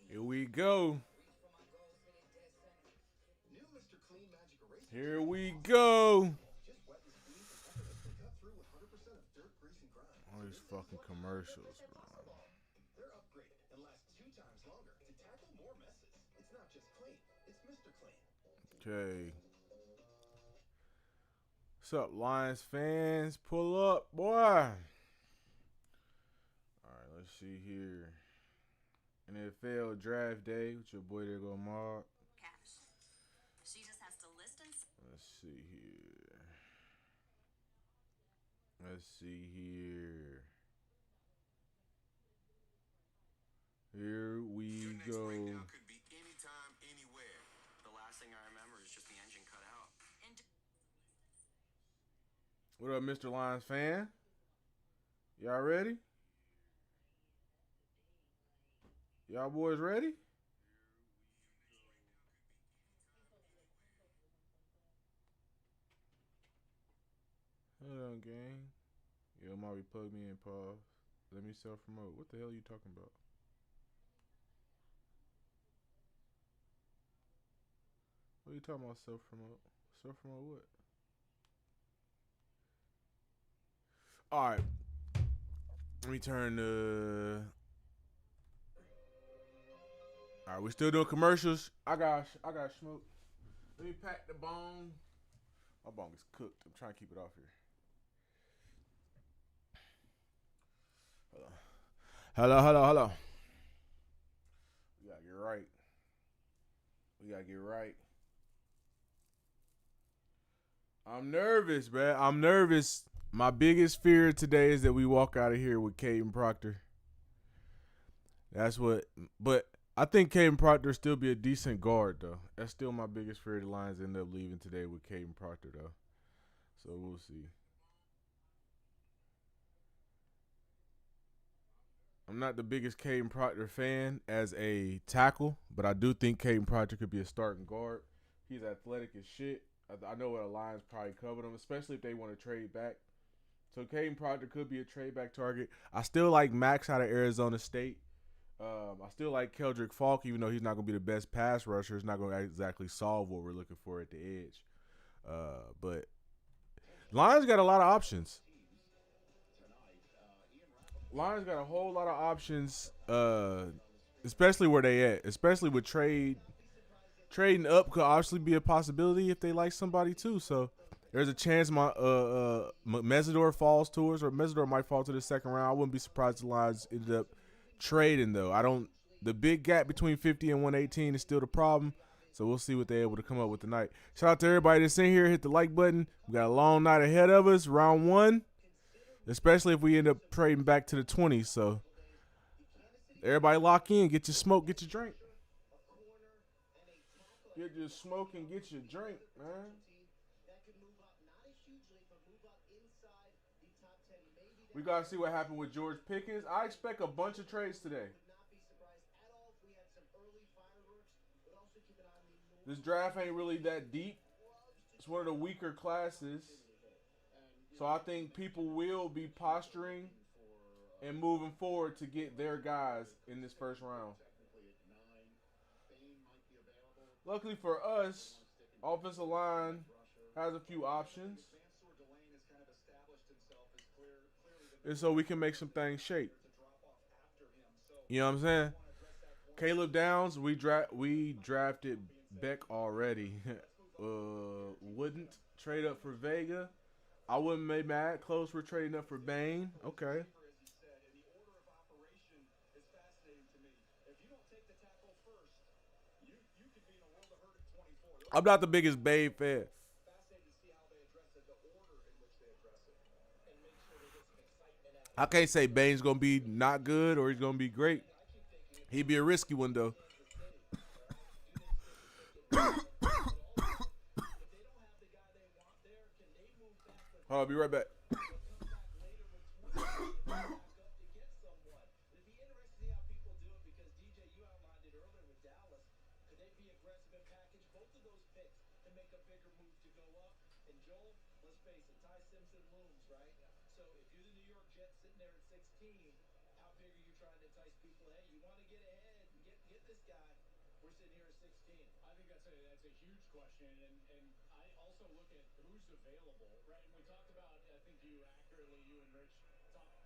Here we go. Here we go. All these fucking commercials, bro. Okay. What's up, Lions fans? Pull up, boy. All right, let's see here. NFL draft day with your boy there go Mark. Let's see here. Let's see here. Here we go. What up, Mr. Lions fan? Y'all ready? Y'all boys ready? Hold on, gang. Yo, Marty, plug me in, pause. Let me self promote. What the hell are you talking about? What are you talking about, self promote? Self promote what? All right. Let me turn the. All right, we still doing commercials. I got smoke. Let me pack the bone. My bone is cooked. I'm trying to keep it off here. Hello. We gotta get right. We gotta get right. I'm nervous, man. I'm nervous. My biggest fear today is that we walk out of here with Caden Proctor. That's what. But I think Caden Proctor still be a decent guard, though. That's still my biggest fear. The Lions end up leaving today with Caden Proctor, though. So we'll see. I'm not the biggest Caden Proctor fan as a tackle, but I do think Caden Proctor could be a starting guard. He's athletic as shit. I know what the Lions probably covered him, especially if they want to trade back. So Caden Proctor could be a trade back target. I still like Max out of Arizona State. I still like Keldrick Falk, even though he's not going to be the best pass rusher. It's not going to exactly solve what we're looking for at the edge. But Lions got a lot of options. Lions got a whole lot of options, especially where they at. Especially with trading up could obviously be a possibility if they like somebody too. So there's a chance Mesidor falls to us, or Mesidor might fall to the second round. I wouldn't be surprised if the Lions ended up trading though. I don't. The big gap between 50 and 118 is still the problem. So we'll see what they're able to come up with tonight. Shout out to everybody that's in here. Hit the like button. We got a long night ahead of us. Round one. Especially if we end up trading back to the 20s. So everybody lock in. Get your smoke. Get your drink. Get your smoke and get your drink, man. We got to see what happened with George Pickens. I expect a bunch of trades today. This draft ain't really that deep. It's one of the weaker classes. So I think people will be posturing and moving forward to get their guys in this first round. Luckily for us, offensive line has a few options. And so we can make some things shake. You know what I'm saying? Caleb Downs, we drafted Beck already. Wouldn't trade up for Vega. I wouldn't be mad. Close, we're trading up for Bain. Okay. I'm not the biggest Bain fan. I can't say Bain's gonna be not good or he's gonna be great. He'd be a risky one though. I'll be right back. I think that's a huge question, and I also look at who's available, right? And we talked about, I think you and Rich talked about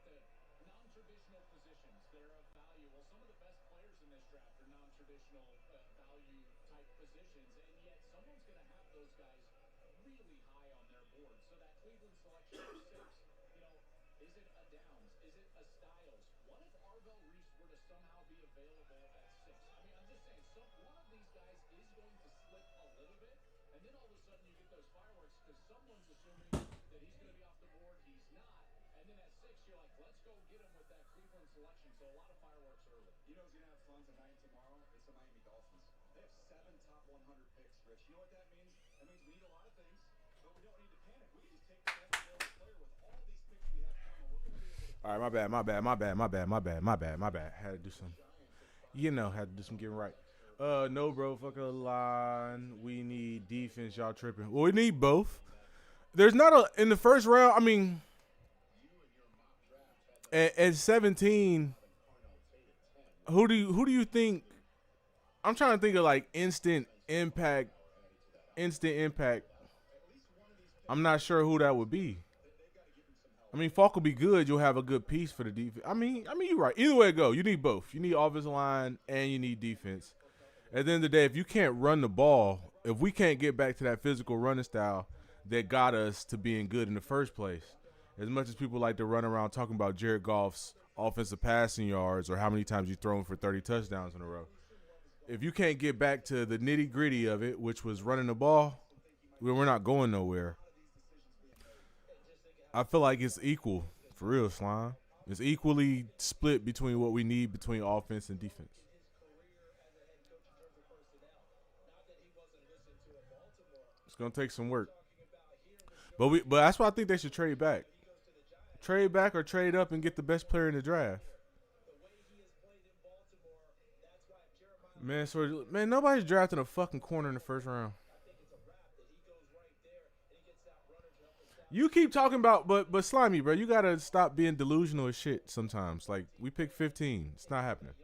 the non-traditional positions. They're of value. Well, some of the best players in this draft are non-traditional value type positions, and yet someone's going to have those guys really high on their board. So that Cleveland selection of six, you know, is it a Downs? Is it a Styles? What if Arvell Reese were to somehow be available at six? I mean, I'm just saying, one of these guys is going to slip a little bit, and then all of a sudden you get those fireworks because someone's assuming that he's going to be off the board. He's not. And then at six, you're like, let's go get him with that Cleveland selection. So a lot of fireworks early. You know who's going to have fun tonight and tomorrow? It's the Miami Dolphins. They have 7 top 100 picks, Rich. You know what that means? That means we need a lot of things, but we don't need to panic. We can just take the best available player with all these picks we have coming. We're going to be able to. All right, my bad. Had to do some, had to do some getting right. No, bro, fuck a line. We need defense. Y'all tripping. Well, we need both. There's not a in the first round. I mean, at 17, who do you think? I'm trying to think of like instant impact. Instant impact. I'm not sure who that would be. I mean, Falk will be good. You'll have a good piece for the defense. I mean, you're right. Either way it go, you need both. You need offensive line and you need defense. At the end of the day, if you can't run the ball, if we can't get back to that physical running style that got us to being good in the first place, as much as people like to run around talking about Jared Goff's offensive passing yards or how many times you thrown for 30 touchdowns in a row, if you can't get back to the nitty gritty of it, which was running the ball, we're not going nowhere. I feel like it's equal for real, Slime. It's equally split between what we need between offense and defense. It's gonna take some work, but that's why I think they should trade back or trade up and get the best player in the draft. Man, nobody's drafting a fucking corner in the first round. You keep talking about, but Slimy, bro, you gotta stop being delusional as shit sometimes. Like we picked 15, it's not happening.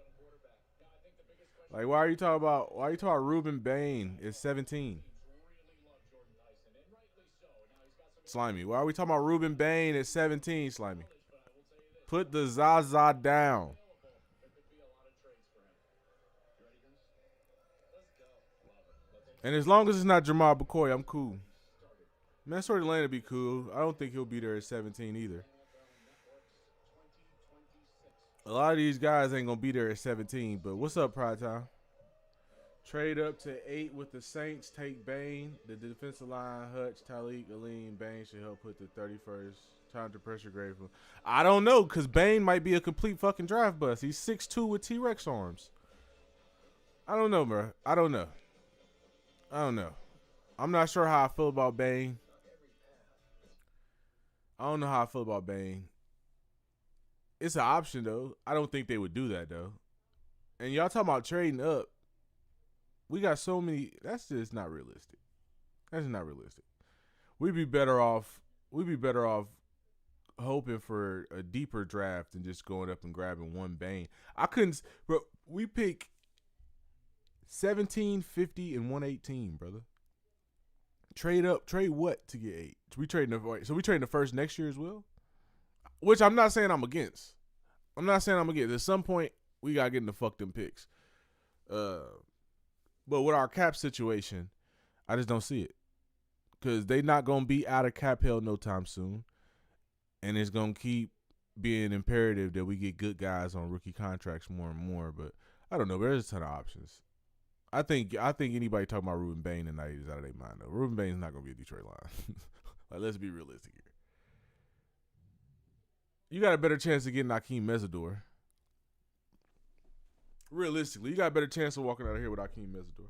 Like why are you talking about Ruben Bain is 17? Slimy, why are we talking about Ruben Bain at 17? Slimy, put the Zaza down. And as long as it's not Jamal McCoy, I'm cool. Man, Sort Lane would be cool. I don't think he'll be there at 17 either. A lot of these guys ain't gonna be there at 17. But what's up, Pride Time? Trade up to 8 with the Saints. Take Bain. The defensive line, Hutch, Talik, Aline, Bain should help put the 31st. Time to pressure grade. I don't know, because Bain might be a complete fucking draft bust. He's 6'2 with T-Rex arms. I don't know, bro. I don't know. I don't know. I'm not sure how I feel about Bain. I don't know how I feel about Bain. It's an option, though. I don't think they would do that, though. And y'all talking about trading up. We got so many. That's just not realistic. That's not realistic. We'd be better off. We'd be better off hoping for a deeper draft than just going up and grabbing one Bane. I couldn't. Bro, we pick 17, 50, and 118, brother. Trade up. Trade what to get 8? So we trading the first next year as well? Which I'm not saying I'm against. At some point, we got to get in the fuck them picks. But with our cap situation, I just don't see it. Because they not going to be out of cap hell no time soon. And it's going to keep being imperative that we get good guys on rookie contracts more and more. But I don't know. There's a ton of options. I think anybody talking about Ruben Bain tonight is out of their mind, though. Ruben Bain is not going to be a Detroit line. Like, let's be realistic here. You got a better chance of getting Akeem Mesidor. Realistically, you got a better chance of walking out of here with Akeem Mesidor.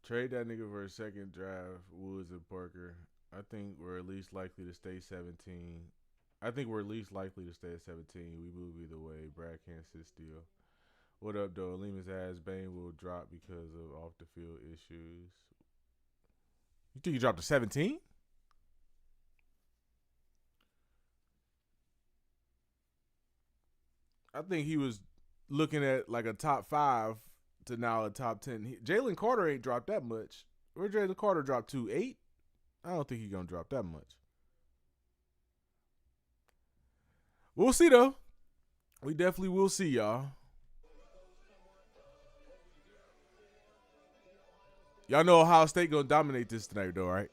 Trade that nigga for a second draft, Woods and Parker. I think we're at least likely to stay 17. I think we're at least likely to stay at 17. We move either way. Brad can't sit still. What up, though? Lima's ass Bane will drop because of off the field issues. You think he dropped to 17? I think he was looking at like a top 5 to now a top 10. Jalen Carter ain't dropped that much. Where Jalen Carter dropped to 8? I don't think he's gonna drop that much. We'll see though. We definitely will see, y'all. Y'all know Ohio State gonna dominate this tonight, though, right?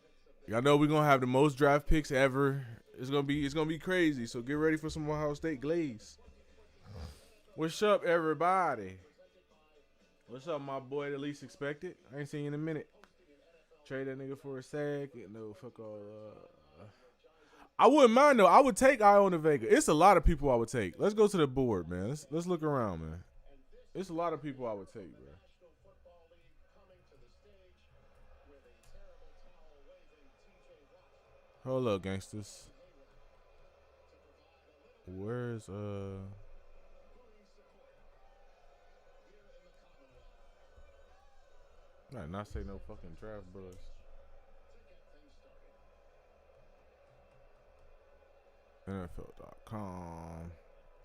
Y'all know we're gonna have the most draft picks ever. It's gonna be crazy. So get ready for some Ohio State glaze. What's up, everybody? What's up, my boy? The least expected. I ain't seen you in a minute. Trade that nigga for a second. No, fuck all. I wouldn't mind though. I would take Iona Vega. It's a lot of people I would take. Let's go to the board, man. Let's look around, man. It's a lot of people I would take, bro. Hold up, gangsters. Where's not say no fucking draft buzz. NFL.com.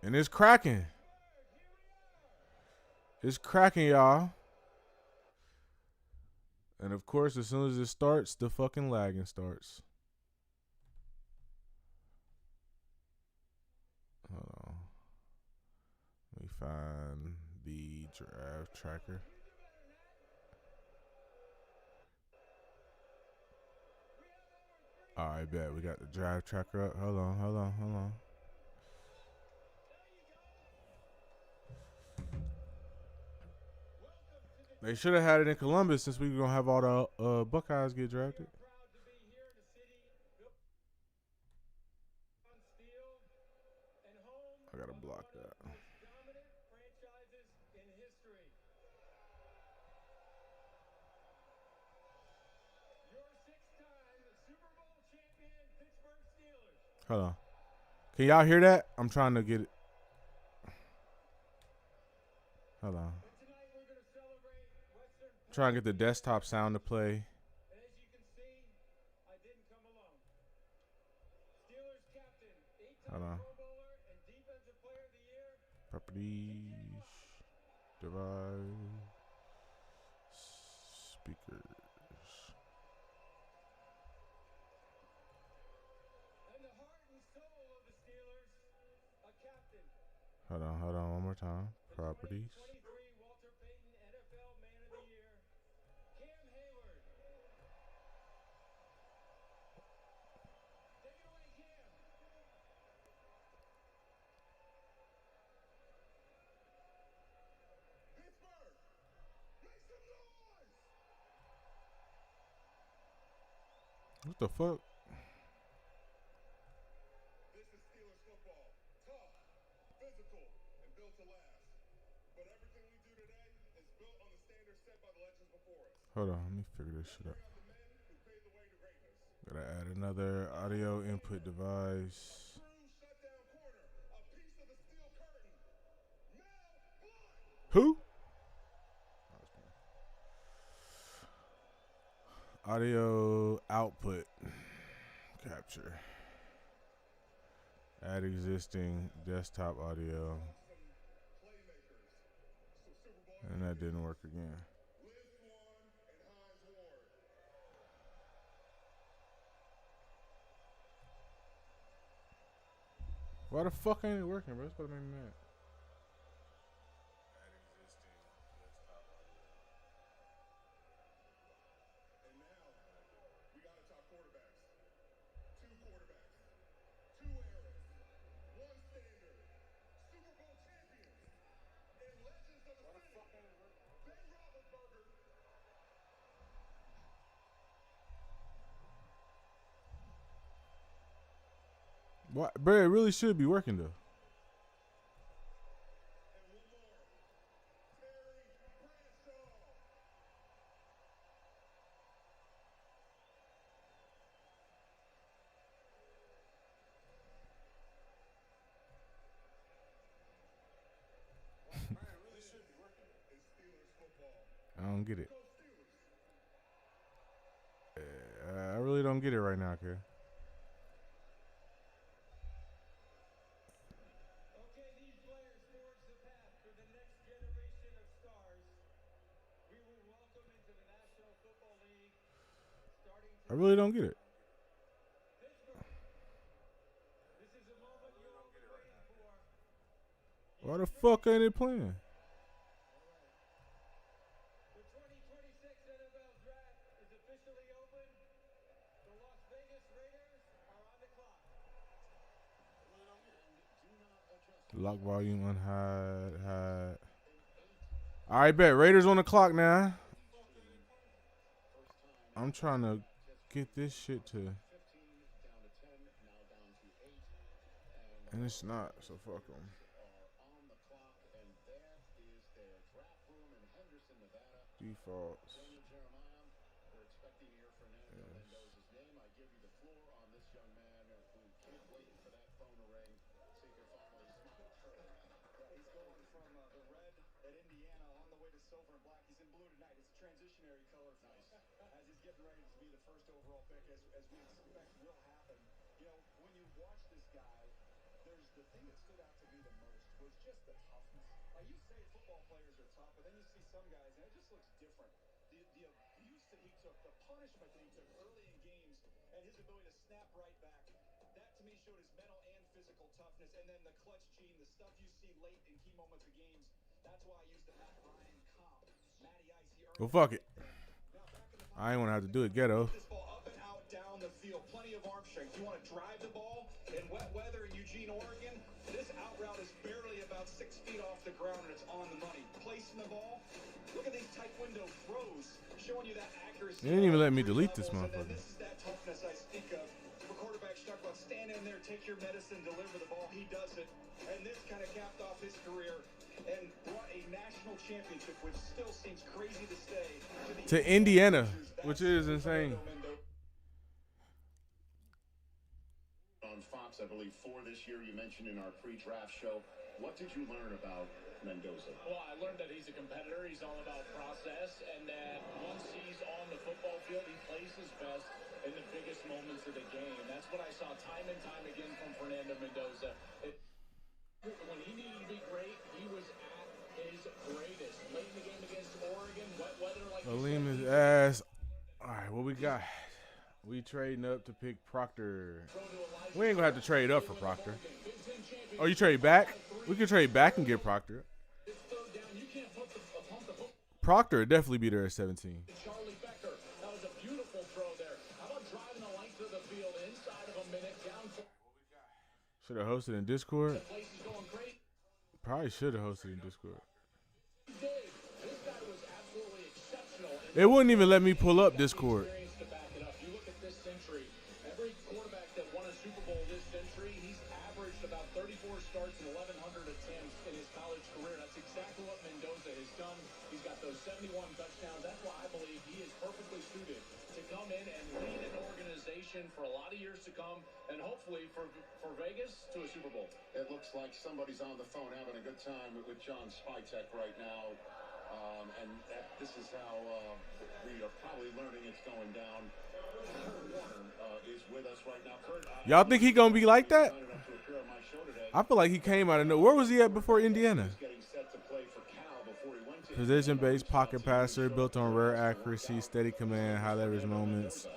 And it's cracking. It's cracking, y'all. And of course, as soon as it starts, the fucking lagging starts. Hold on. Let me find the draft tracker. All right, bet. We got the draft tracker up. Hold on. They should have had it in Columbus since we were going to have all the Buckeyes get drafted. I got to block that. Hold on. Can y'all hear that? I'm trying to get it. Hold on. Trying to get the desktop sound to play. Hold on. Properties. Device. Speakers. Hold on, one more time. Properties. What the fuck? This is Steelers football. Tough, physical, and built to last. But everything we do today is built on the standards set by the legends before us. Hold on, let me figure this shit out. Gotta add another audio input device. Who? Audio output capture. Add existing desktop audio. And that didn't work again. Why the fuck ain't it working, bro? That's what made me mad. What, bro? It really should be working though. I don't get it. I really don't get it right now, kid. I really don't get it. Why the fuck ain't it playing? The 2026 NFL Draft is officially open. The Las Vegas Raiders are on the clock. Lock volume on high. All right, bet. Raiders on the clock now. I'm trying to get this shit to. And it's not, so fuck them. Defaults. Silver and black. He's in blue tonight. It's a transitionary color for us as he's getting ready to be the first overall pick, as we expect will happen. You know, when you watch this guy, there's the thing that stood out to me the most was just the toughness. You say football players are tough, but then you see some guys, and it just looks different. The abuse that he took, the punishment that he took early in games, and his ability to snap right back. That to me showed his mental and physical toughness, and then the clutch gene, the stuff you see late in key moments of games. That's why I used the Matt Ryan comp. Matty Ice, he earned Well, fuck it. I ain't want to have to do it ghetto. this ball up and out down the field. Plenty of arm strength. You want to drive the ball in wet weather in Eugene, Oregon? This out route is barely about 6 feet off the ground, and it's on the money. Placing the ball. Look at these taekwondo throws, showing you that accuracy. They didn't even let me delete this And then motherfucker. this is that toughness I speak of. For quarterbacks, talk about stand in there, take your medicine, deliver the ball. He does it. And this kind of capped off his career and brought a national championship, which still seems crazy to say, To Indiana, which is insane. On Fox, I believe 4 this year. You mentioned in our pre-draft show. What did you learn about Mendoza? Well, I learned that he's a competitor. He's all about process, and that once he's on the football field, he plays his best in the biggest moments of the game. That's what I saw time and time again from Fernando Mendoza. When he needed to be great, he was at his greatest. Late in the game against Oregon, wet weather like Aleem his ass. All right, what we got? We trading up to pick Proctor. We ain't gonna have to trade up for Proctor. Oh, you trade back? We could trade back and get Proctor. Proctor would definitely be there at 17. Charlie Becker. That was a beautiful throw there. How about driving the length of the field inside of a minute down? Should have hosted in Discord. The place is going crazy. Probably should have hosted in Discord. This guy was absolutely exceptional. It wouldn't even let me pull up Discord. To back it up. You look at this century. Every quarterback that won a Super Bowl this century, he's averaged about 34 starts and 1,100 attempts in his college career. That's exactly what Mendoza has done. He's got those 71 touchdowns. That's why I believe he is perfectly suited to come in and lead an organization for a lot of years to come, and hopefully for Vegas to a Super Bowl. It looks like somebody's on the phone having a good time with John Spytek right now. And this is how we are probably learning it's going down. Kurt Warner is with us right now. Kurt, Y'all think he gonna be like that? excited enough to appear on my show today. I feel like he came out of nowhere. Where was he at before Indiana? Getting set to play for Cal before he went to Position-based pocket passer, built on rare accuracy, steady command, high leverage moments.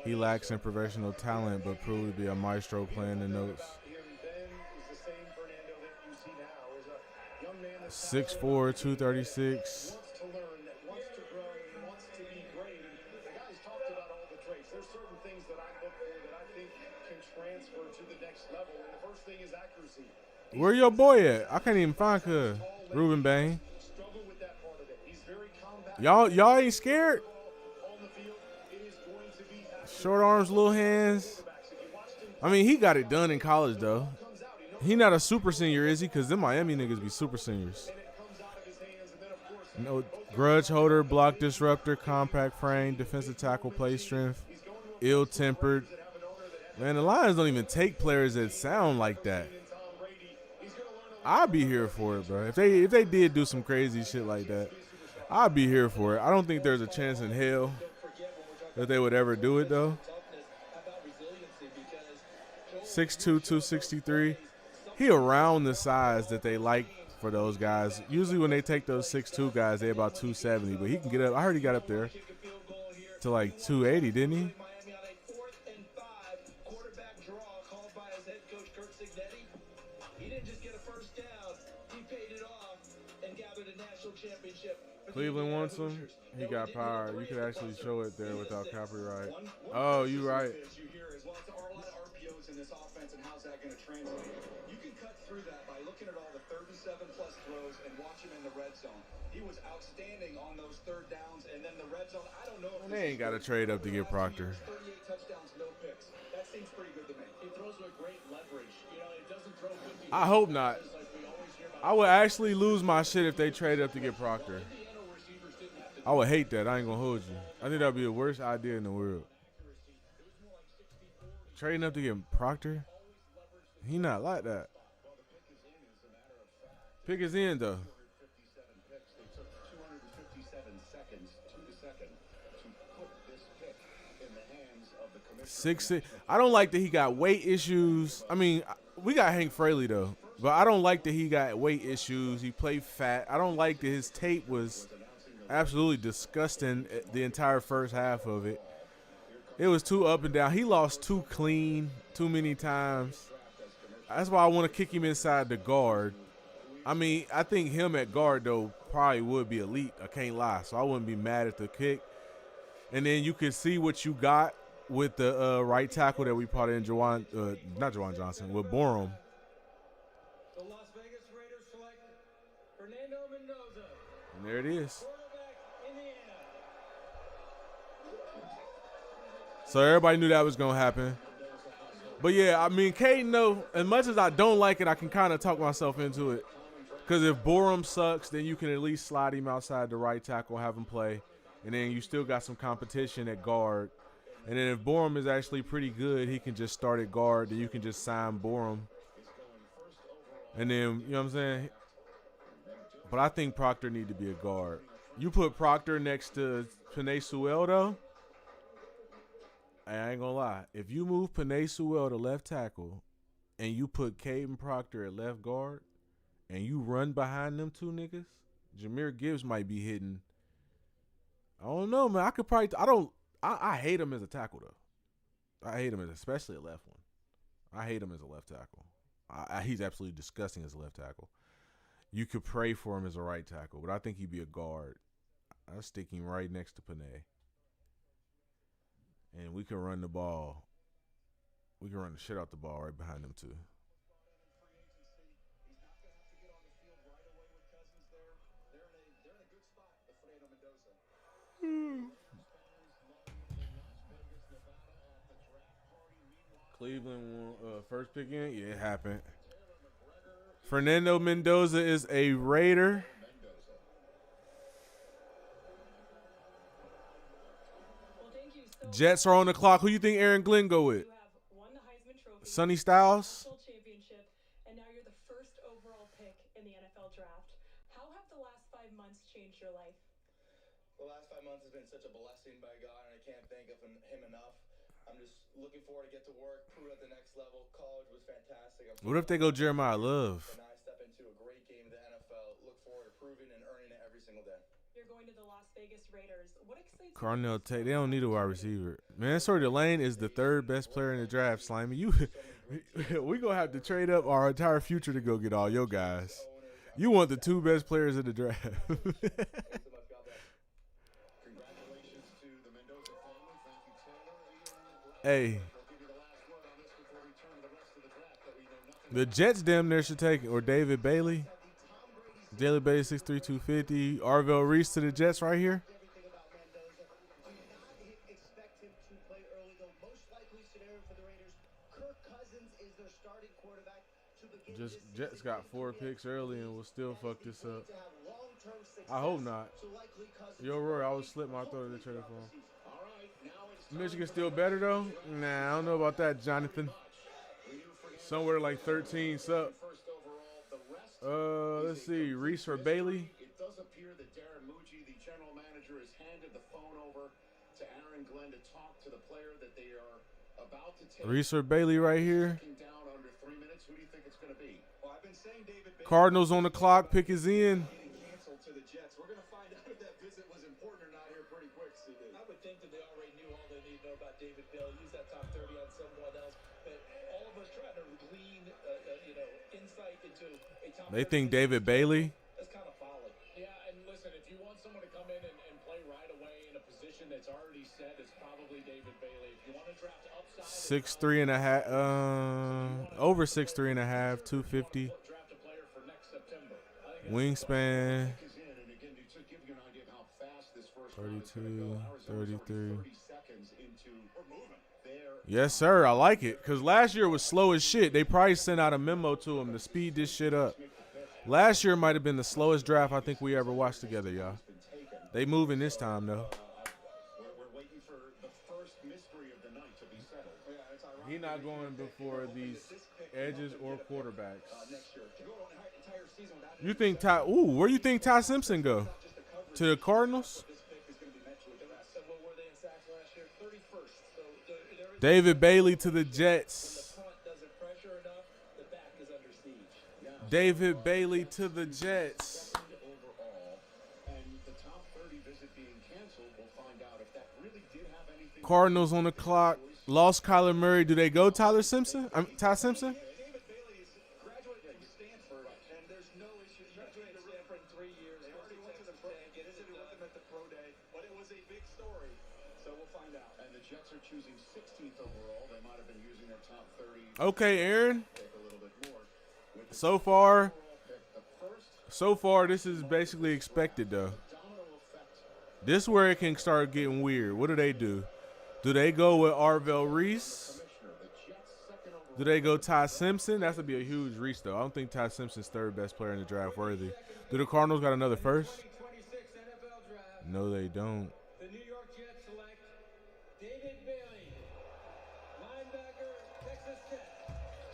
He lacks in professional talent, but proved to be a maestro playing the notes. Here then is the same Fernando that you see now. Is a young man that's 6'4", 236. wants to learn, that wants to grow, and wants to be great. And the guys talked about all the traits. There's certain things that I look for that I think can transfer to the next level. And the first thing is accuracy. Where your boy at? I can't even find Ruben Bain. Struggle with that part of it. He's very compact. Y'all ain't scared? On the field, it is going to be Short arms, little hands. I mean, he got it done in college, though. He not a super senior, is he? Because them Miami niggas be super seniors. No grudge holder, block disruptor, compact frame, defensive tackle, play strength, ill-tempered. Man, the Lions don't even take players that sound like that. I'd be here for it, bro. If they did do some crazy shit like that, I'd be here for it. I don't think there's a chance in hell that they would ever do it, though. 6'2", 263. He around the size that they like for those guys. Usually when they take those 6'2" guys, they're about 270, but he can get up. I heard he got up there Kick a field goal here. to like 280, didn't he? Miami on a 4th and 5 quarterback draw called by his head coach Kurt Signetti. He didn't just get a first down, he paid it off and gathered a national championship. for the Cleveland Indiana wants him. Hoosiers. He No, got didn't power. hit You three could at the actually buzzer. show it there He without hit six. copyright. One Oh, you right. As you hear is, well, are a lot of RPOs in this offense, and how's that going to translate? You can cut through that by looking at all the 37-plus throws and watch him in the red zone. He was outstanding on those third downs, and then the red zone. I don't know if They ain't got to trade up to get Proctor. 38 touchdowns, no picks. That seems pretty good to me. He throws with great leverage. You know, it doesn't throw 50 I hope not. like we always hear about. I would actually lose my shit if they traded up to get Proctor. Indiana receivers didn't have to I would hate that. I ain't gonna hold you. I think that'd be the worst idea in the world. Trading up to get Proctor, he not like that. Pick is in though. 57 picks. They took 257 seconds to the second to put this pick in the hands of the commissioner. 6'6". I don't like that he got weight issues. I mean, we got Hank Fraley though, but I don't like that he got weight issues. He played fat. I don't like that his tape was absolutely disgusting the entire first half of it. It was too up and down. He lost too clean too many times. That's why I want to kick him inside the guard. I mean, I think him at guard, though, probably would be elite. I can't lie. So I wouldn't be mad at the kick. And then you could see what you got with the right tackle that we put in, not Jawan Johnson, with Borum. The Las Vegas Raiders select Fernando Mendoza, And there it is. quarterback, Indiana. So everybody knew that was going to happen. But, yeah, I mean, Caden, though, as much as I don't like it, I can kind of talk myself into it. Because if Borum sucks, then you can at least slide him outside the right tackle, have him play. And then you still got some competition at guard. And then if Borum is actually pretty good, he can just start at guard. Then you can just sign Borum. And then, you know what I'm saying? But I think Proctor need to be a guard. You put Proctor next to Penei Sewell, though, I ain't gonna lie. If you move Penei Sewell to left tackle and you put Caden Proctor at left guard and you run behind them two niggas, Jahmyr Gibbs might be hitting. I don't know, man. I could probably I hate him as a tackle though. I hate him especially a left one. I hate him as a left tackle. He's absolutely disgusting as a left tackle. You could pray for him as a right tackle, but I think he'd be a guard. I'll stick him right next to Penei. And we can run the ball. We can run the shit out the ball right behind them, too. He's not going to have to get on the field right away with Cousins there. They're in a good spot with Fernando Mendoza. Cleveland won, first pick in? Yeah, it happened. Fernando Mendoza is a Raider. Well, thank you so Jets are on the clock. Who you think Aaron Glenn go with? You have won the Heisman Trophy, Sonny Styles? national championship, and now you're the first overall pick in the NFL draft. How have the last 5 months changed your life? The last 5 months has been such a blessing by God, and I can't thank him enough. I'm just looking forward to get to work, prove at the next level. College was fantastic. What if they go Jeremiah Love? And now I step into a great game of the NFL. Look forward to proving and earning it every single day. You're going to the Las Vegas Raiders. What excites you? Carnell Tate. They don't need a wide receiver. Mansour Delane is the third best player in the draft, Slimy. We going to have to trade up our entire future to go get all your guys. You want the two best players in the draft. Thanks so much. God bless. Congratulations to the Mendoza family. Thank you, Taylor. Hey, I'll give you the last word on this before we turn to the rest of the draft that we know nothing the Jets damn near should take it. Or David Bailey. David Bailey, 6'3", 250. Arvell Reese to the Jets right here. Everything about Mendoza. Do not expect him to play early, though. Most likely scenario for the Raiders, Kirk Cousins is their starting quarterback to begin Just this Jets season. got 4 picks early and will still fuck this up. To have long-term success, I hope not. so likely Cousins Yo, Roy, I would slip my throat in the trade for him. All right, now it's Michigan still better, though? Nah, I don't know about that, Jonathan. Somewhere like 13 sup. first overall. The rest Let's see. Reese or Bailey. It does appear that Darren Mucci, the general manager, has handed the phone over to Aaron Glenn to talk to the player that they are about to take. Reese or Bailey right here. Down under 3 minutes. Who do you think it's going to be? Well, I've been saying David Bailey Cardinals on the clock. Pick is in. getting canceled to the Jets. We're going to find out if that visit was important or not here pretty quick, CD. I would think that they already knew all they need to know about David Bailey. Use that top 30 on someone else. But all of us trying to glean, insight into a top They 30 think David Bailey. That's kind of folly. Yeah, and listen, if you want someone to come in and play right away in a position that's already set, it's probably David Bailey. If you want to draft upside, 6'3" and a half. Over 6'3" and a half. 250. draft a player for next September. I think Wingspan. Is in, and again, to give you an idea of how fast this first round is gonna 32, go, Arizona's already 33. 30 seconds into their Yes, sir. I like it. Because last year was slow as shit. They probably sent out a memo to him to speed this shit up. Last year might have been the slowest draft I think we ever watched together, y'all. They moving this time, though. we're waiting for the first mystery of the night to be settled. He not going before these edges or quarterbacks. You think Ty? Ooh, where you think Ty Simpson go? To the Cardinals? What were they in sacks last year? 31st. So there is David Bailey to the Jets. the front doesn't pressure enough. The back is under siege. David Bailey to the Jets. Overall, and the top 30 visit being canceled, we'll find out if that really did have anything. Cardinals on the clock. Lost Kyler Murray. Do they go Tyler Simpson? Ty Simpson? David Bailey is graduated from Stanford, and there's no issue. He graduated from Stanford in 3 years. They already went to the pro. Get into with him at the pro day, but it was a big story. So we'll find out. And the Jets are choosing 16th overall. They might have been using their top 30 Okay, Aaron. pick a little bit more. With the So far, pick, the first this is basically expected, though. domino effect. This is where it can start getting weird. What do? Do they go with Arvell Reese? Do they go Ty Simpson? That's going to be a huge reach, though. I don't think Ty Simpson's third best player in the draft worthy. Do the Cardinals got another first? 2026 NFL Draft. No, they don't. The New York Jets select David Bailey, linebacker, Texas Tech.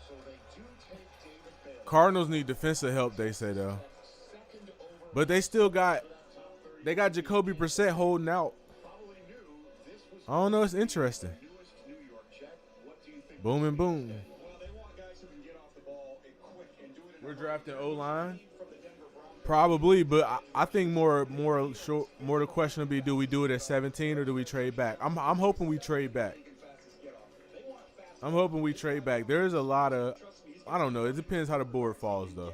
So they do take David Bailey. Cardinals need defensive help, they say, though. Second over But they still got Jacoby Brissett holding out. probably knew this was I don't know. It's interesting. newest New York Jet. What do you think? Boom and boom. Well, they want guys who can get off the ball and quick and do it in We're drafting O-line. from the Denver Broncos. Probably, but I think more the question will be: do we do it at 17 or do we trade back? I'm hoping we trade back. I'm hoping we trade back. There's a lot of, I don't know. It depends how the board falls, though.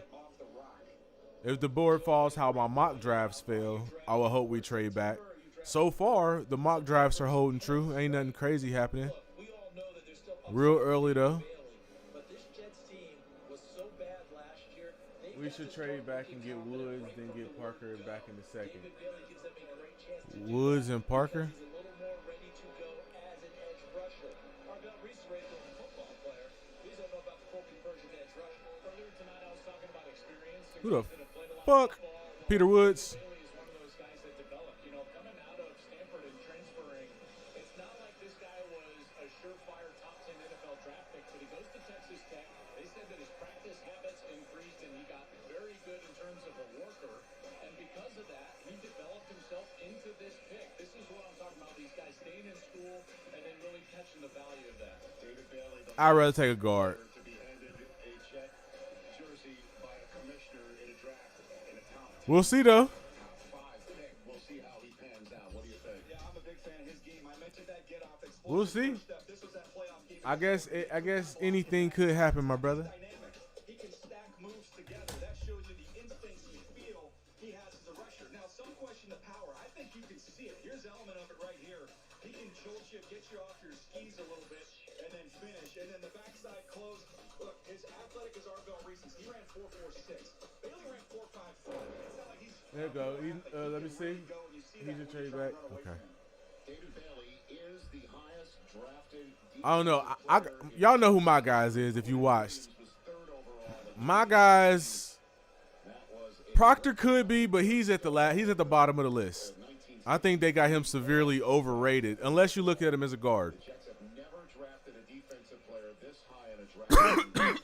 If the board falls how my mock drafts fail, I will hope we trade back. So far, the mock drafts are holding true. Ain't nothing crazy happening. We all know that there's still Real early though. Bailey, but this Jets team was so bad last year. We should trade back and get Woods, then get Parker back in the second. David Bailey gives them a great chance to Woods and Parker. He's a little more ready to go as an edge rusher. Arvell Reese is ready to go as a football player. These don't know about the full conversion edge rush. Earlier tonight, I was talking about experience. Who the Guys that have played a lot of fuck? football. Peter Woods. Bailey is one of those guys that developed. Coming out of Stanford and transferring, it's not like this guy was a surefire top 10 NFL draft pick, but he goes to Texas Tech. They said that his practice habits increased and he got very good in terms of a worker. And because of that, he developed himself into this pick. This is what I'm talking about, these guys staying in school and then really catching the value of that. David Bailey, the I'd rather take a guard. to be handed a Jet jersey by a commissioner in a draft in a top We'll see though. 5 pick. We'll see how he pans out. What do you think? Yeah, I'm a big fan of his game. I mentioned that get off explosive We'll see. first step. This was that playoff game. I guess anything could happen, my brother. Dynamic. He can stack moves together. That shows you the instincts and feel he has as a rusher. Now, some question the power. I think you can see it. Here's an element of it right here. He can jolt you, get you off your skis a little bit, and then finish. And then the backside close. Look, his athletic is Arvell Reese. He ran 4.46. Bailey ran 4.54. It's not like he's There you go. Let me see. He should trade back. Okay. David Bailey is the highest drafted. I don't know. Y'all know who my guys is if you watched. Was third overall. My guys, That was Proctor could be, but he's at the bottom of the list. I think they got him severely overrated, unless you look at him as a guard. Jets have never drafted a defensive player this high in a draft.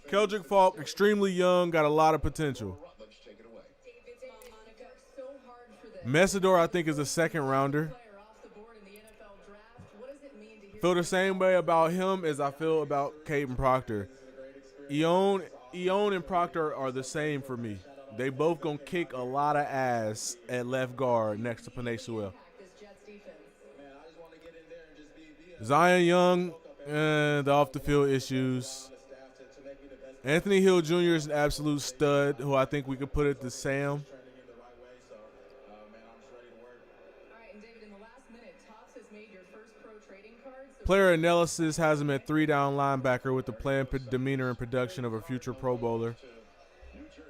Keldrick Falk, extremely young, got a lot of potential. Rutledge, take it away. David's mom, Monica, so hard for this. Messidor, I think, is a second rounder. Player off the board in the NFL draft. What does it mean to hear Feel the same way about him as I feel about Caden Proctor. Ione Eon and Proctor are the same for me. They both gonna kick a lot of ass at left guard next to Penei Sewell. This Jets defense. Man, I just want to get in there and just be Zion Young, the off the field issues. on the staff to make me the best Anthony Hill Jr. is an absolute stud who I think we could put it to Sam. trending in the right way. So, man, I'm just ready to work. All right, and David, in the last minute, Topps has made your first pro trading card. So Player analysis has him at 3-down linebacker with the planned demeanor and production of a future Pro Bowler.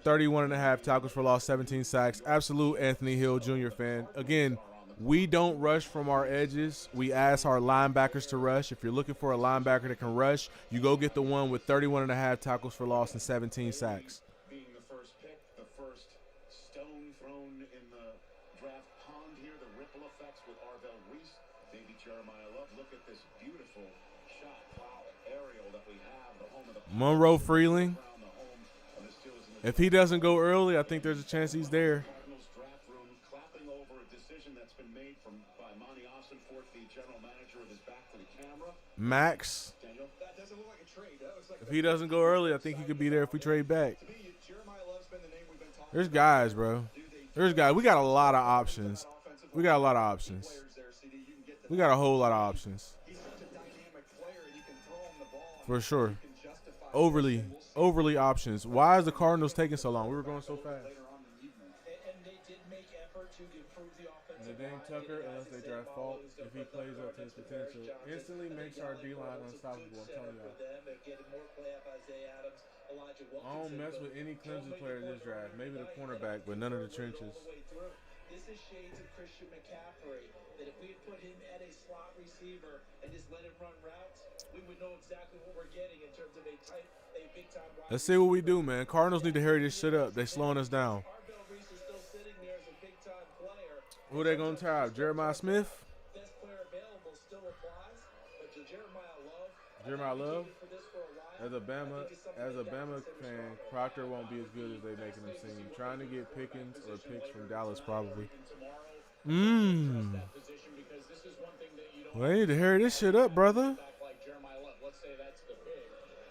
31.5 tackles for loss, 17 sacks. Absolute Anthony Hill Jr. fan. Again, we don't rush from our edges. We ask our linebackers to rush. If you're looking for a linebacker that can rush, you go get the one with 31.5 tackles for loss and 17 sacks. Being the first pick, the first stone thrown in the draft pond here, the ripple effects with Arvell Reese, maybe Jeremiah Love. Look at this beautiful shot. Wow, aerial that we have, the home of the Monroe Freeling. around the home of the Steelers in the If he doesn't go early, I think there's a chance he's there. Cardinals draft room, clapping over a decision that's been made by Monty Ossenfort, the general manager, with his back to the camera. Max, Daniel, That doesn't look like a trade. That looks like if he doesn't go early, I think he could be there if we trade back. to me, Jeremiah Love's been the name we've been talking There's guys, bro. There's guys. We got a lot of options. We got a lot of options. players there, CD. You can get the We got a whole lot of options. He's such a dynamic player, and you can throw him the ball. For sure. You can justify Overly options. Why is the Cardinals taking so long? We were going so fast. later on in the evening. And they did make effort to improve the offensive Dame line. Tucker, Guys unless they that draft Zay Fault, Foley is if he gonna put plays the up to his Cardinals with Paris potential, Johnson. instantly I makes think our Alec D-line Robertson's a unstoppable. good I'm telling center y'all. for them. They're getting more play up Isaiah Adams, Elijah I don't Wilkinson, mess but with any don't Clemson make player a in this point draft. where Maybe the now you cornerback, gotta but none of the all trenches. the way through. This is shades of Christian McCaffrey. That if we had put him at a slot receiver and just let him run routes, we would know exactly what we're getting in terms of a big time wide Let's see what we do, man. Cardinals need to hurry this shit up. They slowing us down. Arvell Reese is still sitting there as a big time player. Who they gonna tie? Jeremiah Smith? Best player available still applies, but to Jeremiah Love. Jeremiah Love? For this for a while. As a Bama fan, Proctor won't be as good as they making him seem. Trying to get Pickens or picks from Dallas probably. Position because this is one thing that you don't Well, they need to hurry this shit up, brother. back like Jeremiah Love. Let's say that's the big.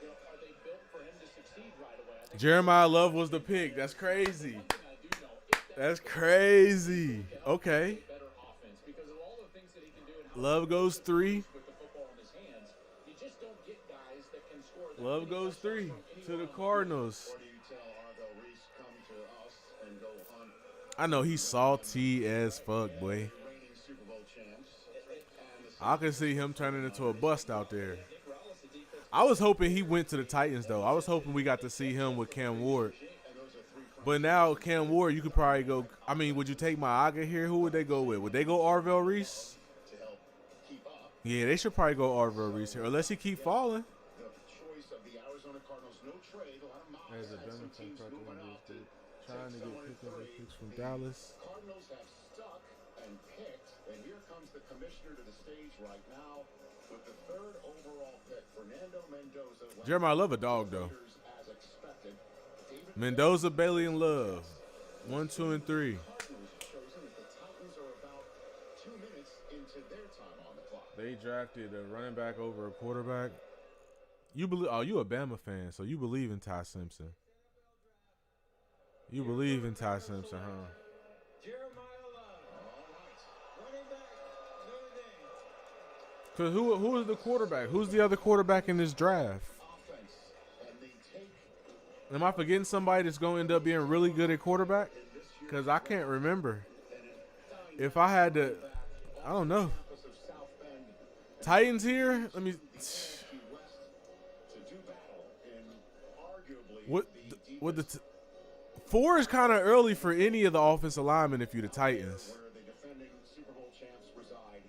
You know, are they built for him to succeed right away? I think Jeremiah Love was the pick. That's crazy. one thing I do know if That's crazy. Okay. better offense because of all the things that he can do and how Love goes 3. with the football in his hands, you just don't get guys that can score. That Love many goes touchdowns 3 from to anyone the on Cardinals. or do you tell Arvell Reese, come to us and go hunt I know he's salty as fuck, boy. reigning Super Bowl champs? And the I can see him turning into a bust out there. I was hoping he went to the Titans, though. I was hoping we got to see him with Cam Ward. But now Cam Ward, you could probably go. I mean, would you take Maaga here? Who would they go with? Would they go Arvell Reese? to help keep up Yeah, they should probably go Arvell Reese here, unless he keep falling. the choice of the Arizona Cardinals. No trade. A lot of mocks As a had some Bama teams fan, moving out to trying to take get someone in Pickens and three. picks from The Dallas. Cardinals have stuck and picked, and here comes the commissioner to the stage right now with the 3rd overall pick, Fernando Mendoza. went Jeremiah Love a dog, though. Raiders as expected. David Mendoza, Bailey, and Love. 1, 2, and 3. Cardinals chosen as the Titans are about 2 minutes into their time on the clock. They drafted a running back over a quarterback. You believe? Oh, you a Bama fan, so you believe in Ty Simpson. You believe in Ty Simpson, huh? Jeremiah Love. Running back, Notre Dame. Cause who is the quarterback? Who's the other quarterback in this draft? Offense, and they take Am I forgetting somebody that's going to end up being really good at quarterback? Because I can't remember. If I had to, I don't know. campus of South Bend Titans here? Let me. Key West to do battle in arguably What? the What the? 4 is kind of early for any of the offensive linemen if you're the Titans. where the defending Super Bowl champs reside.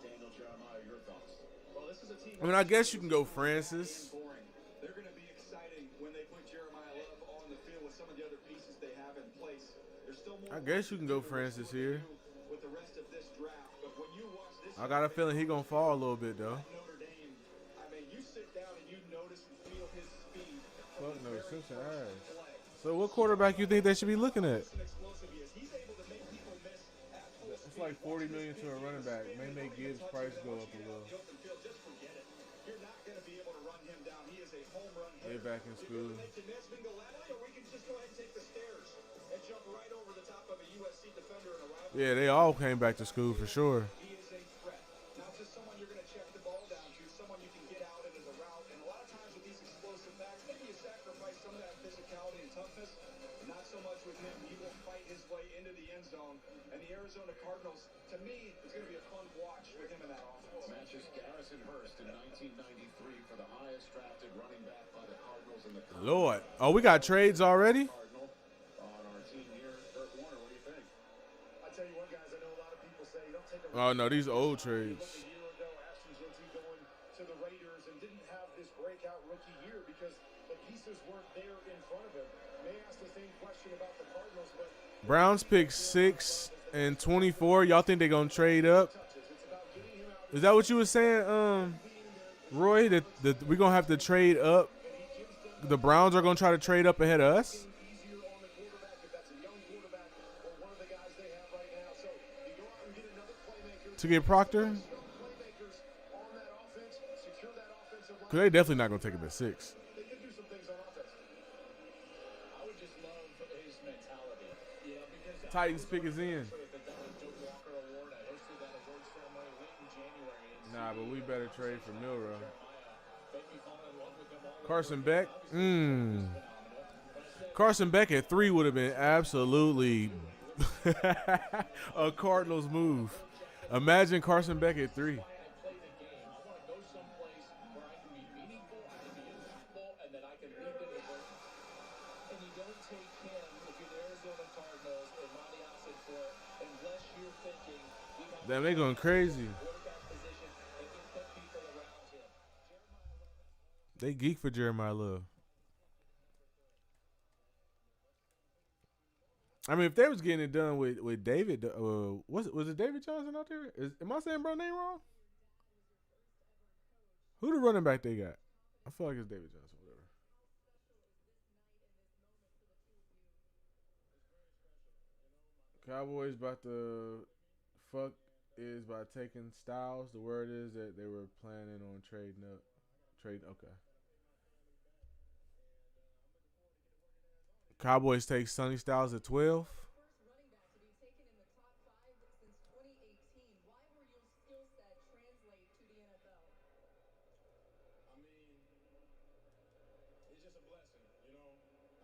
Daniel Jeremiah, your thoughts? Well, this is a team I mean, I guess you can go Francis. boring. They're going to be exciting when they put Jeremiah Love on the field with some of the other pieces they have in place. There's still more I guess you can go Francis here. with the rest of this draft, but when you watch this I got a feeling he gonna fall a little bit though. Notre Dame, I mean, you sit down and you notice and feel his speed. Fuck no, Simpson ass. So what quarterback you think they should be looking at? Explosive he is. He's able to make people miss at full It's like 40 million to a running back. May make Gibbs' price go up a little. open field. Just forget it. You're not going to be able to run him down. He is a home run They hitter. back in school. Make the Nesbitt go that way, or we can just go ahead and take the stairs and jump right over the top of a USC defender and a rival. Yeah, they all came back to school for sure. He is a threat. Not just someone you're going to check the ball down to, someone you can get out into the route. And a lot of times with these explosive backs, maybe you sacrifice some of that physicality and toughness. Not so much with him. He will fight his way into the end zone. And the Arizona Cardinals, to me, is going to be a fun watch with him in that offense. Matches Garrison Hurst in 1993 for the highest drafted running back by the Cardinals in the Lord. Oh, we got trades already? Cardinal on our team here. Kurt Warner, what do you think? I tell you what, guys, I know a lot of people say you don't take a Oh, no, these old trades. Look, a year ago, Ashton Jeanty going to the Raiders and didn't have this breakout rookie year because the pieces weren't there in front of him. May ask the same question about the Cardinals, but Browns pick 6 and 24. Y'all think they're going to trade up? Is that what you were saying, Roy? That we're going to have to trade up? The Browns are going to try to trade up ahead of us? easier on the quarterback if that's a young quarterback or one of the guys they have right now. So you go out and get another playmaker. To get Proctor? Young playmakers on that offense, secure that offensive line. Because they definitely not going to take him at 6. They can do some things on offense. I would just love his mentality, you know, because Titans pick is in. the Doug Walker Award, I hosted that awards ceremony late in January. And Nah, but we better trade for Milrow. made me fall in love with them all. Carson Beck? Carson Beck at 3 would have been absolutely a Cardinals move. Imagine Carson Beck at 3. Play the game. I want to go someplace where I can be meaningful, I can be impactful, and then I can lead them to work. And you don't take him if you're the Arizona Cardinals or Monty Ossenfort unless you're thinking we have Damn, they going crazy. quarterback position and can put people around him. They geek for Jeremiah Love. I mean, if they was getting it done with David, was it David Johnson out there? Am I saying bro name wrong? Who the running back they got? I feel like it's David Johnson. Whatever. Cowboys about to fuck is by taking Styles. The word is that they were planning on trading up. Okay. Cowboys take Sonny Styles at 12. First running back to be taken in the top 5 since 2018. Why will your skill set translate to the NFL? I mean, it's just a blessing, you know.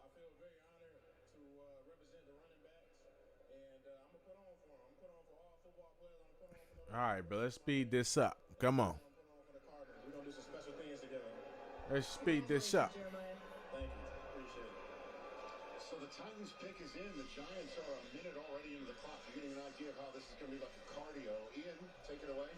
I feel very honored to represent the running backs, and I'm going to put on for them. I'm going to put on for all football players. I'm going to put on for the All right, bro. Let's speed this up. Come on. I'm going to put on for the Cardinals. We're going to do some special things together. Let's speed this up. Jeremiah. Thank you. Appreciate it. So the Titans pick is in. The Giants are a minute already into the clock. You're getting an idea of how this is going to be like a cardio. Ian, take it away.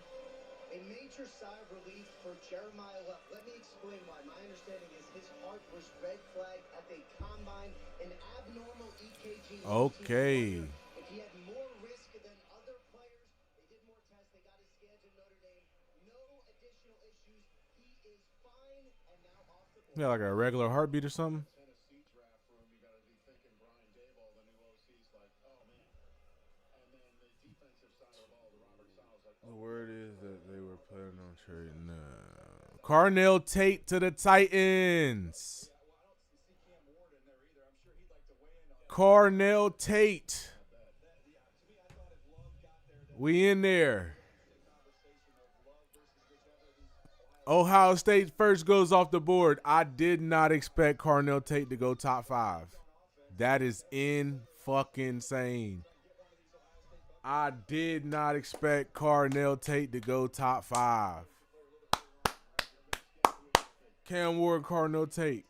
A major sigh of relief for Jeremiah Love. Let me explain why. My understanding is his heart was red flagged at the combine, an abnormal EKG. Okay. If he had more risk than other players, they did more tests, they got his scans in Notre Dame. No additional issues. He is fine and now off the board. Yeah, like a regular heartbeat or something. Tennessee draft room, you got to be thinking Brian Daboll, the new OC's like, oh man. And then the defensive side of the ball, the Robert Sala's like, The word is that they were planning on trading. Carnell Tate to the Titans. Carnell Tate. We in there. Ohio State first goes off the board. I did not expect Carnell Tate to go top 5. That is insane. I did not expect Carnell Tate to go top 5. Cam Ward, Carnell Tate.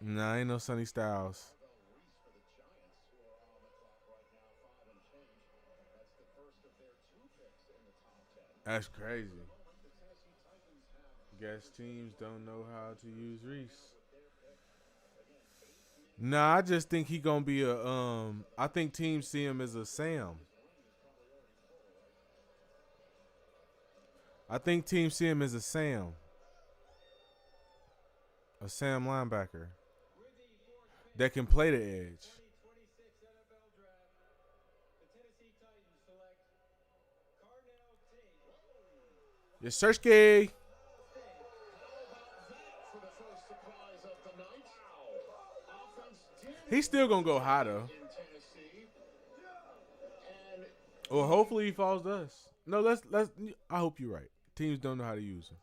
Nah, ain't no Sonny Styles. That's crazy. Guess teams don't know how to use Reese. Nah, I just think he gonna be I think teams see him as a Sam. I think teams see him as a Sam. A Sam linebacker that can play the edge. 2026 NFL Draft, the Tennessee Titans select Carnell Tate, Yes, Sirski. For the first surprise of the night. Offense did He's still gonna go high though. in Tennessee. And Or hopefully he falls to us. No, let's. I hope you're right. Teams don't know how to use him. is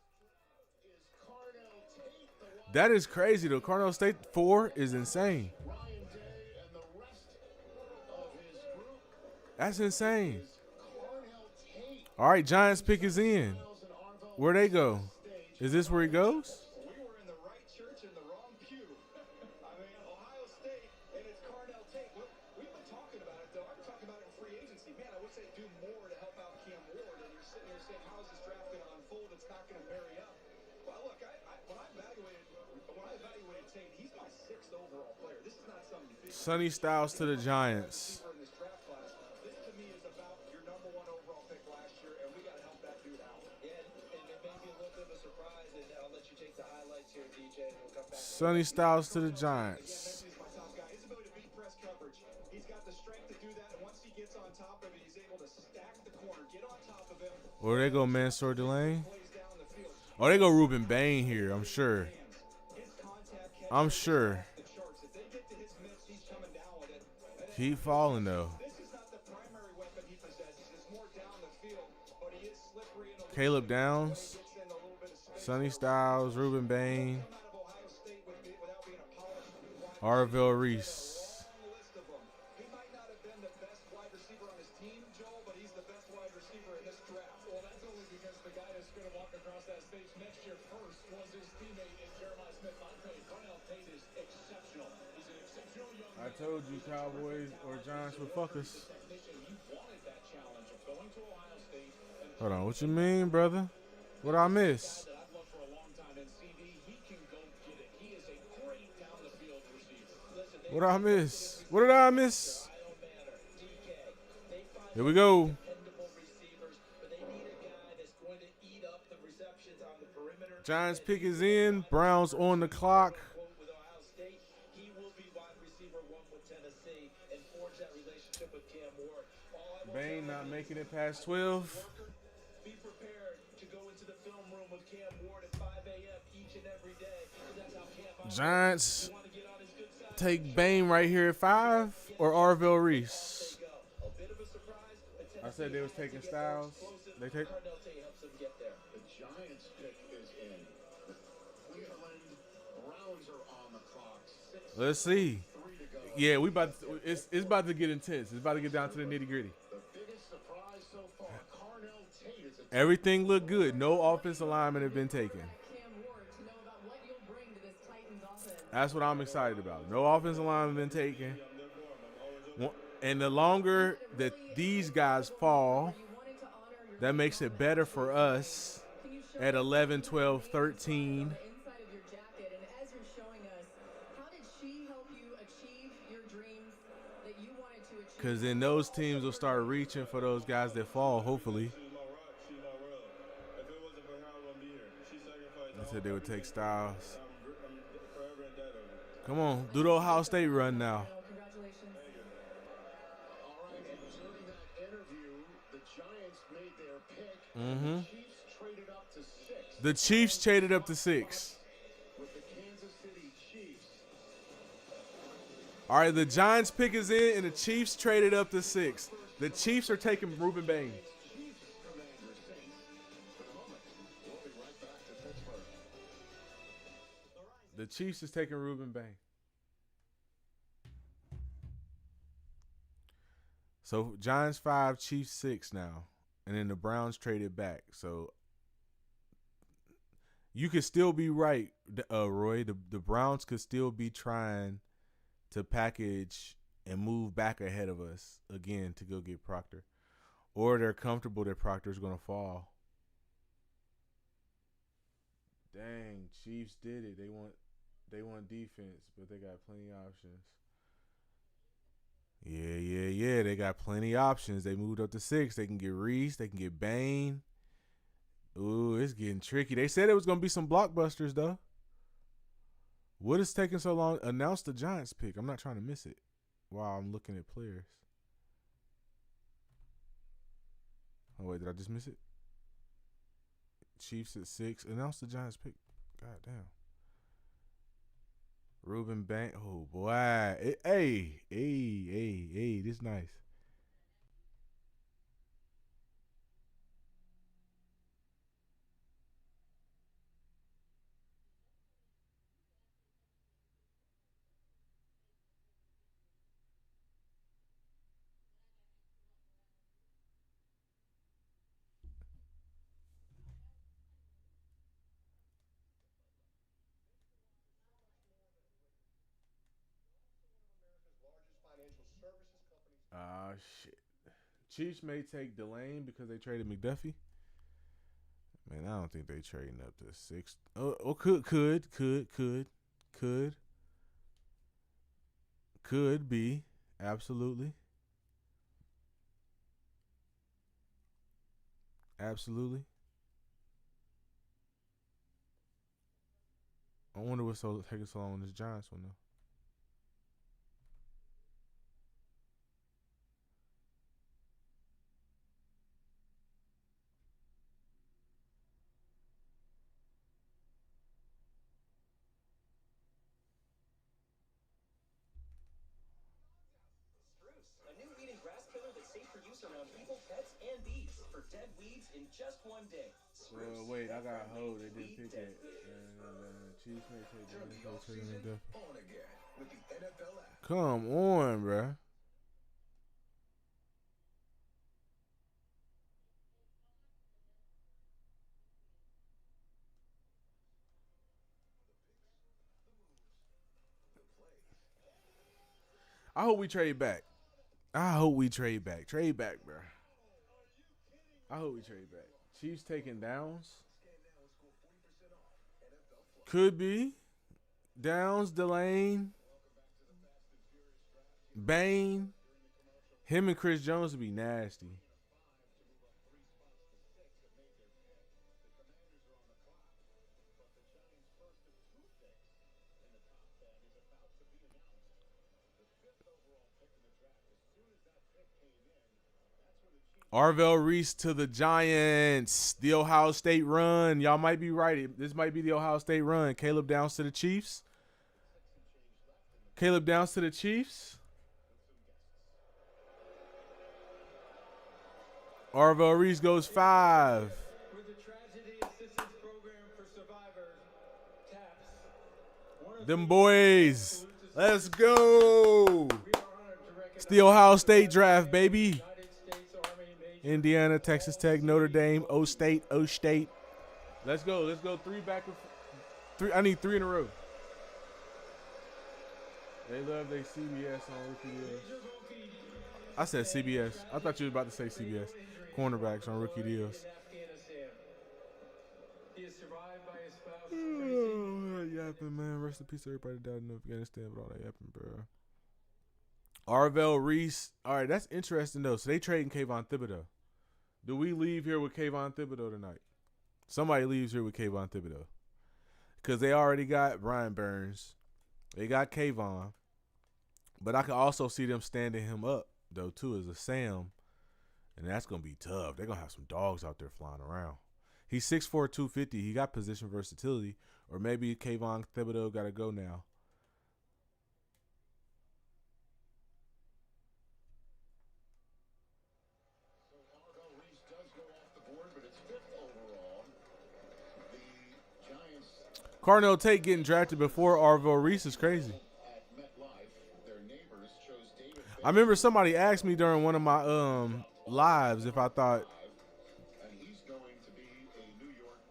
Carnell Tate the wide That is crazy though. Cardinal State 4 is insane. Ryan Day and the rest of his group That's insane. is Carnell Tate. All right, Giants pick is in. Miles and Arvell Where they go? stage. Is this where he goes? We were in the right church in the wrong pew. I mean, Ohio State, and it's Carnell Tate. We've been talking about it, though. I'm talking about it in free agency. Man, I wish they'd do more to help out Cam Ward. And you're sitting here saying, how is this draft going to unfold? It's not going to marry up. Well, look, when I evaluated Tate, he's my 6th overall player. This is not some big Sonny Styles to the Giants. receiver in this draft class. This, to me, is about your number 1 overall pick last year, and we got to help that dude out. Yeah, and it may be a little bit of a surprise, and I'll let you take the highlights here, DJ, and we'll come back. Sonny Styles to the Yeah, Giants. Memphi's my top guy. His ability to beat press coverage. He's got the strength to do that, and once he gets on top of it, he's able to stack the corner, get on top of him, Where they go, Mansour Delane? plays down the field. Oh, they go Ruben Bain here. I'm sure. His contact catch I'm sure. the charts. If they get to his mitts, he's coming down with it. And then Keep falling though. this is not the primary weapon he possesses. It's more down the field, but he is slippery and Caleb Downs, gets in a little bit of space. Sonny Styles, Ruben Bain, Come out of Ohio State without being a polished wide Arvell Reese. long list of them. He might not have been the best wide receiver on his team, Joel, but he's the best wide receiver in this draft. Well, that's only because the guy that's going to walk across that stage next year first was his teammate in Jeremiah Smith. I'll tell you, Carnell Tate is exceptional. He's an exceptional young I man. told you Cowboys or Giants would fuck us. Technician, he wanted that challenge of going to Ohio State and Hold on, what you mean, brother? What I miss? that I've loved for a long time. And CD, he can go get it. He is a great down the field receiver. Listen, What I miss? What did I miss? Io Manor, DK, they find Here we go. dependable receivers, but they need a guy that's going to eat up the receptions on the perimeter. Giants pick is in. Browns on the clock. Quote with Ohio State, he will be wide receiver 1 with Tennessee and forge that relationship with Cam Ward. All I will Bain tell not you, making it past 12. worker, be prepared to go into the film room with Cam Ward at 5 a.m. each and every day. 'Cause that's how Cam operates. Giants You want to get on his good side? take Bain right here at 5 or Arvell Reese. Go. A bit of a surprise, but I said they was taking Styles. They take. Carnell Tate helps them get there. the Giants pick is in. The Cleveland Browns are on the clock. 6-3 Let's see. to go. Yeah, we about to, it's about to get intense. It's about to get down to the nitty gritty. The biggest surprise so far, Carnell Tate is a Everything looked good. No offensive linemen have been taken. Cam Ward to know about what you'll bring to this Titans offense. That's what I'm excited about. No offensive linemen been taken. And the longer that these guys fall, You wanted to honor your that makes it better for us Can you show at us 11, 12, 13. the inside of your jacket? And as you're showing us, how did she help you achieve your dreams that you wanted to achieve? Because then those teams will start reaching for those guys that fall, hopefully. She's my rock. She's my world. If it wasn't for her, I wouldn't be here. She sacrificed. They said they would take Styles. I'm forever in debt of her. Come on, do the Ohio State run now. Congratulations. All right, and during that interview, the Giants made their pick. Mm-hmm. Chiefs traded up to 6 The Chiefs traded up to 6. with the Kansas City Chiefs. All right, the Giants pick is in, and the Chiefs traded up to 6. The Chiefs are taking Ruben Bain. Chiefs Commander Saints. For the moment, we'll be right back to Pittsburgh. The Chiefs is taking Ruben Bain. So Giants 5, Chiefs 6 now, and then the Browns traded back. So you could still be right, Roy. The Browns could still be trying to package and move back ahead of us again to go get Proctor, or they're comfortable that Proctor's going to fall. Dang, Chiefs did it. They want defense, but they got plenty of options. Yeah. They got plenty of options. They moved up to 6. They can get Reese. They can get Bain. Ooh, it's getting tricky. They said it was going to be some blockbusters, though. What is taking so long? Announce the Giants pick. I'm not trying to miss it while I'm looking at players. Oh, wait, did I just miss it? Chiefs at 6. Announce the Giants pick. God damn. Ruben Bank. Oh boy. Hey. This nice. Ah, shit. Chiefs may take Delane because they traded McDuffie. Man, I don't think they trading up to 6. Oh, could be. Absolutely. Absolutely. I wonder what's taking so long on this Giants one though. A new weed and grass killer that's safe for use around people, pets, and bees for dead weeds in just one day. Wait, I got a hold. They didn't pick that. Chiefs may take Turn the offseason on again with the NFL app. Come on, bruh. I hope we trade back. Trade back, bro. I hope we trade back. Chiefs taking Downs. Could be. Downs, Delane, Bain. Him and Chris Jones would be nasty. Arvell Reese to the Giants. The Ohio State run. Y'all might be right. This might be the Ohio State run. Caleb Downs to the Chiefs. Arvell Reese goes 5. With the Tragedy Assistance Program for Survivors, TAPS. Them boys. Let's go. It's the Ohio State draft, baby. Indiana, Texas Tech, Notre Dame, O State. Let's go. 3 back. 3. I need 3 in a row. They love their CBS on rookie deals. I said CBS. I thought you were about to say CBS. Cornerbacks on rookie deals. Oh, yapping, man. Rest in peace, everybody died in Afghanistan, but all that yapping, bro. Arvell Reese. All right, that's interesting, though. So they trading Kayvon Thibodeau. Do we leave here with Kayvon Thibodeau tonight? Somebody leaves here with Kayvon Thibodeau. Because they already got Brian Burns. They got Kayvon. But I can also see them standing him up, though, too, as a Sam. And that's going to be tough. They're going to have some dogs out there flying around. He's 6'4", 250. He got position versatility. Or maybe Kayvon Thibodeau got to go now. Carnell Tate getting drafted before Arvell Reese is crazy. I remember somebody asked me during one of my lives if I thought.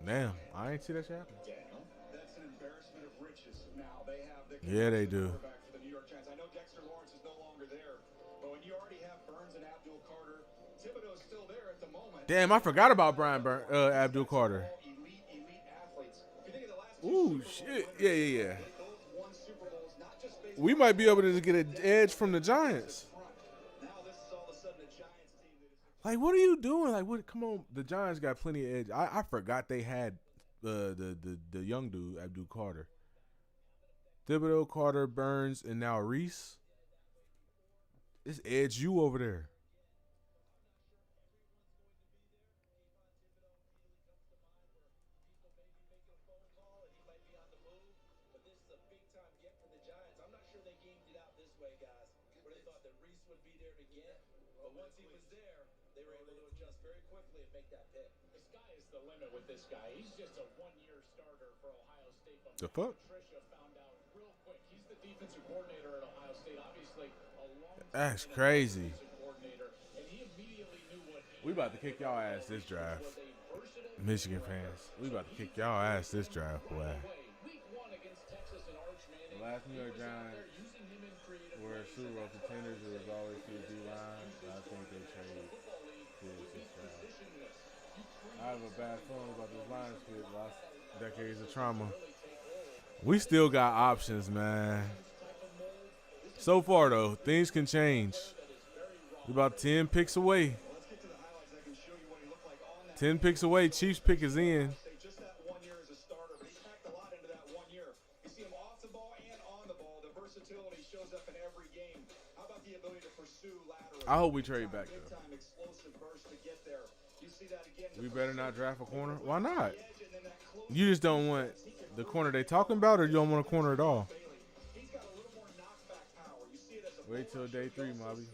Damn, I ain't see that shit happen. That's an embarrassment of riches. Now they have the Yeah, they do. quarterback for the New York Giants. I know Dexter Lawrence is no longer there, but when you already have Burns and Abdul Carter, Thibodeau's still there at the moment. Damn, I forgot about Abdul Carter. Elite athletes. If you think of the last Ooh, shit. Yeah. they both won Super Bowls, not just based We might be able to get an edge from the Giants. now this is all of a sudden a Giants team that is Like, what are you doing? Like, what? Come on, the Giants got plenty of edge. I forgot they had the young dude, Abdul Carter. Thibodeau, Carter, Burns, and now Reese. It's edge you over there. way, guys, where they thought that Reese would be there to get, but once he was there, they were able to adjust very quickly and make that pick. The sky is the limit with this guy. He's just a one-year starter for Ohio State. But The fuck? Patricia found out real quick. He's the defensive coordinator at Ohio State. Obviously, a long That's crazy. coordinator, and he immediately knew what he We about to kick y'all ass this drive. Michigan fans. We about to kick y'all ass this drive, boy. Week 1 against Texas and Arch Manning. The last New York He was out Giants there using him in creative were ways. Super Bowl contenders. It was always through the D-line. I think they traded kids this drive. I have a bad feeling about this Lions kid. Lost decades of trauma. We still got options, man. So far, though, things can change. We about 10 picks away. 10 picks away. Chiefs pick is in. Just that 1 year as a starter, but he's packed a lot into that 1 year. You see him off the ball and on the ball. The versatility shows up in every game. How about the ability to pursue laterally? I hope we trade back, though. Big-time explosive burst to get there. You see that again. We better not draft a corner. Why not? You just don't want the corner they talking about, or you don't want a corner at all? He's got a little more knockback power. You see it as a Wait till day 3, Mobby.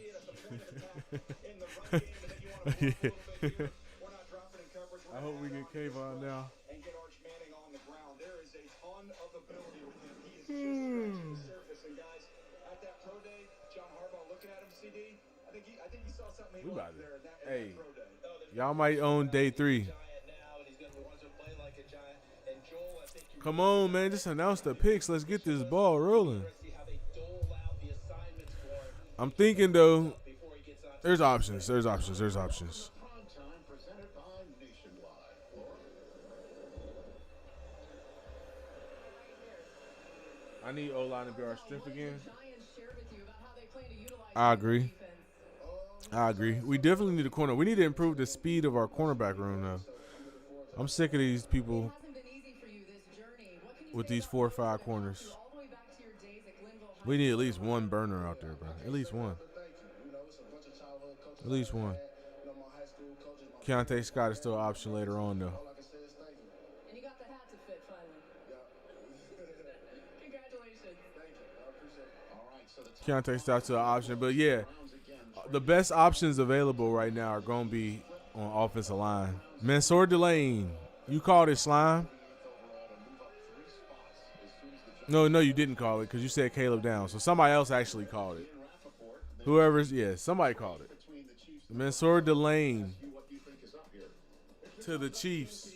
in the run game, and then you want to move a little bit here. We're not dropping in coverage. I hope we get Kayvon now. And get Arch Manning on the ground. There is a ton of ability with him. He is just scratching the surface. And guys, at that pro day, John Harbaugh looking at him, CD. I think he saw something he We about liked to. there in that Hey, pro day. y'all might own day 3. Giant now, and he's going to want to play like a giant. And Joel, I think you Come on, man. Just announce the picks. Let's get this ball rolling. see how they dole out the assignments for him I'm thinking, though, before he gets on. there's options. There's options. There's options. Prime time presented by Nationwide. I need O-line to be our strength again. Giants shared with you about how they plan to utilize I agree. defense. I agree. We definitely need a corner. We need to improve the speed of our cornerback room, though. I'm sick of these people Hasn't been easy for you this journey. What can you with say these about 4 or those 5 that corners. helped you all the way back to your days at Glenville High We need at least one burner out there, bro. At least one. At least one. Keontae Scott is still an option later on, though. And you got the hat to fit finally. Congratulations. All right, so the Keontae Scott's still an option. But, yeah, the best options available right now are going to be on offensive line. Mansour Delane, you called it slime? No, you didn't call it because you said Caleb down. So somebody else actually called it. Whoever's, yeah, somebody called it. Mansour Delane to the Chiefs.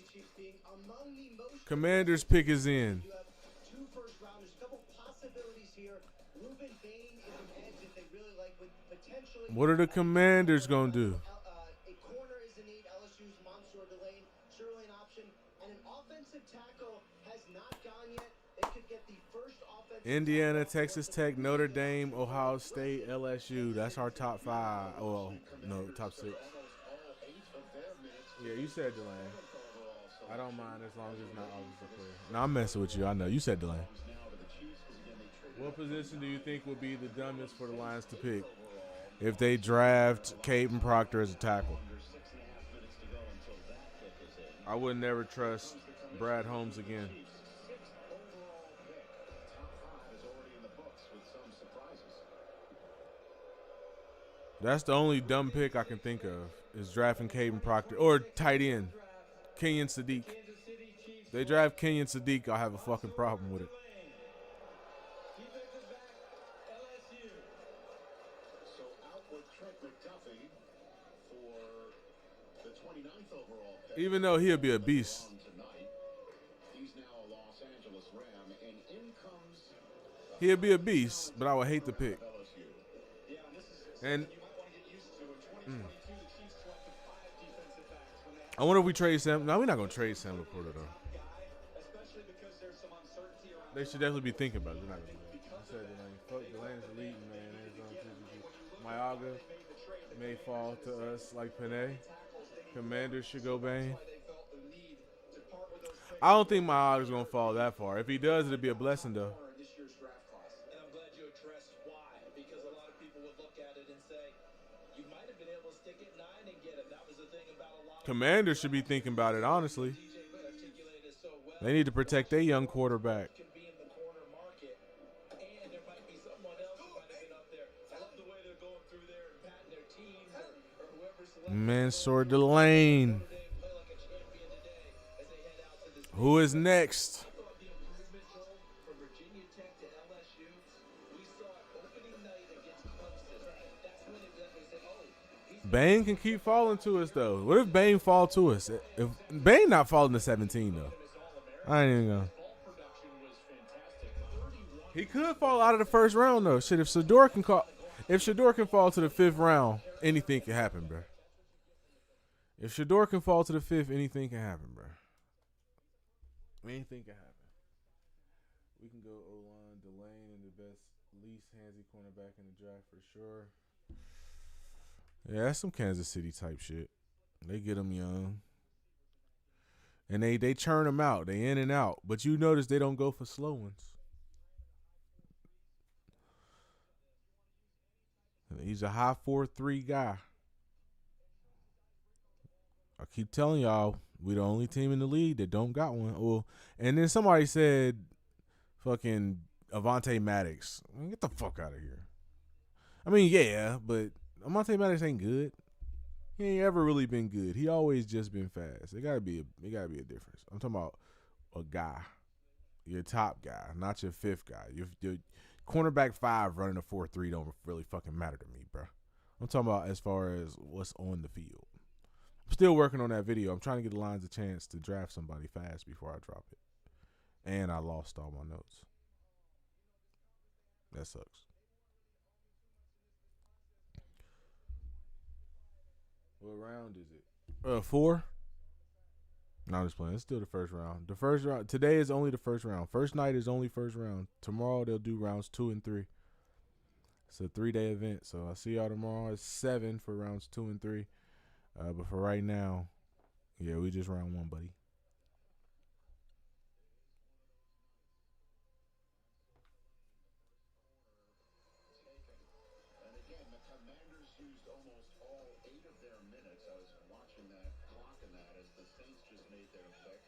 Commanders pick is in. You have 2 first rounders, a couple possibilities here. Ruben Bain is an edge that they really like with potentially. What are the Commanders going to do? A corner is a need. LSU's Mansour Delane, surely an option. And an offensive tackle has not gone yet. They could get the first offensive Indiana, Texas Tech, Notre Dame, Ohio State, LSU. That's our top 5. Well, no, top 6. Yeah, you said Delane. I don't mind as long as it's not always a player. No, I'm messing with you. I know. You said Delane. What position do you think would be the dumbest for the Lions to pick if they draft Caden Proctor as a tackle? I would never trust Brad Holmes again. That's the only dumb pick I can think of is drafting Caden Proctor or tight end Kenyon Sadiq. If they draft Kenyon Sadiq, I'll have a fucking problem with it. Defensive back, LSU. So out with Trent McDuffie for the 29th overall pick. Even though he'll be a beast. Tonight, he's now a Los Angeles Ram, and in comes He'll be a beast, but I would hate the pick. LSU. Yeah, and this is And you might want to get used to. In 2022, the Chiefs selected 5 defensive backs when they had I wonder if we trade Sam. No, we're not going to trade Sam Laporta, though. a guy, especially because there's some uncertainty around. They should definitely be thinking about it. They're not going to do it. I said Delane. Fuck Delane's elite, man. Mayaga may fall to us like Panay. Commanders should go Bain. I don't think Mayaga's going to fall that far. If he does, it'll be a blessing, though. in this year's draft class. And I'm glad you addressed why, because a lot of people would look at it and say, you might have been able to stick at 9 and get him. That was the thing about a lot of Commanders should be thinking about it, honestly. DJ articulated it so well. They need to protect their young quarterback. Can be in the corner market, and there might be someone else who might have been up Mansour Delane. Who is next? Bane can keep falling to us though. What if Bane fall to us? If Bane not falling to 17 though, I ain't even gonna. He could fall out of the first round though. Shit, if Shador can fall to the 5th round, anything can happen, bro. If Shador can fall to the 5th, anything can happen, bro. Anything can happen. We can go O-line, Delane, and the best, least handsy cornerback in the draft for sure. Yeah, that's some Kansas City type shit. They get them young. And they churn them out. They in and out. But you notice they don't go for slow ones. He's a high 4.3 guy. I keep telling y'all, we the only team in the league that don't got one. Well, and then somebody said fucking Avonte Maddox. I mean, get the fuck out of here. I mean, yeah, but Avonte Maddox ain't good. He ain't ever really been good. He always just been fast. It gotta be a difference. I'm talking about a guy. Your top guy, not your 5th guy. Your cornerback 5 running a 4.3 don't really fucking matter to me, bro. I'm talking about as far as what's on the field. I'm still working on that video. I'm trying to get the Lions a chance to draft somebody fast before I drop it. And I lost all my notes. That sucks. What round is it? 4? No, I'm just playing. It's still the first round. The first round today is only the first round. First night is only first round. Tomorrow they'll do rounds 2 and 3. It's a 3-day event. So I'll see y'all tomorrow. It's 7 for rounds 2 and 3. But for right now, yeah, we just round 1, buddy. And again, the Commanders used almost all 8 of their minutes. I was watching that clock and that as the Saints just made their pick.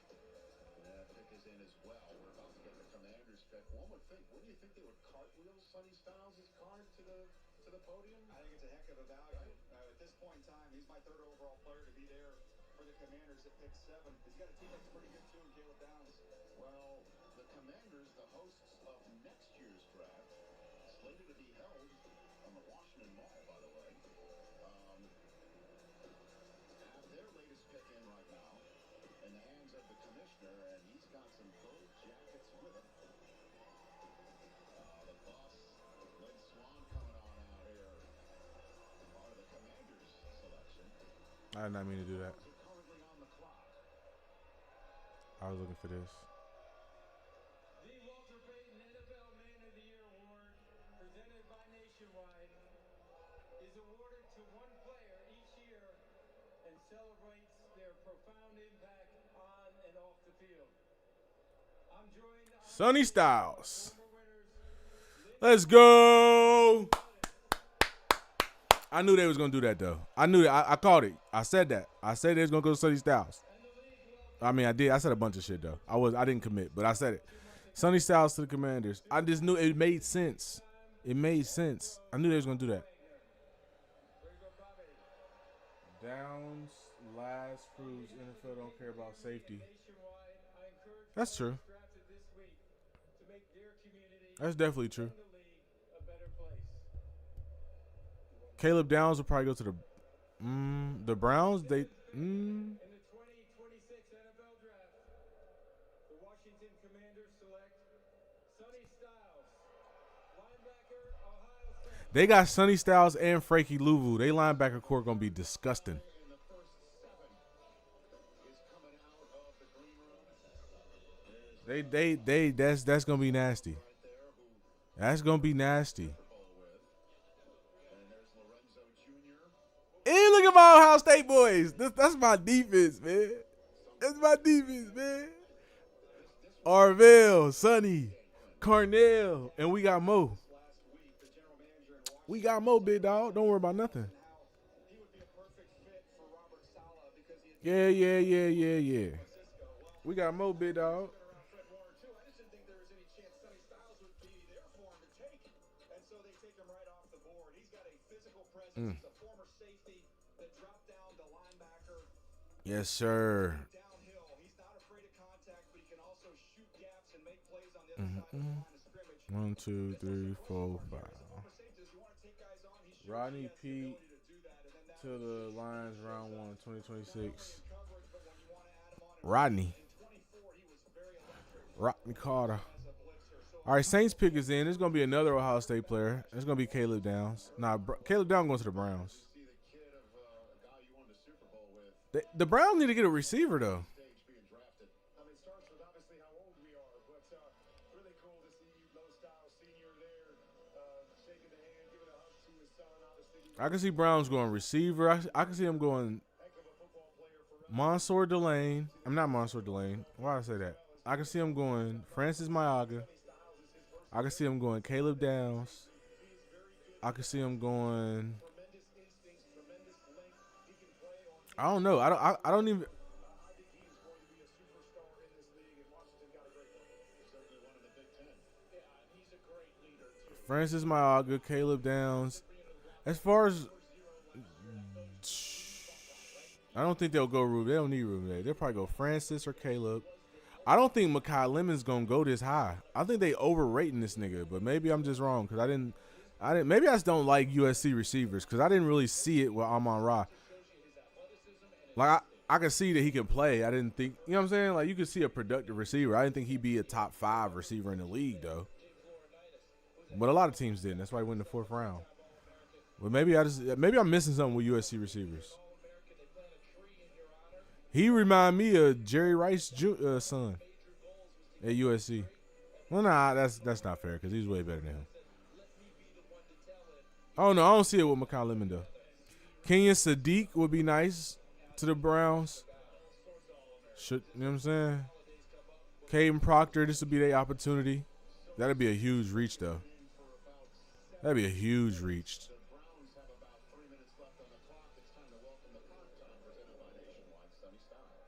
That pick is in as well. We're about to get the Commanders pick. One would think, wouldn't you think they would cartwheel Sonny Styles' card to the podium? I think it's a heck of a value. At this point in time, he's my 3rd overall player to be there for the Commanders at pick 7. He's got a team that's pretty good too in Caleb Downs. Well, the Commanders, the hosts of next year's draft, slated to be held on the Washington Mall, by the way, have their latest pick in right now in the hands of the commissioner, and he's got some gold jackets with him. The boss, Lynn Swan, coming on out here. Part of the Commanders selection. I did not mean to do that. Currently on the clock. I was looking for this. The Walter Payton NFL Man of the Year Award, presented by Nationwide, is awarded to one player each year and celebrates their profound impact on and off the field. I'm joined on Sonny Styles. Let's go. I knew they was gonna do that though. I knew that. I called it. I said that. I said they was gonna go to Sonny Styles. I mean, I did. I said a bunch of shit though. I didn't commit, but I said it. Sonny Styles to the Commanders. I just knew it made sense. It made sense. I knew they was gonna do that. Downs, last proves NFL don't care about safety. That's true. That's definitely true. Caleb Downs will probably go to the Browns. In the 2026 NFL Draft, the Washington Commanders select Sonny Styles, linebacker, Ohio State. They got Sonny Styles and Frankie Louvu. They linebacker core gonna be disgusting. That's gonna be nasty. That's gonna be nasty. Hey, look at my Ohio State boys. That's my defense, man. That's my defense, man. Arvell, Sonny, Carnell, and we got Mo. We got Mo, big dog. Don't worry about nothing. Yeah. We got Mo, big dog. that drop down the linebacker Yes, sir. downhill. He's not afraid of contact, but he can also shoot gaps and make plays on the other side of the line of scrimmage. 1, 2, 3, 4, 5. Former safety, if you want to take guys on, he's shown Rodney he has the Pete ability to do that. And then now to the Lions round 1, 2026. coverage, but when you want to add him on Rodney. in 24, he was very electric Rodney Carter. as a blitzer. So All right, Saints pick is in. There's going to be another Ohio State player. It's going to be Caleb Downs. Caleb Downs going to the Browns. See the kid of a guy you won the Super Bowl with The Browns need to get a receiver, though. stage being drafted. I mean, it starts with obviously how old we are, but really cool to see Mo Styles Sr. there, shaking the hand, giving a hug to his son. Obviously, he I can see Browns going receiver. I can see him going heck of a football player for Mansour Delane. I'm not Mansour Delane. Why did I say that? I can see him going Francis Mayaga. I can see him going Caleb Downs. I can see him going. I don't know. I don't even. Francis Mayaga, Caleb Downs. As far as I don't think they'll go Rube. They don't need Rube there. They'll probably go Francis or Caleb. I don't think Mekhi Lemon's gonna go this high. I think they overrating this nigga, but maybe I'm just wrong because I didn't. Maybe I just don't like USC receivers because I didn't really see it with Amon Ra. Like I could see that he can play. I didn't think, you know what I'm saying? Like you could see a productive receiver. I didn't think he'd be a top 5 receiver in the league though. But a lot of teams didn't. That's why he went in the 4th round. But maybe I'm missing something with USC receivers. He remind me of Jerry Rice's son at USC. Well, nah, that's not fair because he's way better than him. Oh no, I don't see it with Mekhi Lemon though. Kenyon Sadiq would be nice to the Browns. You know what I'm saying? Caden Proctor, this would be their opportunity. That'd be a huge reach though. That'd be a huge reach. Browns have about 3 minutes left on the clock. It's time to welcome the prime time presented by Nationwide, Sunny Styles.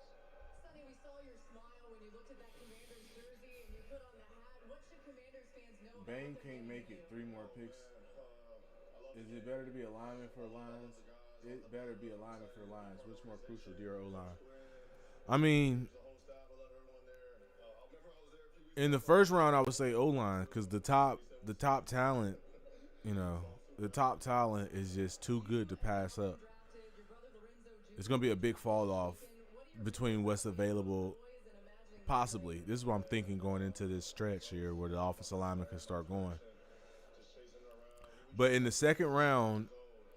Sonny, we saw your smile when you looked at that Commanders jersey and you put on the hat. What should Commanders fans know? Bane can't make it 3 more picks. Is it better to be a lineman for the Lions? It better be a lineman for the Lions. Which more crucial, D or O-line? I mean, in the first round, I would say O-line because the top talent, you know, the top talent is just too good to pass up. It's going to be a big fall off between what's available. Possibly. This is what I'm thinking going into this stretch here where the offensive lineman can start going. But in the second round,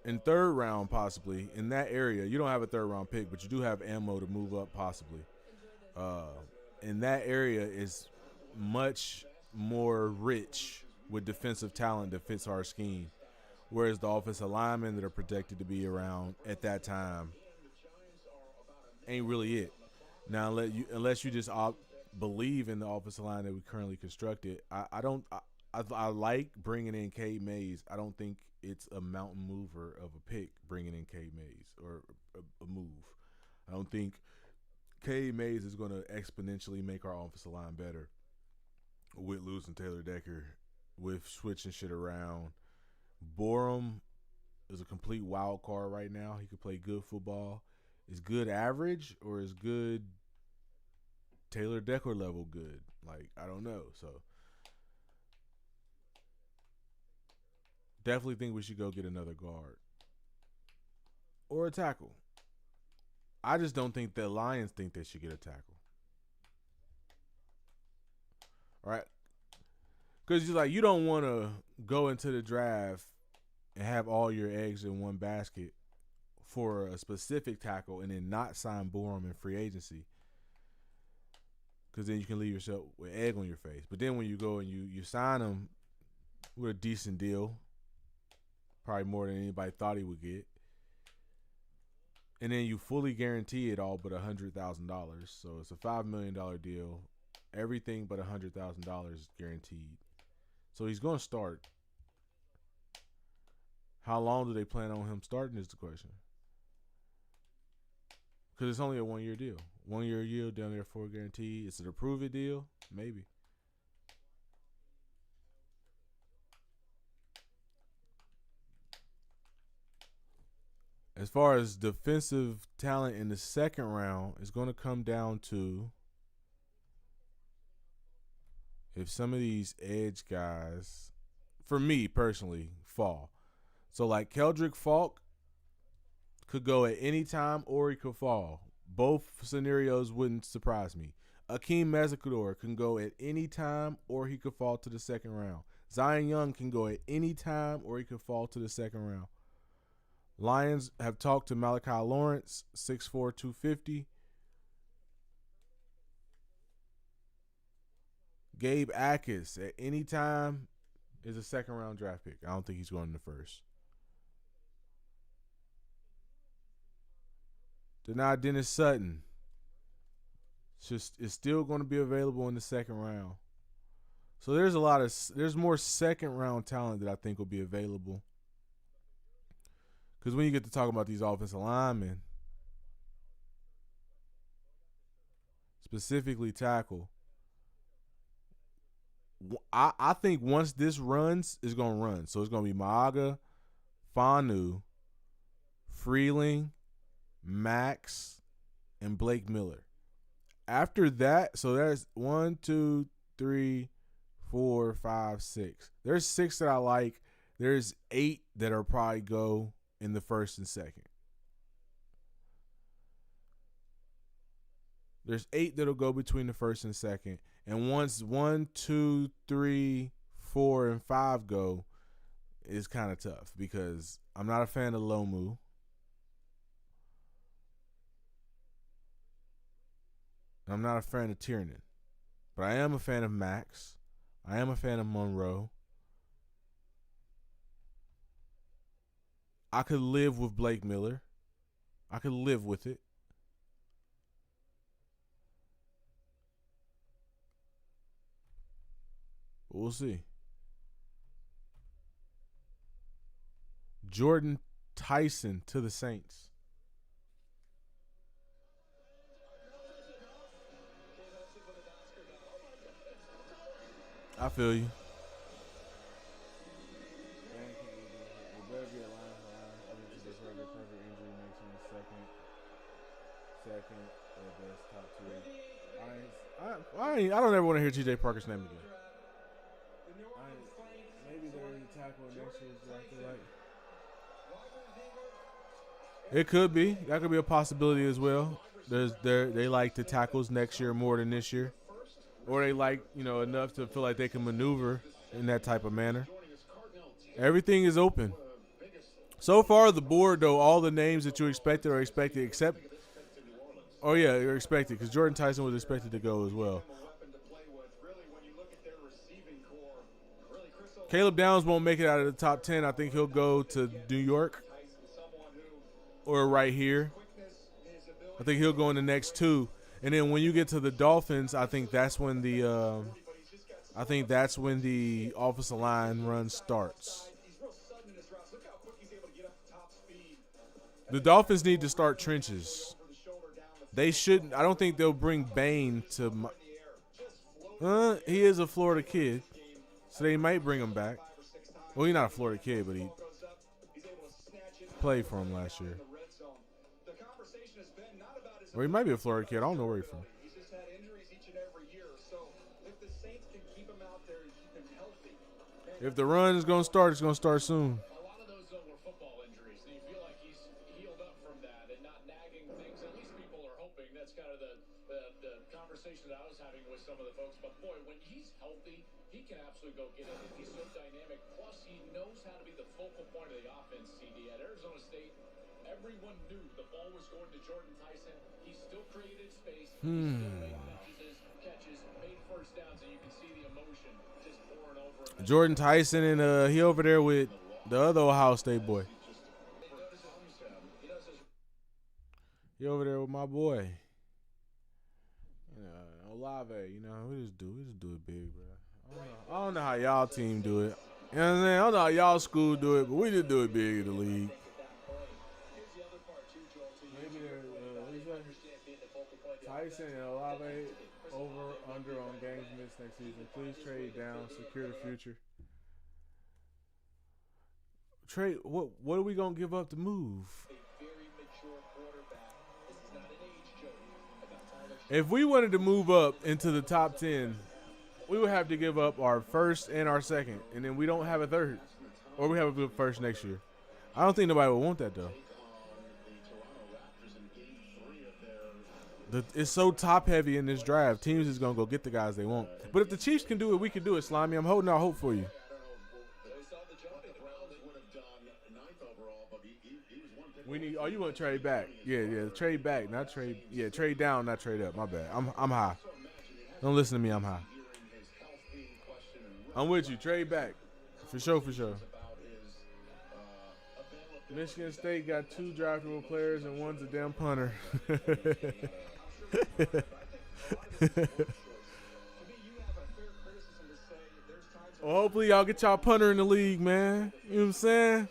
in third round possibly, in that area, you don't have a third round pick, but you do have ammo to move up possibly. In that area is much more rich with defensive talent that fits our scheme, whereas the offensive linemen that are projected to be around at that time ain't really it. Now, unless you just believe in the offensive line that we currently constructed, I like bringing in Cade Mays. I don't think it's a mountain mover of a pick bringing in Cade Mays or a move. I don't think Cade Mays is going to exponentially make our offensive line better with losing Taylor Decker, with switching shit around. Borum is a complete wild card right now. He could play good football. Is good average or is good Taylor Decker level good? Like, I don't know. So definitely think we should go get another guard or a tackle. I just don't think the Lions think they should get a tackle. All right? Because you don't want to go into the draft and have all your eggs in one basket for a specific tackle and then not sign Borum in free agency. Because then you can leave yourself with egg on your face. But then when you go and you sign him with a decent deal, probably more than anybody thought he would get, and then you fully guarantee it all but $100,000. So it's a $5 million deal. Everything but $100,000 is guaranteed. So he's going to start. How long do they plan on him starting is the question. Because it's only a 1-year deal. 1-year deal down there for a guarantee. Is it a prove it deal? Maybe. as far as defensive talent in the second round, it's going to come down to if some of these edge guys, for me personally, fall. So like Keldrick Falk could go at any time or he could fall. Both scenarios wouldn't surprise me. Akeem Mezigador can go at any time or he could fall to the second round. Zion Young can go at any time or he could fall to the second round. Lions have talked to Malachi Lawrence, 6'4", 250. Gabe Akis at any time is a second round draft pick. I don't think he's going in the first. Denied Dennis Sutton is still going to be available in the second round. So there's more second round talent that I think will be available. Because when you get to talk about these offensive linemen, specifically tackle, I think once this runs, it's going to run. So it's going to be Maaga, Fanu, Freeling, Max, and Blake Miller. After that, so there's 1, 2, 3, 4, 5, 6. There's 6 that I like. There's 8 that are probably go in the first and second. There's 8 that'll go between the first and second. And once 1, 2, 3, 4, and 5 go, it's kind of tough because I'm not a fan of Lomu. I'm not a fan of Tiernan. But I am a fan of Max. I am a fan of Monroe. I could live with Blake Miller. I could live with it. But we'll see. Jordan Tyson to the Saints. I feel you. I don't ever want to hear T.J. Parker's name again. Maybe they're in the tackle next year's draft. It could be. That could be a possibility as well. They like the tackles next year more than this year. Or they like, enough to feel like they can maneuver in that type of manner. Everything is open. So far, the board, though, all the names that you expected are expected except – oh, yeah, you're expected because Jordan Tyson was expected to go as well. Caleb Downs won't make it out of the top 10. I think he'll go to New York or right here. I think he'll go in the next 2. And then when you get to the Dolphins, I think that's when the offensive line run starts. The Dolphins need to start trenches. They shouldn't. I don't think they'll bring Bain to. He is a Florida kid, so they might bring him back. Well, he's not a Florida kid, but he played for him last year. Or he might be a Florida kid. I don't know where he's from. He's just had injuries each and every year. So if the Saints can keep him out there and keep him healthy. If the run is going to start, it's going to start soon. A lot of those, though, were football injuries. And you feel like he's healed up from that and not nagging things. At least people are hoping. That's kind of the conversation that I was having with some of the folks. But, boy, when he's healthy, he can absolutely go get it. He's so dynamic. Plus, he knows how to be the focal point of the offense, CD. At Arizona State, everyone knew the ball was going to Jordan Tyson. He still created space. He still made catches, made first downs, and you can see the emotion just pouring over him. Jordan Tyson, and he over there with the other Ohio State boy. He over there with my boy. Olave, we just do it big, bro. I don't know how y'all team do it. You know what I'm saying? I don't know how y'all school do it, but we just do it big in the league. Tyson and Olave under on games missed next season. Please trade down, secure the future. Trade what are we gonna give up to move? If we wanted to move up into the top 10, we would have to give up our first and our second, and then we don't have a third, or we have a good first next year. I don't think nobody would want that though. It's so top heavy in this draft. Teams is gonna go get the guys they want. But if the Chiefs can do it, we can do it, Slimy. I'm holding out hope for you. We need. Oh, you want to trade back? Yeah. Trade back, not trade. Yeah, trade down, not trade up. My bad. I'm high. Don't listen to me. I'm high. I'm with you. Trade back, for sure. Michigan State got 2 draftable players and one's a damn punter. Well, hopefully y'all get y'all punter in the league, man. You know what I'm saying?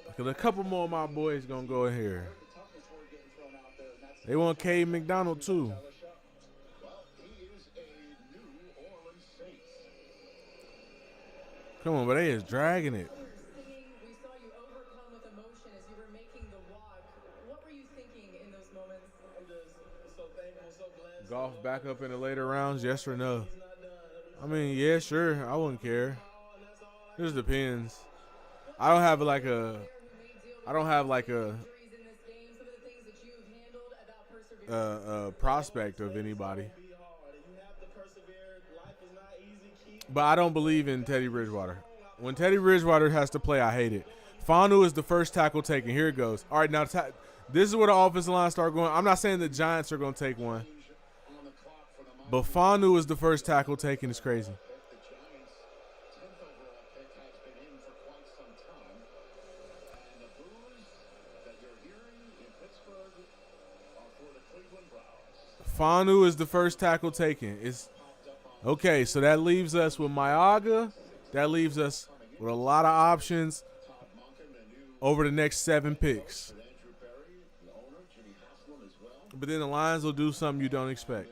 Because a couple more of my boys going to go in here. They want Cade McDonald, too. Come on, but they is dragging it. We saw you overcome with emotion as you were making the walk. What were you thinking in those moments? I'm just so thankful, so blessed. Golf back up in the later rounds, yes or no? I mean, yeah, sure. I wouldn't care. It just depends. I don't have like a prospect of anybody. But I don't believe in Teddy Bridgewater. When Teddy Bridgewater has to play, I hate it. Fanu is the first tackle taken. Here it goes. All right, now this is where the offensive line start going. I'm not saying the Giants are going to take one. But Fanu is the first tackle taken. It's crazy. Fanu is the first tackle taken. It's okay, so that leaves us with Maiaga. That leaves us with a lot of options over the next 7 picks. But then the Lions will do something you don't expect.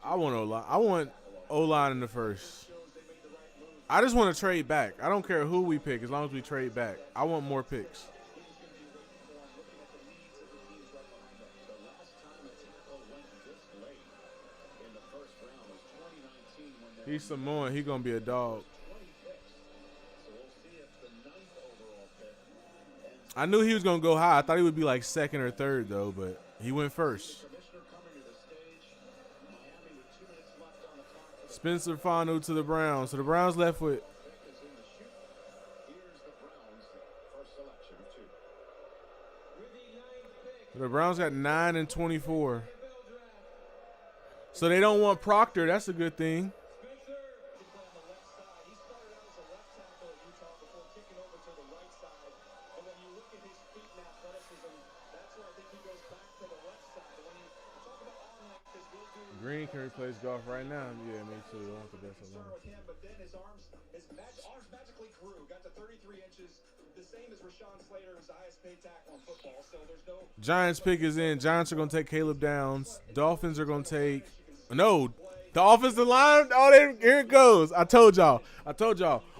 I want O-line in the first. I just want to trade back. I don't care who we pick as long as we trade back. I want more picks. He's Samoan. He's going to be a dog. I knew he was going to go high. I thought he would be like second or third, though, but he went first. Spencer Fanu to the Browns. So the Browns left with the Browns got 9 and 24. So they don't want Proctor. That's a good thing. Green can replace Goff right now. Yeah, me too. I want the best of them. But then his arms magically grew, got to 33 inches, the same as Rashawn Slater, who's the highest paid tackle in football. So there's no. Giants pick is in. Giants are going to take Caleb Downs. Dolphins are going to take. No, the offensive line. Oh, here it goes. I told y'all.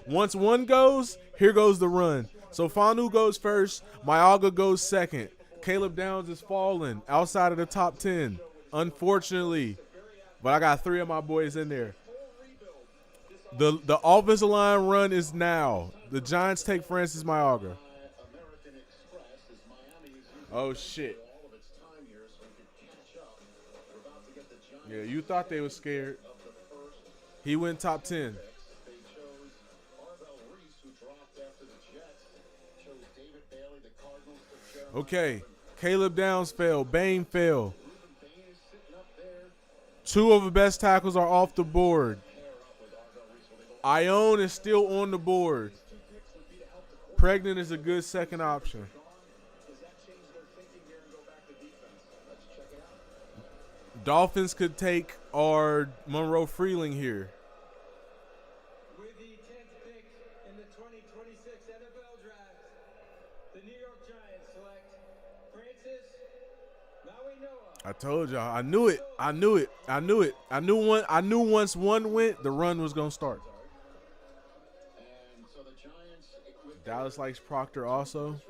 Once one goes, here goes the run. So Fanu goes first. Maiaga goes second. Caleb Downs is falling outside of the top 10, unfortunately. But I got 3 of my boys in there. The offensive line run is now. The Giants take Francis Maiaga. Oh, shit. Yeah, you thought they were scared. He went top 10. Okay, Caleb Downs fell. Bain fell. 2 of the best tackles are off the board. Ione is still on the board. Pregnant is a good second option. Dolphins could take our Monroe Freeling here. With the 10th pick in the 2026 NFL Draft, the New York Giants select Francis Mauigoa. I told y'all. I knew it. I knew once one went, the run was gonna start. Dallas likes Proctor also.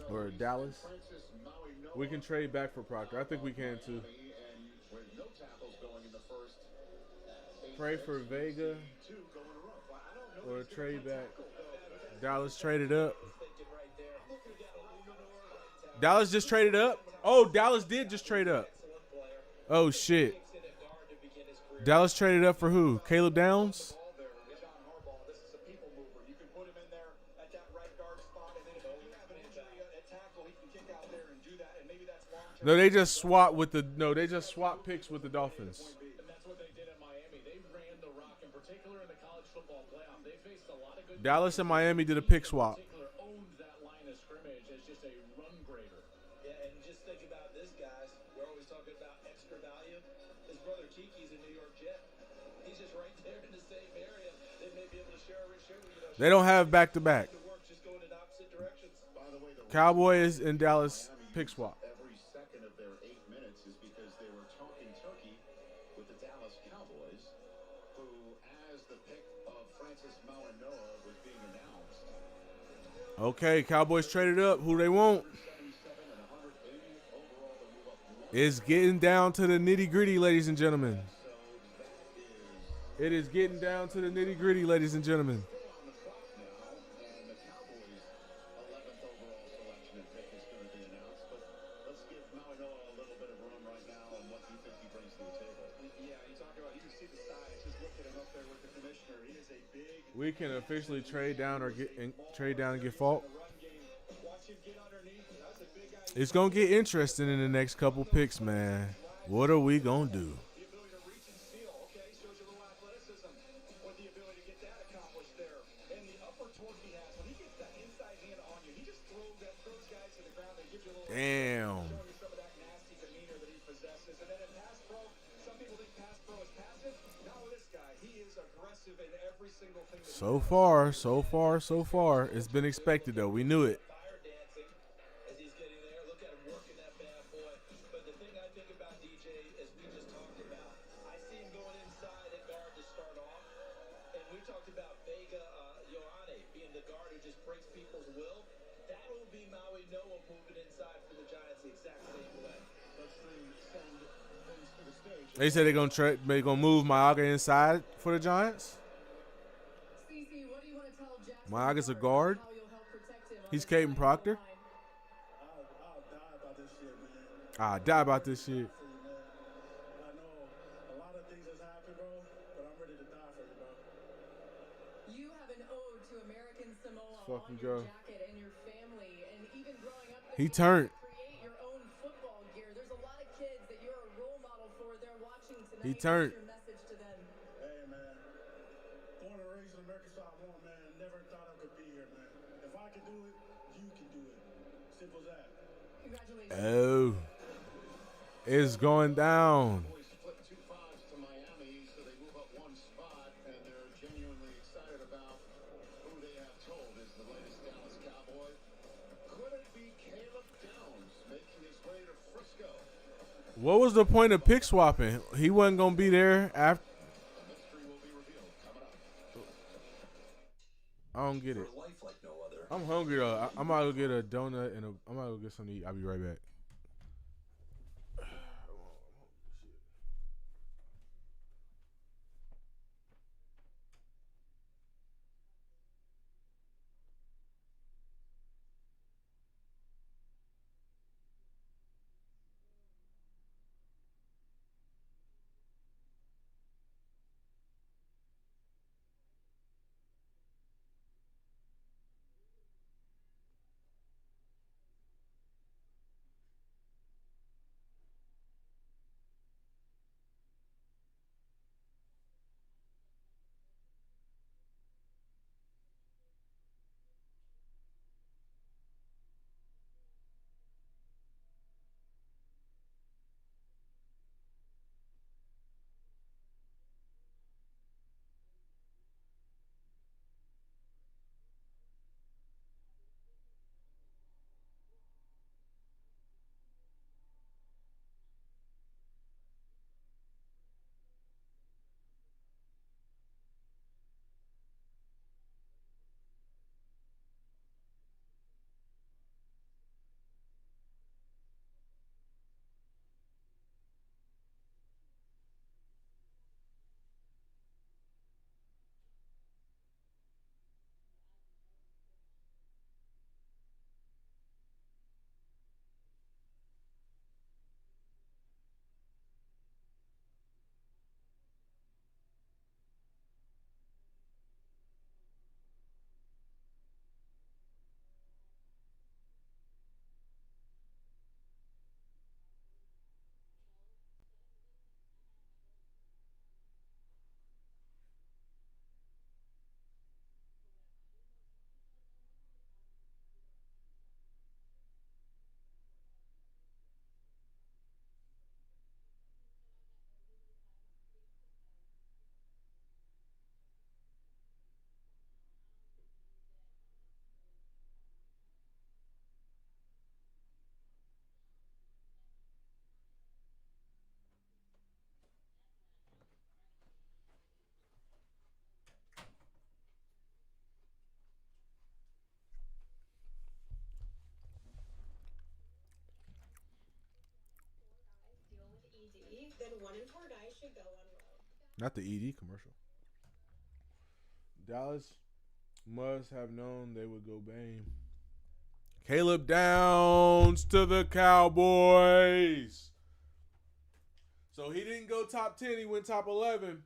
Or Dallas. We can trade back for Proctor. I think we can too. Pray for Vega or trade back. Dallas traded up. Dallas just traded up. Oh, Dallas did just trade up. Oh shit. Dallas traded up for who? Caleb Downs? No, they just swapped with the they just swapped picks with the Dolphins. And that's what they did in Miami. They ran the rock, in particular in the college football playoff. They faced a lot of good Dallas and Miami did a pick swap. owned that line of scrimmage as just a run grader. Yeah, and just think about this, guys. We're always talking about extra value. His brother Kiki's a New York Jet. He's just right there in the same area. They may be able to share. They don't have back-to-back. Just going in opposite directions. By the way, the Cowboys and Dallas pick swap. every second of their 8 minutes is because they were talking turkey with the Dallas Cowboys, who, as the pick of Francis Mauigoa was being announced, Okay, Cowboys traded up. Who they want? 77 and 180 overall to move up one. It's getting down to the nitty-gritty, ladies and gentlemen. So that is It is getting down to the nitty-gritty, ladies and gentlemen. on the clock now, and the Cowboys' 11th overall selection and pick is going to be announced. But let's give Mauigoa a little bit of room right now and what do you think he brings to the table? Yeah, you talk about, you can see the size. Just look at him up there with the commissioner. He is a big We can officially trade down or trade down and get fault. run game. Watch him get underneath. That's a big guy. It's gonna get interesting in the next couple picks, man. What are we gonna do? The ability to reach and steal. Okay, shows you a little athleticism with the ability to get that accomplished there. And the upper torque he has, when he gets that inside hand on you, he just throws guys to the ground and gives you a little Damn. showing you some of that nasty demeanor that he possesses. And then in pass pro, some people think pass pro is passive. Not with this guy. He is aggressive in every single thing that So far. It's been expected though. We knew it. Fire dancing as he's getting there. Look at him working that bad boy. But the thing I think about DJ, as we just talked about, I see him going inside at guard to start off. And we talked about Vega Ioane being the guard who just breaks people's will. That will be Maui Noah moving inside for the Giants the exact same way. Let's send things to the stage. They said they're gonna move Maaga inside for the Giants. CC, what do you want to tell Jackson Maaga's a Dart guard. about how you'll help protect him on He's the Caden sideline? Proctor. I'll die about this shit, man. Ah, die about this shit. For you, man. I know a lot of things has happened, bro, but I'm ready to die for you, bro. You have an ode to American Samoa Fucking on your go. jacket and your family, and even growing up, He there, you turned. create your own football gear. There's a lot of kids that you're a role model for. They're watching tonight. He turned. What's your message to them? Hey, man. Born and raised in American Samoa, man. Never thought I could be here, man. If I can do it, you can do it. Simple as that. Congratulations. Oh, it's going down. Boys split 2-5s to Miami, so they move up one spot, and they're genuinely excited about who they have told is the latest Dallas Cowboy. Could it be Caleb Downs making his way to Frisco? What was the point of pick swapping? He wasn't gonna be there after. The mystery will be revealed coming up. I don't get it. For life like no other. I'm hungry though. I'm gonna go get a donut and I'm gonna go get something to eat. I'll be right back. should go one road. Not the ED commercial. Dallas must have known they would go bang. Caleb Downs to the Cowboys. So he didn't go top 10. He went top 11.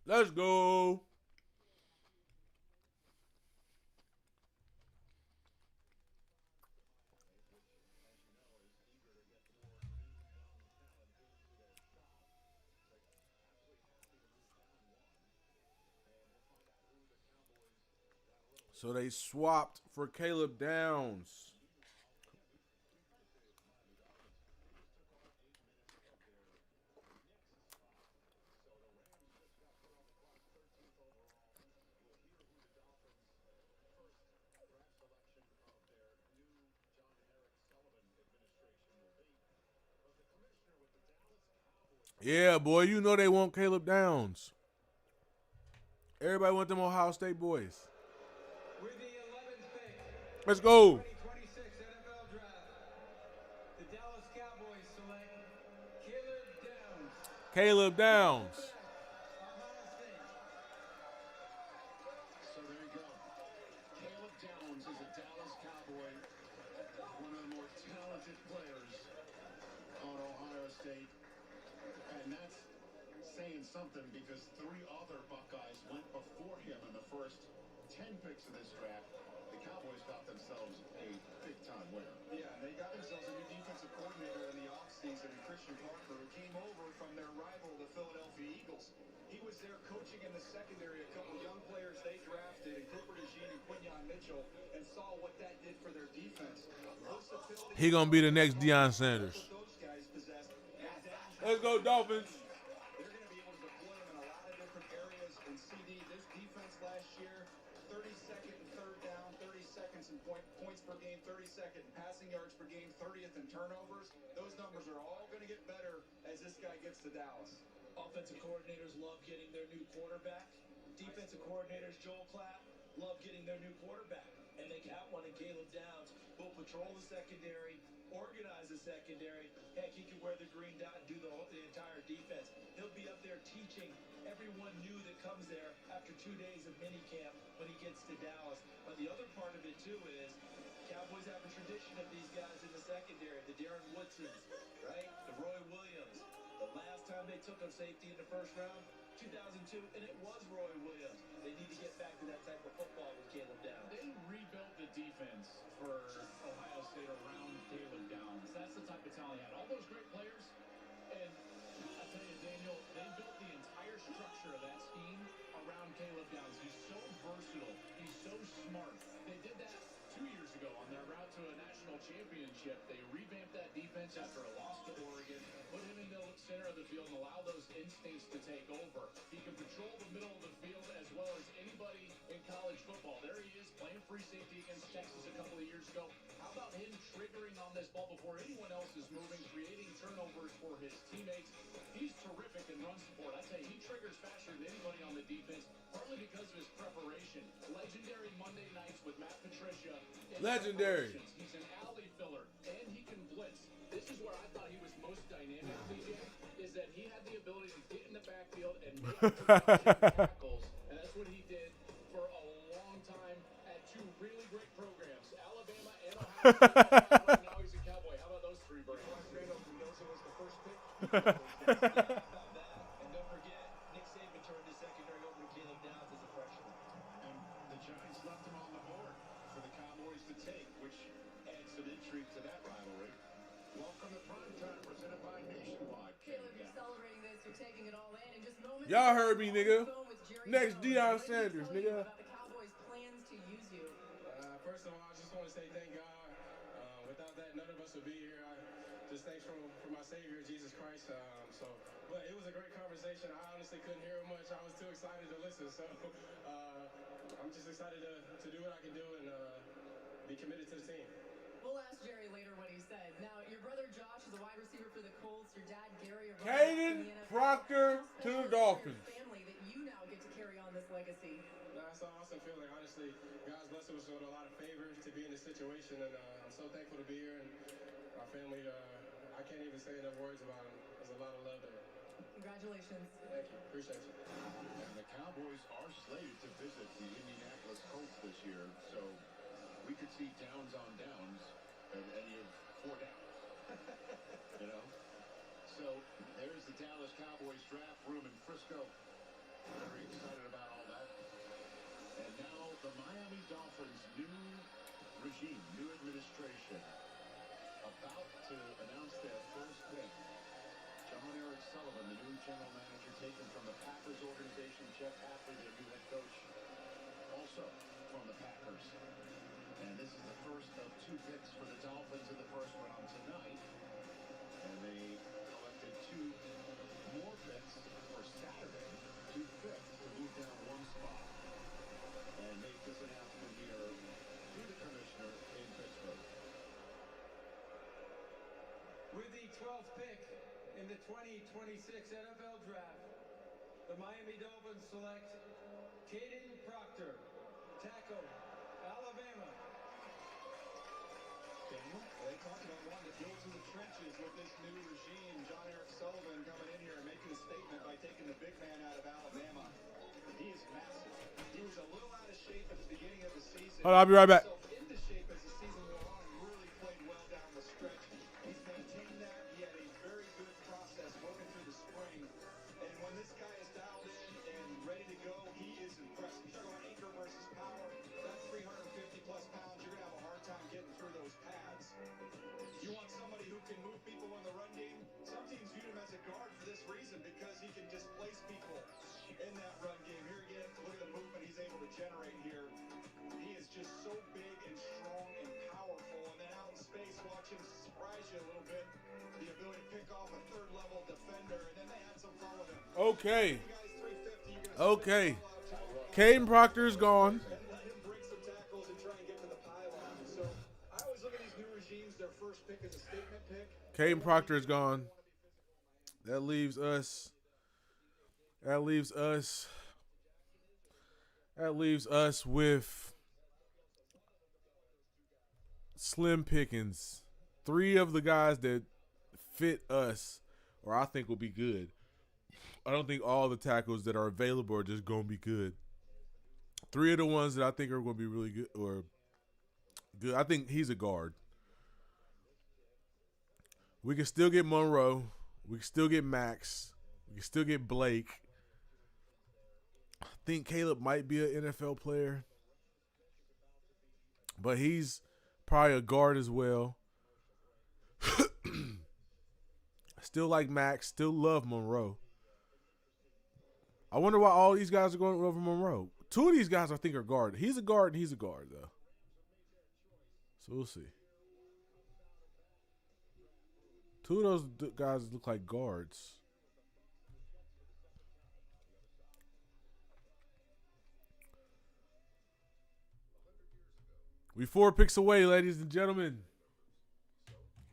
Let's go. So they swapped for Caleb Downs. Yeah, boy, you know they want Caleb Downs. Everybody want them Ohio State boys. With the 11th pick, Let's go. 2026 NFL Draft, the Dallas Cowboys select Caleb Downs. Caleb Downs. Ohio State. So there you go. Caleb Downs is a Dallas Cowboy, one of the more talented players on Ohio State. And that's saying something because 3 other Buckeyes went before him in the first 10 picks of this draft. The Cowboys got themselves a big-time winner. Yeah, and they got themselves a new defensive coordinator in the offseason, Christian Parker, who came over from their rival, the Philadelphia Eagles. He was there coaching in the secondary a couple young players they drafted, and Cooper DeJean and Quinyon Mitchell, and saw what that did for their defense. Versatility. He gonna be the next Deion Sanders. Those guys possess. Let's go Dolphins. They're going to be able to deploy him in a lot of different areas. And CD, this defense last year, 32nd in third down, 32nd in points per game, 32nd in passing yards per game, 30th in turnovers. Those numbers are all going to get better as this guy gets to Dallas. Offensive coordinators love getting their new quarterback. Defensive coordinators, Joel Klatt, love getting their new quarterback. And they got one in Caleb Downs, who will patrol the secondary, organize the secondary. Heck, he can wear the green dot and do the entire defense. He'll be up there teaching everyone new that comes there after 2 days of minicamp when he gets to Dallas. But the other part of it, too, is Cowboys have a tradition of these guys in the secondary. The Darren Woodsons, right? The Roy Williams. The last time they took a safety in the first round, 2002, and it was Roy Williams. They need to get back to that type of football with Caleb Downs. They rebuilt the defense for Ohio State around Caleb Downs. That's the type of talent he had. All those great players, and I tell you, Daniel, they built the entire structure of that scheme around Caleb Downs. He's so versatile. He's so smart. They did that 2 years ago on their route to a national championship. They revamped that defense after a loss to Oregon, put him in the center of the field and allow those instincts to take over. He can patrol the middle of the field as well as anybody in college football. There he is playing free safety against Texas a couple of years ago. How about him triggering on this ball before anyone else is moving, creating turnovers for his teammates? He's terrific in run support. I tell you, he triggers faster than anybody on the defense, partly because of his preparation. Legendary Monday nights with Matt Patricia. Legendary. He's an alley filler, and he can blitz. This is where I thought he was most dynamic, DJ, is that he had the ability to get in the backfield and make tackles, and that's what he did for a long time at 2 really great programs, Alabama and Ohio State. Now he's a Cowboy. How about those 3 birds? Randall Mendoza was the first pick. About that. And don't forget, Nick Saban turned his secondary over to Caleb Downs as a freshman. And the Giants left him on the board for the Cowboys to take, which adds some intrigue to that rivalry. Welcome to Primetime, presented by Nationwide. Caleb, you're celebrating this. You're taking it all in. In just moments, Y'all heard me, nigga. we'll go with Jerry Next Jones. Deion What did he Sanders, tell you nigga. about the Cowboys' plans to use you? First of all, I just want to say thank God. Without that, none of us would be here. Just thanks for my Savior, Jesus Christ. But it was a great conversation. I honestly couldn't hear much. I was too excited to listen. So I'm just excited to do what I can do and be committed to the team. We'll ask Jerry later what he said. Now, your brother Josh is a wide receiver for the Colts. Your dad Gary, a running back in Caden the NFL. Proctor How to the special is it for Dolphins. your family that you now get to carry on this legacy? Nah, it's an awesome feeling. Honestly, God's blessed us with a lot of favors to be in this situation, and I'm so thankful to be here. And our family, I can't even say enough words about them. There's a lot of love there. Congratulations. Thank you. Appreciate you. And the Cowboys are slated to visit the Indianapolis Colts this year, so we could see downs on downs at any of 4 downs. You know? So there's the Dallas Cowboys draft room in Frisco. Very excited about all that. And now the Miami Dolphins' new regime, new administration, about to announce their first pick. John Eric Sullivan, the new general manager, taken from the Packers organization. Jeff Hafley, their new head coach, also from the Packers. And this is the first of 2 picks for the Dolphins in the first round tonight. And they collected 2 more picks for Saturday, 2 picks to move down 1 spot and make this announcement here to the commissioner in Pittsburgh. With the 12th pick in the 2026 NFL Draft, the Miami Dolphins select Caden Proctor, tackle, Alabama. Daniel, they talked about wanting to build to the trenches with this new regime. John Eric Sullivan coming in here and making a statement by taking the big man out of Alabama. He is massive. He was a little out of shape at the beginning of the season. Hold on, I'll be right back. Into shape as the season went on and really played well down the stretch. He's maintained that. He had a very good process working through the spring. And when this guy is dialed in and ready to go, he is impressive. You talk about anchor versus power. That's 350 plus pounds. You're going to have a hard time getting through those pads. You want somebody who can move people in the run game? Some teams view him as a guard for this reason, because he can displace people in that run game. Here again, look at the movement he's able to generate here. He is just so big and strong and powerful. And then out in space, watch him surprise you a little bit. The ability to pick off a third-level defender, and then they had some fun with him. Okay. You guys 350, you're gonna Okay. spin the ball out, Caden Proctor's gone. and let him break some tackles and try and get to the pylon. So I always look at these new regimes, their first pick is a statement pick. Caden Proctor is gone. That leaves us. That leaves us with slim pickings. 3 of the guys that fit us, or I think will be good. I don't think all the tackles that are available are just going to be good. 3 of the ones that I think are going to be really good, or good. I think he's a guard. We can still get Monroe. We can still get Max. We can still get Blake. I think Caleb might be an NFL player, but he's probably a guard as well. Still like Max. Still love Monroe. I wonder why all these guys are going over Monroe. 2 of these guys I think are guard. He's a guard and he's a guard, though. So we'll see. 2 of those guys look like guards. We 4 picks away, ladies and gentlemen.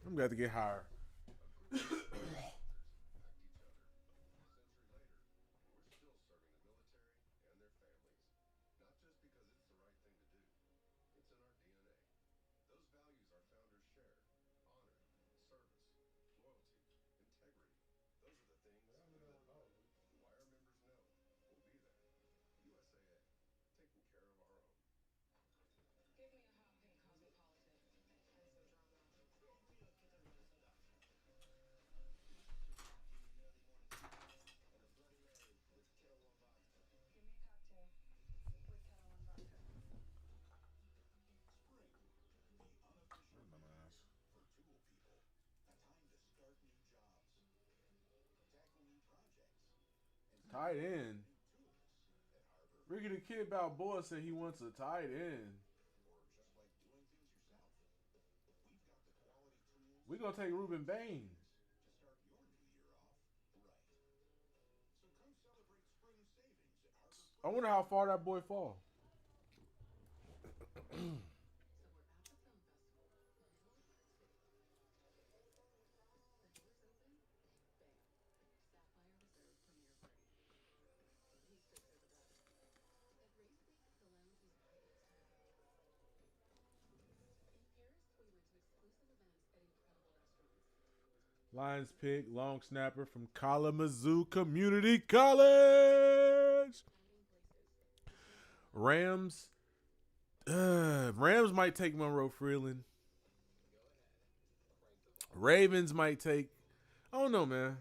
I'm going to have to get higher. Tight end. Ricky the Kid Balboa said he wants a tight end. We're going to take Ruben Bain. I wonder how far that boy fall. Lions pick, long snapper from Kalamazoo Community College. Rams might take Monroe Freeland. Ravens might take, I don't know, man.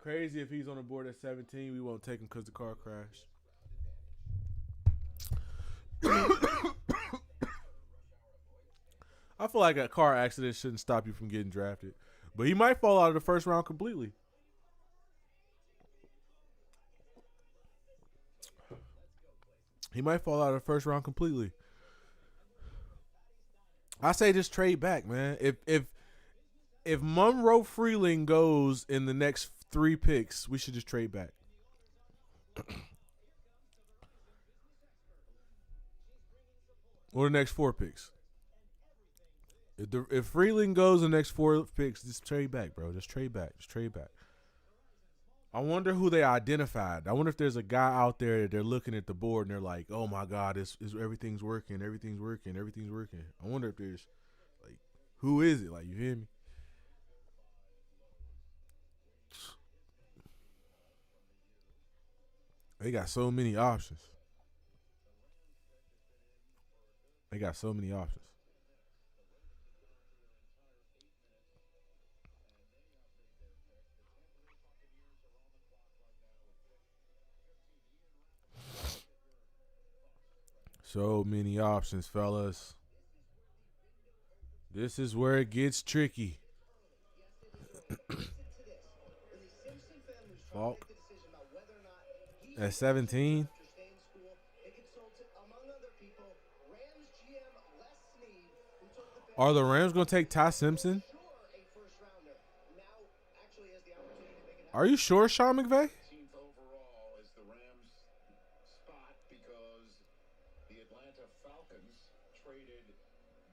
Crazy if he's on the board at 17. We won't take him because the car crashed. I feel like a car accident shouldn't stop you from getting drafted. But he might fall out of the first round completely. He might fall out of the first round completely. I say just trade back, man. If Monroe Freeland goes in the next 3 picks, we should just trade back. Or the next 4 picks. If Freeland goes in the next 4 picks, just trade back, bro. Just trade back. Just trade back. I wonder who they identified. I wonder if there's a guy out there that they're looking at the board and they're like, oh my God, everything's working, everything's working, everything's working. I wonder if there's, like, who is it? Like, you hear me? They got so many options. They got so many options. So many options, fellas. This is where it gets tricky. Falk at 17. Are the Rams going to take Ty Simpson? Are you sure, Sean McVay? Overall is the Rams spot because the Atlanta Falcons traded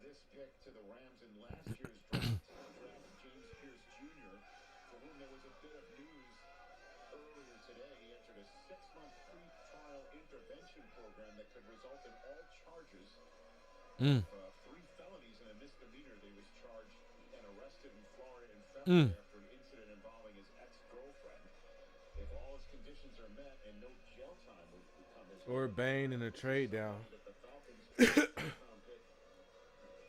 this pick to the Rams in last year's draft to draft James Pierce Jr., for whom there was a bit of news earlier today. He entered a 6-month pre-trial intervention program that could result in all charges. 3 felonies and a misdemeanor. They was charged and arrested in Florida in February after an incident involving his ex-girlfriend. If all his conditions are met and no jail time would become his Or Bain in a trade down. the Falcons found pick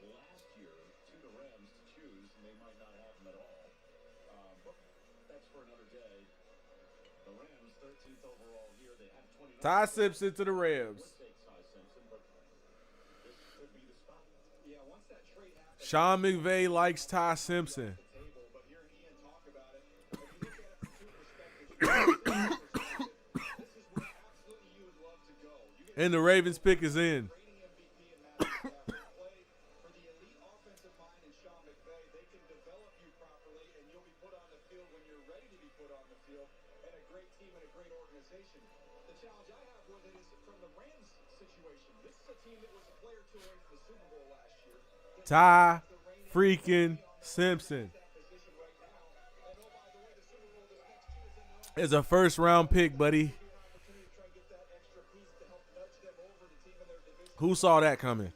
last year to the Rams to choose, and they might not have him at all. But that's for another day. The Rams, 13th overall here, they have 29. Ty Simpson to the Rams. Sean McVay likes Ty Simpson. And the Ravens pick is in. Ty freaking Simpson is a first round pick, buddy. Who saw that coming?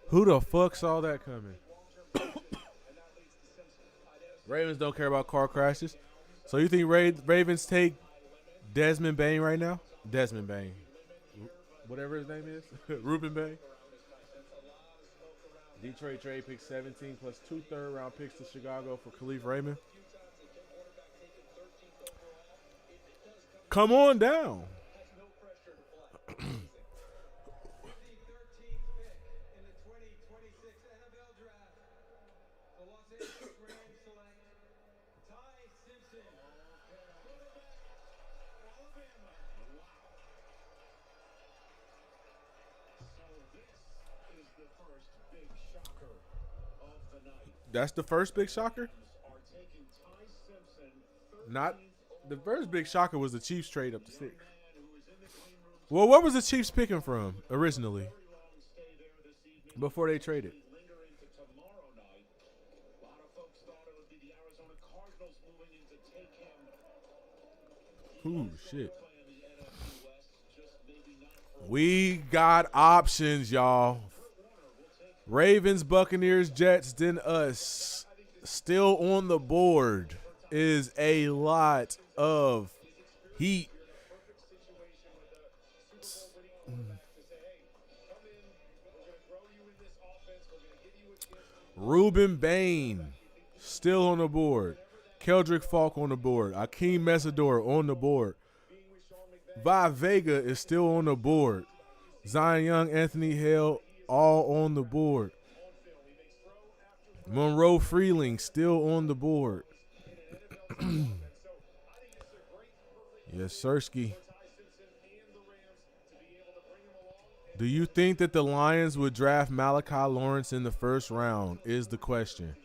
Who the fuck saw that coming? Ravens don't care about car crashes. So you think Ravens take Desmond Bain right now? Desmond Bain. Whatever his name is. Ruben Bain. Detroit trade pick 17 plus 2 third-round picks to Chicago for Khalif Raymond. Come on down. That's the first big shocker? Not the first big shocker was the Chiefs trade up to 6. Well, what was the Chiefs picking from originally? Before they traded. Ooh, shit. We got options, y'all. Ravens, Buccaneers, Jets, then us. Still on the board is a lot of heat. Ruben Bain still on the board. Keldrick Falk on the board. Akeem Mesidor on the board. Vi Vega is still on the board. Zion Young, Anthony Hale, all on the board. Monroe Freeling still on the board. Yes, Sirski. Do you think that the Lions would draft Malachi Lawrence in the first round is the question.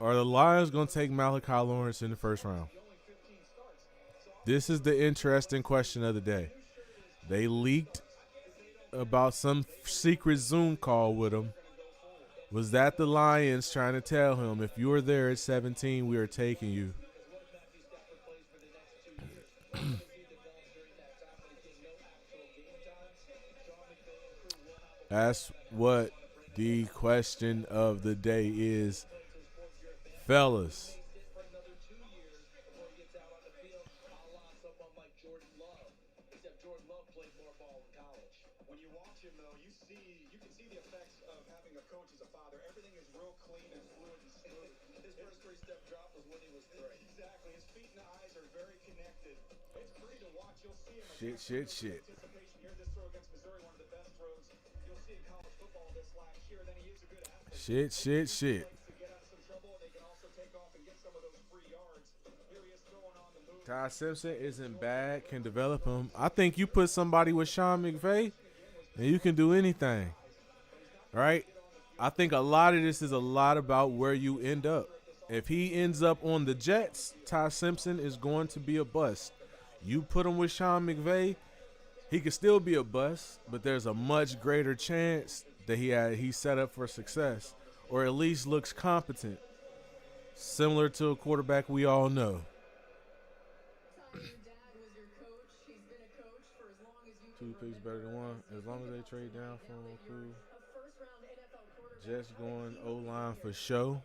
Are the Lions going to take Malachi Lawrence in the first round? This is the interesting question of the day. They leaked about some secret Zoom call with him. Was that the Lions trying to tell him, if you were there at 17, we are taking you? That's what the question of the day is, fellas. When you watch him, though, you can see the effects of having a coach as a father. Everything is real clean and fluid and smooth. His first three-step drop was when he was 3. Exactly. His feet and eyes are very connected. It's pretty to watch. You'll see him. Shit. Anticipation here. This throw against Missouri, one of the best throws you'll see in college football this last year. Then he is a good athlete. Shit. To get out of some trouble, and they can also take off and get some of those free yards. Here he is throwing on the move. Ty Simpson isn't bad, can develop him. I think you put somebody with Sean McVay, and you can do anything. All right? I think a lot of this is a lot about where you end up. If he ends up on the Jets, Ty Simpson is going to be a bust. You put him with Sean McVay, he could still be a bust, but there's a much greater chance that he's set up for success, or at least looks competent, similar to a quarterback we all know. Your dad was your coach. He's been a coach for as long as you Two can picks better than remember. one. As long as they trade down from cool. A first-round NFL quarterback. Jets going O-line for show.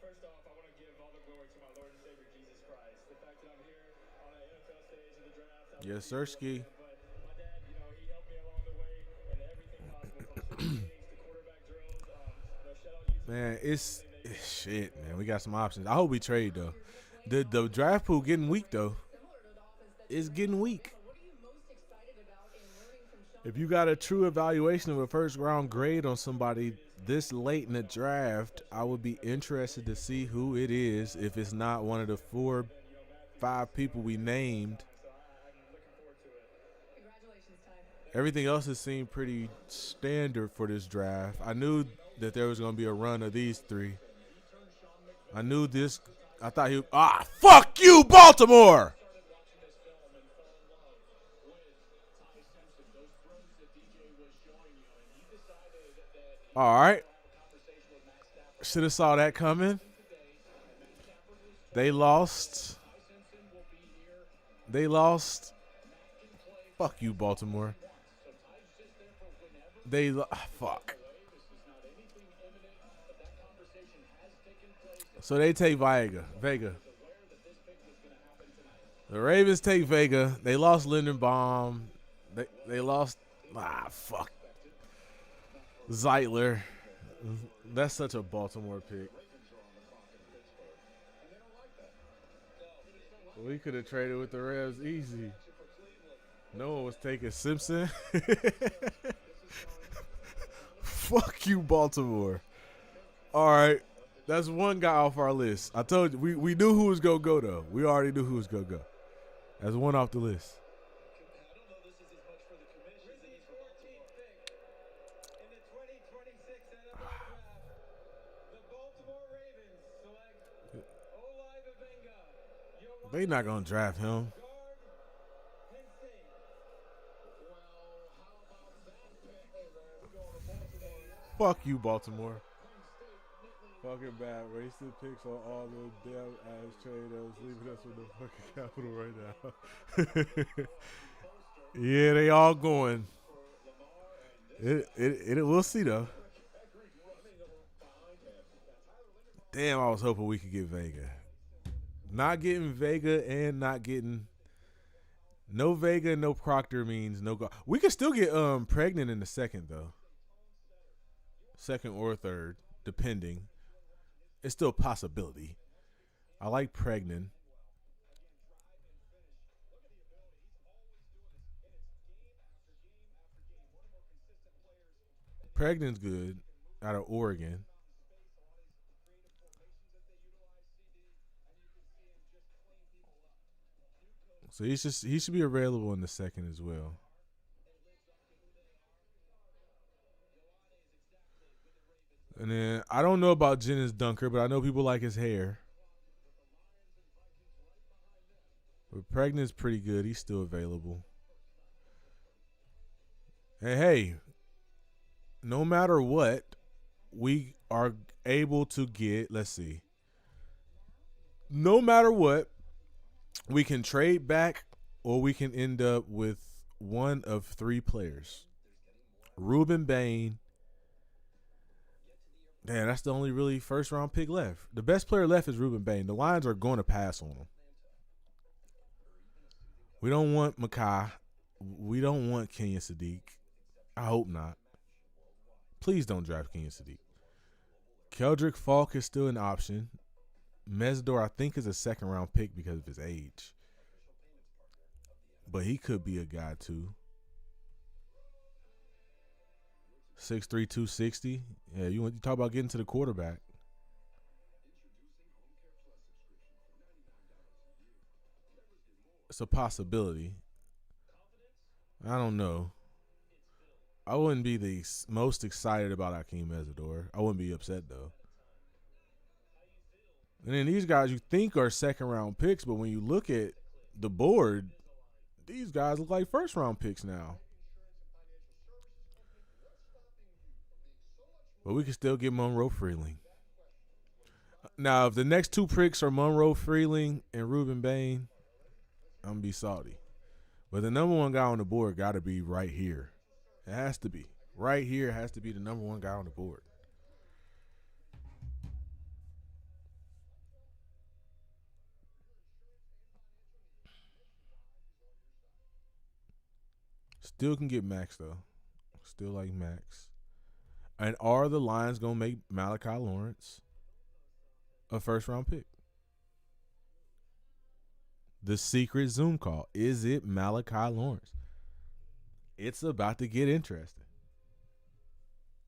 First off, I want to give all the glory to my Lord and Savior Jesus Christ. The fact that I'm here on an NFL stage of the draft. Yes, Sirski. But my dad, he helped me along the way and everything possible from meetings to quarterback drills. Shout out you. Man, it's shit, man. We got some options. I hope we trade though. The draft pool getting weak though. It's getting weak. What are you most excited about in learning from Sean? If you got a true evaluation of a first round grade on somebody this late in the draft, I would be interested to see who it is. If it's not one of the 4-5 people we named. Congratulations, Ty. Everything else has seemed pretty standard for this draft. I knew that there was going to be a run of these 3. I knew this. I thought fuck you, Baltimore! All right. Should have saw that coming. They lost. Fuck you, Baltimore. Fuck. So they take Vega. The Ravens take Vega. They lost Lindenbaum. They lost. Fuck. Zeitler. That's such a Baltimore pick. We could have traded with the Revs easy. No one was taking Simpson. Fuck you, Baltimore. All right. That's one guy off our list. I told you, we knew who was going to go, though. We already knew who was going to go. That's one off the list. I don't know this is as much for the commission as it is for Baltimore. In the 2026 NFL Draft, the Baltimore Ravens select Olai Babenga. They not going to draft him. Penn State. Fuck you, Baltimore. Fucking bad. Racing picks on all the damn ass traders, leaving us with no fucking capital right now. Yeah, they all going. We'll see though. Damn, I was hoping we could get Vega. Not getting Vega and not getting no Vega, no Proctor means no go. We could still get pregnant in the second though. Second or third, depending. It's still a possibility. I like pregnant. Pregnant's good out of Oregon. So he should be available in the second as well. And then I don't know about Jennings Dunker, but I know people like his hair. But Pregnant's pretty good. He's still available. And hey, no matter what, we are able to get, let's see. No matter what, we can trade back or we can end up with one of three players. Ruben Bain. Damn, that's the only really first round pick left. The best player left is Ruben Bain. The Lions are going to pass on him. We don't want Makai. We don't want Kenyon Sadiq. I hope not. Please don't draft Kenyon Sadiq. Keldrick Falk is still an option. Mesdor, I think, is a second round pick because of his age. But he could be a guy too. 6'3", 260. Yeah, you talk about getting to the quarterback. It's a possibility. I don't know. I wouldn't be the most excited about Akeem Mesidor. I wouldn't be upset, though. And then these guys you think are second-round picks, but when you look at the board, these guys look like first-round picks now. But we can still get Monroe Freeling. Now, if the next two picks are Monroe Freeling and Ruben Bain, I'm going to be salty. But the number one guy on the board got to be right here. It has to be. Right here has to be the number one guy on the board. Still can get Max, though. Still like Max. And are the Lions going to make Malachi Lawrence a first-round pick? The secret Zoom call. Is it Malachi Lawrence? It's about to get interesting.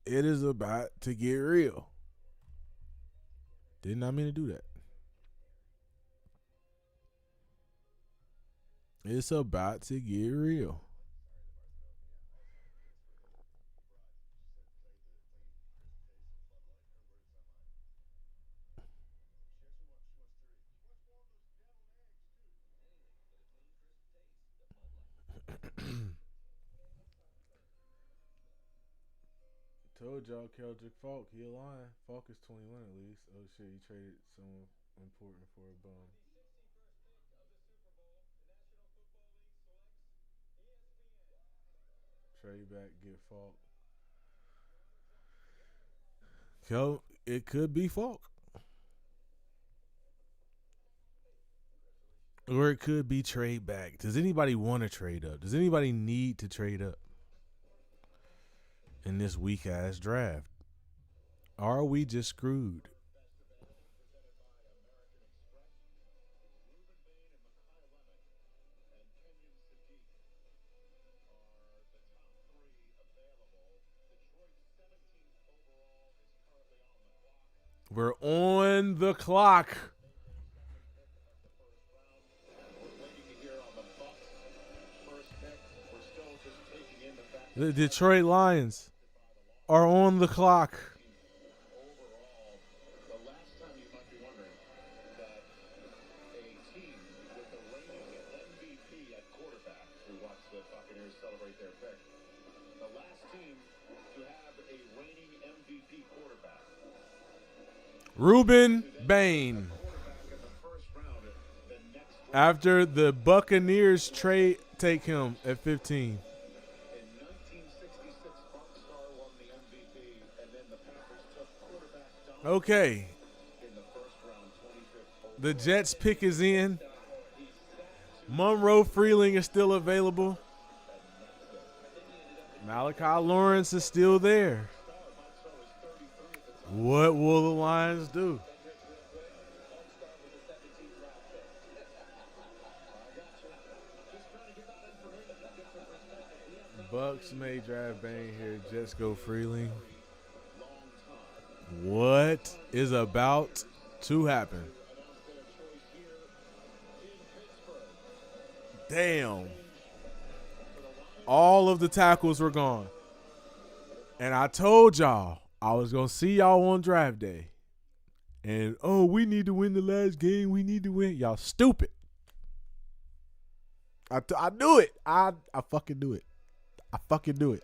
It is about to get real. Did not mean to do that. It's about to get real. Told y'all Keldrick Falk, he a line. Falk is 21 at least. Oh shit, he traded someone important for a bum. Trade back, get Falk. It could be Falk. Or it could be trade back. Does anybody want to trade up? Does anybody need to trade up in this weak-ass draft? Are we just screwed? We're on the clock. The Detroit Lions are on the clock. Ruben Bain. After the Buccaneers take him at 15. Okay. The Jets pick is in. Monroe Freeling is still available. Malachi Lawrence is still there. What will the Lions do? Bucks may draft Bain here. Jets go Freeling. What is about to happen? Damn. All of the tackles were gone. And I told y'all I was going to see y'all on draft day. And, oh, we need to win the last game. We need to win. Y'all stupid. I knew it. I fucking knew it. I fucking knew it.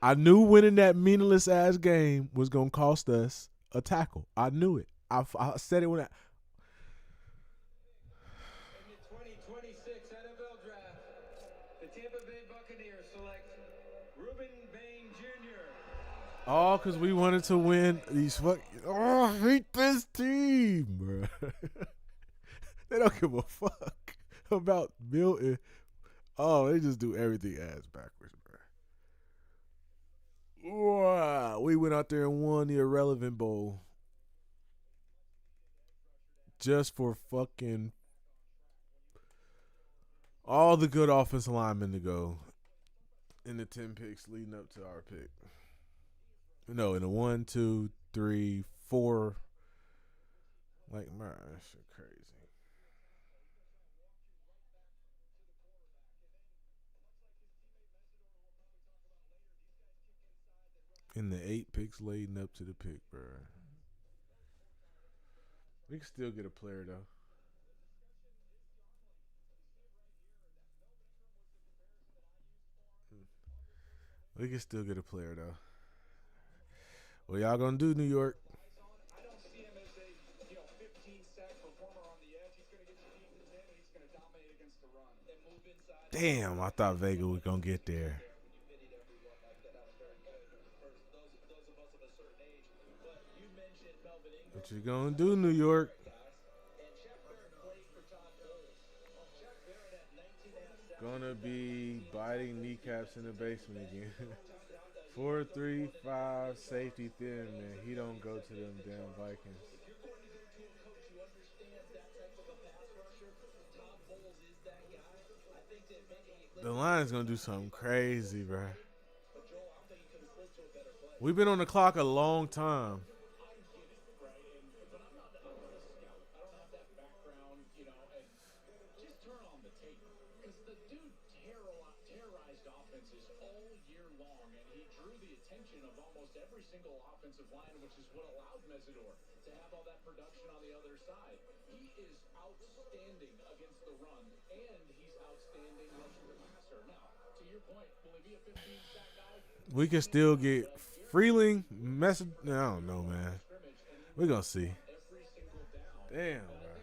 I knew winning that meaningless ass game was gonna cost us a tackle. I knew it. I said it when I. In the 2026 NFL Draft, the Tampa Bay Buccaneers select Ruben Bain Jr. All because we wanted to win these fuck. Oh, I hate this team, bro. They don't give a fuck about Milton. Oh, they just do everything ass backwards, bro. Wow, we went out there and won the Irrelevant Bowl just for fucking all the good offensive linemen to go in the 10 picks leading up to our pick. No, in the 1, 2, 3, 4. Like, man, that shit crazy. In the 8 picks leading up to the pick, bro. We can still get a player, though. We can still get a player, though. What y'all gonna do, New York? I don't see him as a 15-sack performer on the edge. He's going to get you deep in the 10, and he's going to dominate against the run. And move inside. Damn, I thought Vega was gonna get there. What you gonna do, New York? Gonna be biting kneecaps in the basement again. 4-3-5 safety thin, man. He don't go to them damn Vikings. The Lions gonna do something crazy, bro. We've been on the clock a long time. Every single offensive line, which is what allowed Mesidor to have all that production on the other side. He is outstanding against the run, and he's outstanding rushing the passer. Now, to your point, will he be a 15-sack guy? We can still get Freeling, I don't know, man. We're going to see. Damn, bro.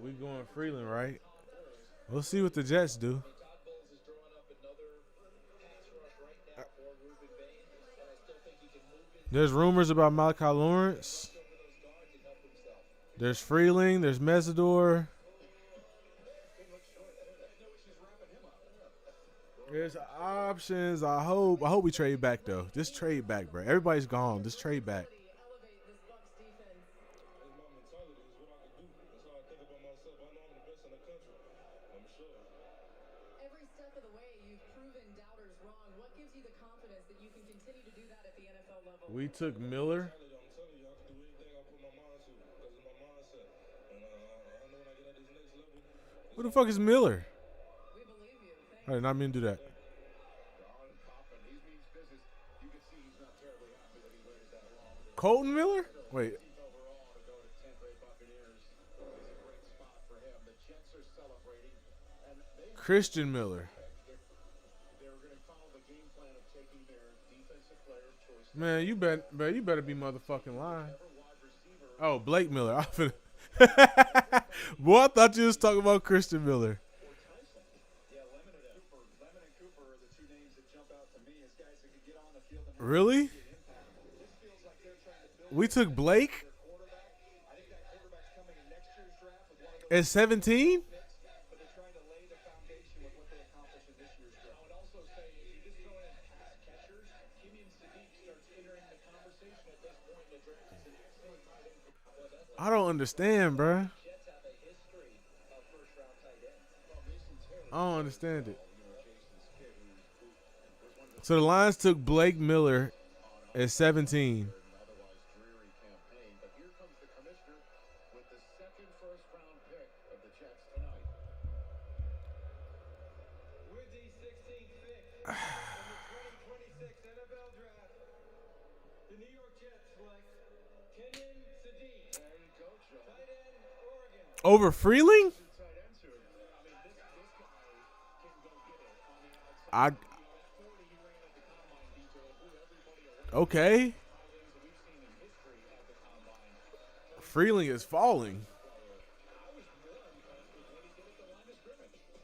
We going Freeling, right? We'll see what the Jets do. There's rumors about Malachi Lawrence. There's Freeling. There's Mesidor. There's options. I hope we trade back, though. Just trade back, bro. Everybody's gone. Just trade back. Every step of the way, you've proven doubters wrong. What gives you the confidence that you can continue to do that at the NFL level? We took Miller. Who the fuck is Miller? We believe you. I did not mean to do that. Colton Miller? Wait. Christian Miller. Man, you better be motherfucking lying. Oh, Blake Miller. Boy, I thought you was talking about Christian Miller. Yeah, Lemon and Cooper are the two names that jump out to me as guys that could get on the field and Really? get impact. This feels like they're trying to build We took Blake their quarterback. I think that quarterback's coming in next year's draft with one of at those 17. picks, but they're trying to lay the foundation with what they accomplished in this year's draft. I would also say if you're just throwing in pass catchers, Kimmy Sadiq starts entering the conversation at this point in the draft. He's an excellent tight end. Well, that's I don't understand, bruh. Jets have a history of first-round tight ends. Well, Mason Taylor. I don't understand it. So the Lions took Blake Miller at 17. Otherwise dreary campaign. But here comes the commissioner with the second first-round pick of the Jets tonight. With the 16th pick in the 2026 NFL Draft, the New York Jets select Kenyon Sadiq. There you go, Joe. Tight end, Oregon. Over Freeling? Tight end to him. I mean, this guy can go get it on the outside. Okay. Freeling is falling.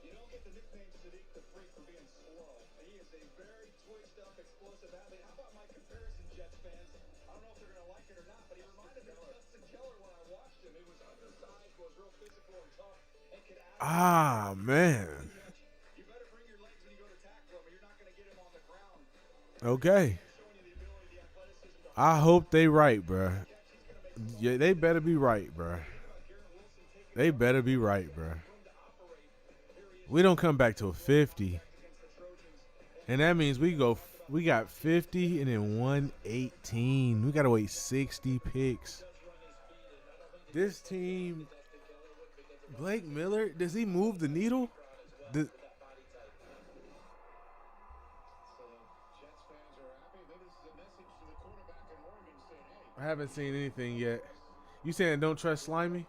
You don't get the nickname Sadiq the Freak for being slow. He is a very twitched-up, explosive athlete. How about my comparison, Jets fans? I don't know if they're going to like it or not, but he reminded me of Justin Keller when I watched him. He was undersized, was real physical and tough, and could Ah, man. You better bring your legs when you go to tackle him, or you're not going to get him on the ground. Okay. I hope they right, bruh. Yeah, they better be right, bruh. They better be right, bruh. We don't come back till 50. And that means we got 50 and then 118. We got to wait 60 picks. This team, Blake Miller, does he move the needle? I haven't seen anything yet. You saying don't trust Slimy?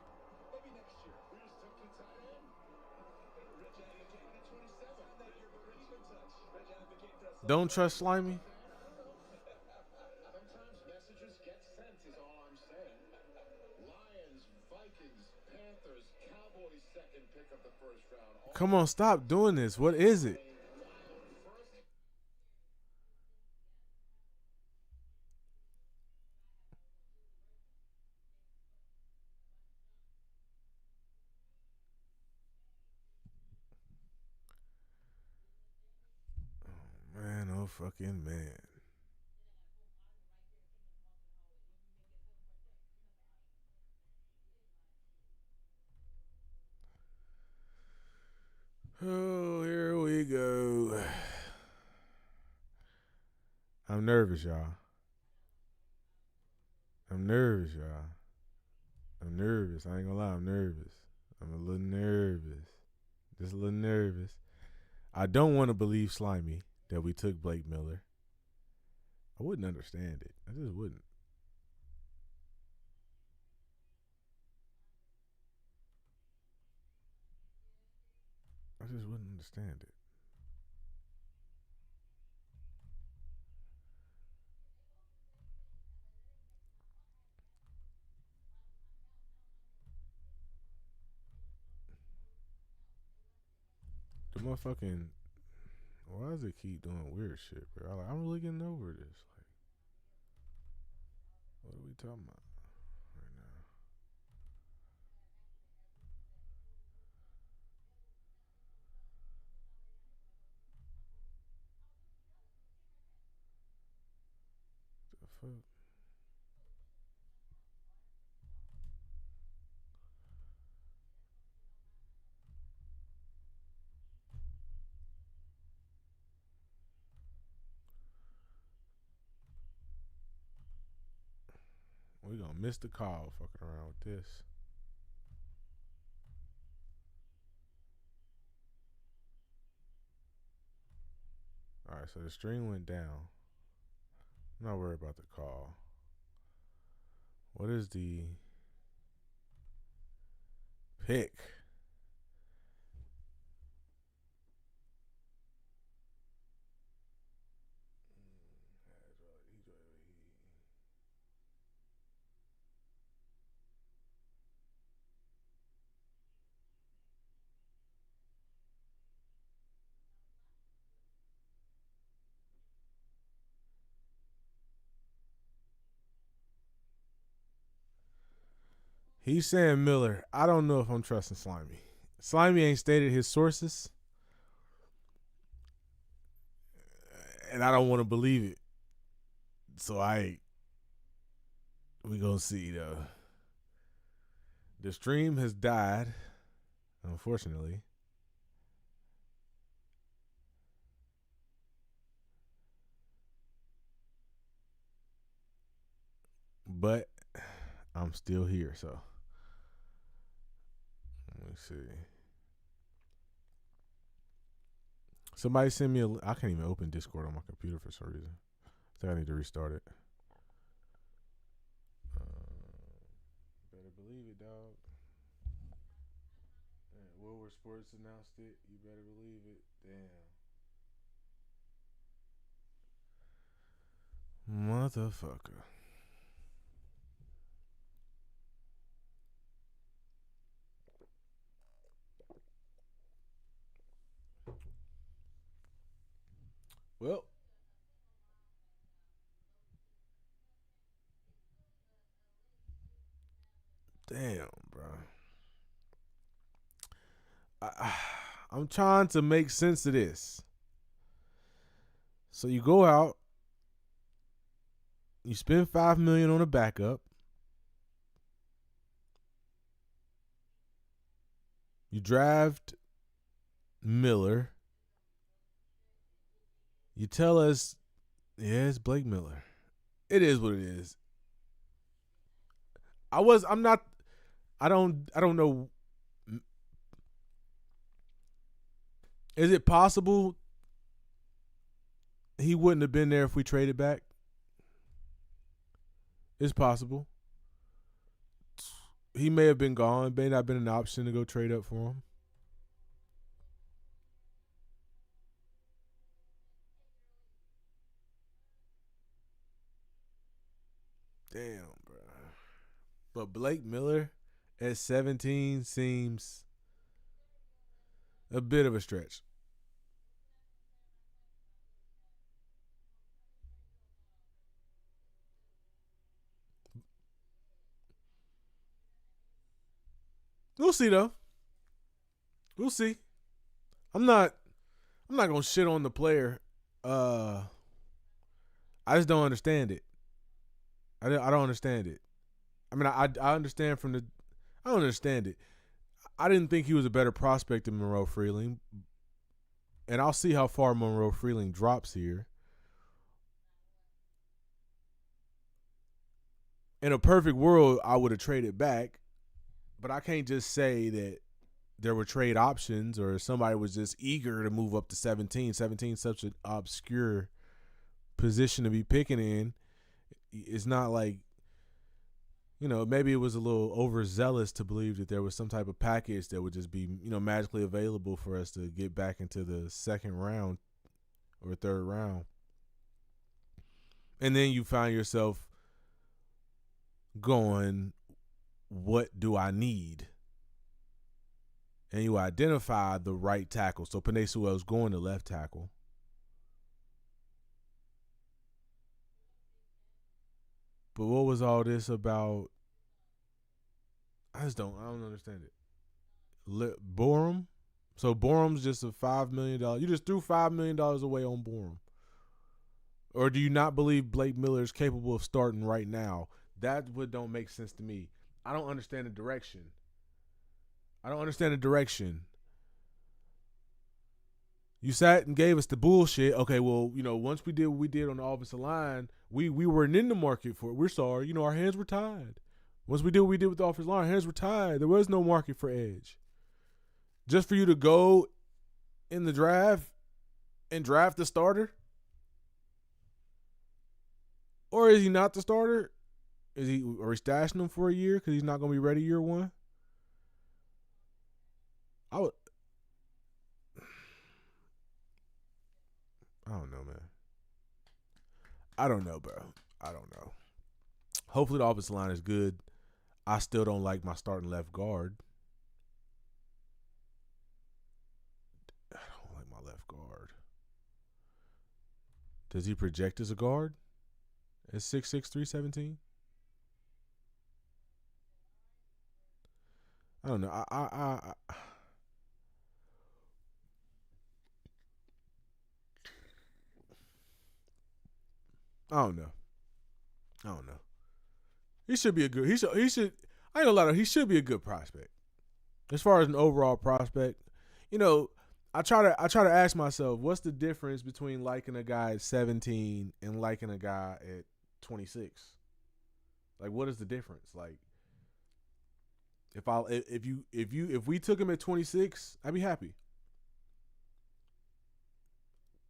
Don't trust Slimy? Sometimes messages get sent is all I'm saying. Lions, Vikings, Panthers, Cowboys second pick of the first round. Come on, stop doing this. What is it? Oh, man, oh fucking man. Oh, here we go. I'm nervous, y'all. I'm nervous, y'all. I'm nervous. I ain't gonna lie, I'm nervous. I'm a little nervous. Just a little nervous. I don't want to believe Slimy that we took Blake Miller. I wouldn't understand it. I just wouldn't. I just wouldn't understand it. The motherfucking, why does it keep doing weird shit, bro? I'm really getting over this. Like, what are we talking about right now? The fuck? We gonna miss the call fucking around with this. Alright, so the string went down. I'm not worried about the call. What is the pick? He's saying Miller. I don't know if I'm trusting Slimy. Slimy ain't stated his sources, and I don't want to believe it. So we gonna see though. The stream has died, unfortunately. But I'm still here, so let me see. Somebody send me I can't even open Discord on my computer for some reason. I think I need to restart it. Better believe it, dog. Woodward Sports announced it. You better believe it. Damn. Motherfucker. Well, damn, bro. I'm trying to make sense of this. So you go out, you spend $5 million on a backup. You draft Miller. You tell us, yeah, it's Blake Miller. It is what it is. I don't know. Is it possible he wouldn't have been there if we traded back? It's possible. He may have been gone. It may not have been an option to go trade up for him. Damn, bro. But Blake Miller at 17 seems a bit of a stretch. We'll see though. We'll see. I'm not gonna shit on the player. I just don't understand it. I don't understand it. I mean, I understand I don't understand it. I didn't think he was a better prospect than Monroe Freeling. And I'll see how far Monroe Freeling drops here. In a perfect world, I would have traded back. But I can't just say that there were trade options or somebody was just eager to move up to 17. 17 is such an obscure position to be picking in. It's not like, maybe it was a little overzealous to believe that there was some type of package that would just be, magically available for us to get back into the second round or third round. And then you find yourself going, what do I need? And you identify the right tackle. So Penei Sewell's going to left tackle. But what was all this about? I don't understand it. Borum? So Borum's just a $5 million. You just threw $5 million away on Borum. Or do you not believe Blake Miller is capable of starting right now? That would don't make sense to me. I don't understand the direction. You sat and gave us the bullshit. Okay, well, once we did what we did on the offensive line, we weren't in the market for it. We're sorry. Our hands were tied. Once we did what we did with the offensive line, our hands were tied. There was no market for edge. Just for you to go in the draft and draft the starter? Or is he not the starter? Are we stashing him for a year because he's not going to be ready year one? I don't know, man. I don't know, bro. I don't know. Hopefully the offensive line is good. I still don't like my starting left guard. I don't like my left guard. Does he project as a guard? At 6'6", 317? I don't know. I don't know. I don't know. He should be a good. He should. I ain't gonna lie. He should be a good prospect. As far as an overall prospect, you know, I try to ask myself, what's the difference between liking a guy at 17 and liking a guy at 26? Like, what is the difference? Like, if we took him at 26, I'd be happy.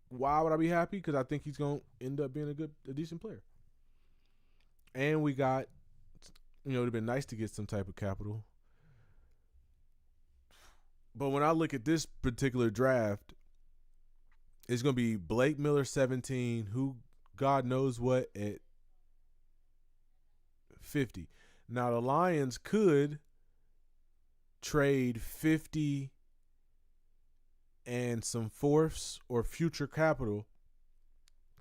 Why would I be happy? Because I think he's gonna end up being a decent player. And we got, you know, it'd have been nice to get some type of capital. But when I look at this particular draft, it's going to be Blake Miller 17, who God knows what at 50. Now, the Lions could trade 50 and some fourths or future capital,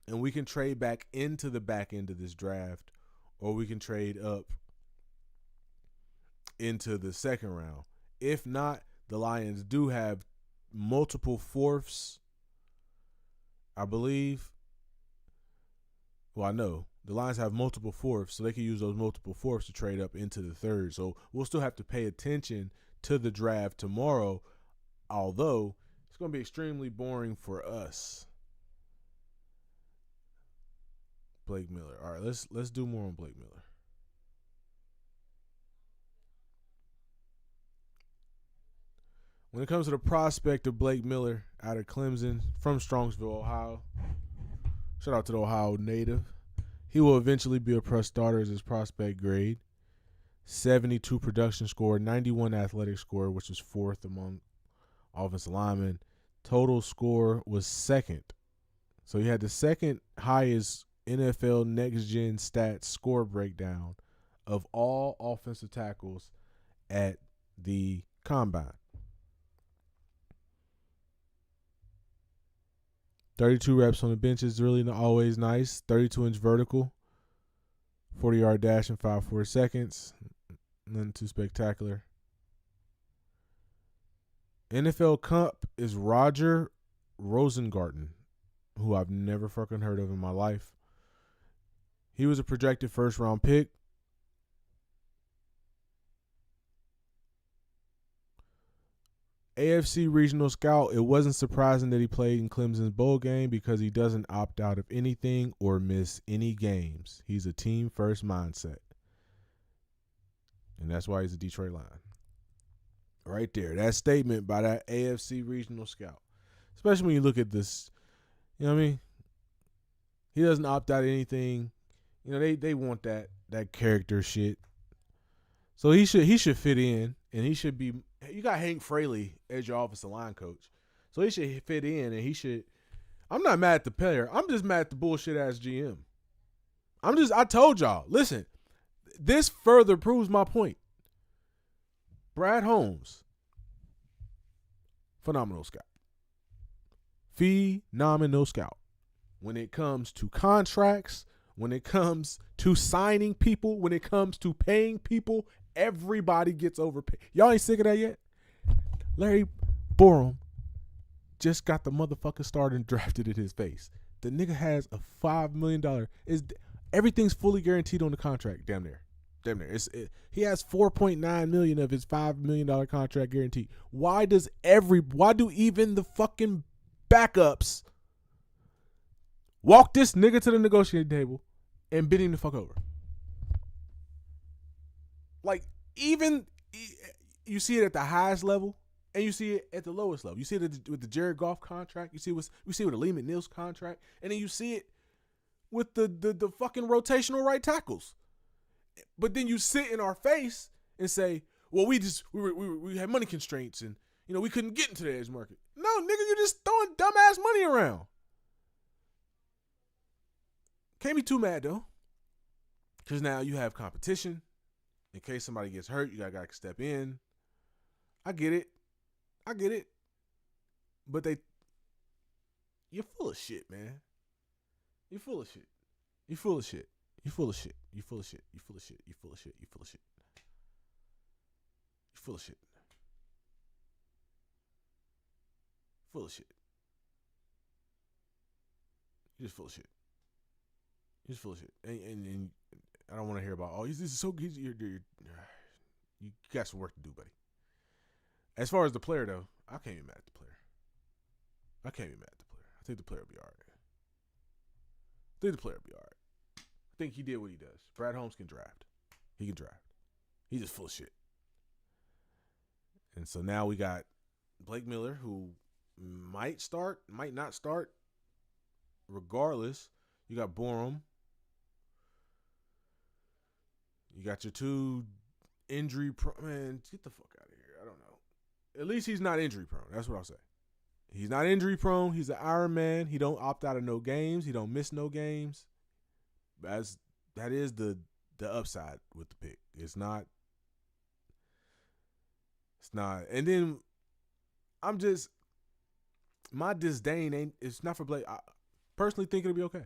and we can trade back into the back end of this draft, or we can trade up into the second round. If not, the Lions do have multiple fourths, I believe. Well, I know. The Lions have multiple fourths, so they can use those multiple fourths to trade up into the third. So we'll still have to pay attention to the draft tomorrow, although it's going to be extremely boring for us. Blake Miller. All right, let's do more on Blake Miller. When it comes to the prospect of Blake Miller out of Clemson from Strongsville, Ohio, shout out to the Ohio native, he will eventually be a press starter as his prospect grade. 72 production score, 91 athletic score, which was fourth among offensive linemen. Total score was second. So he had the second highest NFL Next Gen Stats score breakdown of all offensive tackles at the Combine. 32 reps on the bench is really always nice. 32-inch vertical, 40-yard dash in 5.4 seconds. Nothing too spectacular. NFL Cup is Roger Rosengarten, who I've never fucking heard of in my life. He was a projected first-round pick. AFC Regional Scout, it wasn't surprising that he played in Clemson's bowl game because he doesn't opt out of anything or miss any games. He's a team-first mindset. And that's why he's a Detroit Lion. Right there. That statement by that AFC Regional Scout. Especially when you look at this, you know what I mean? He doesn't opt out of anything. You know, they want that character shit. So he should fit in, and he should be. You got Hank Fraley as your offensive line coach, so he should fit in, and he should. I'm not mad at the player. I'm just mad at the bullshit ass GM. I told y'all. Listen, this further proves my point. Brad Holmes, phenomenal scout. Phenomenal scout. When it comes to contracts, when it comes to signing people, when it comes to paying people, everybody gets overpaid. Y'all ain't sick of that yet? Larry Borum just got the motherfucker started and drafted in his face. The nigga has a $5 million. Everything's fully guaranteed on the contract, damn near. He has $4.9 million of his $5 million contract guaranteed. Why do even the fucking backups walk this nigga to the negotiating table and bid him the fuck over? Like, even you see it at the highest level and you see it at the lowest level. You see it with the Jared Goff contract. You see it with the Lee McNeil's contract. And then you see it with the fucking rotational right tackles. But then you sit in our face and say, well, we had money constraints and, you know, we couldn't get into the edge market. No, nigga, you're just throwing dumbass money around. Can't be too mad, though. Because now you have competition. In case somebody gets hurt, you got a guy to step in. I get it. But you're full of shit, man. You're full of shit. You're full of shit. You're full of shit. You're full of shit. You're full of shit. You're full of shit. You're full of shit. You're full of shit. Full of shit. You're just full of shit. You're just full of shit. And I don't want to hear about, oh, this is so good. You got some work to do, buddy. As far as the player, though, I can't be mad at the player. I think the player will be all right. I think he did what he does. Brad Holmes can draft. He can draft. He's just full of shit. And so now we got Blake Miller, who might start, might not start. Regardless, you got Borum. You got your two injury prone. Man, get the fuck out of here. I don't know. At least he's not injury prone. That's what I'll say. He's not injury prone. He's an Iron Man. He don't opt out of no games. He don't miss no games. That is the upside with the pick. It's not. And then I'm just, my disdain ain't. It's not for Blake. I personally think it'll be okay.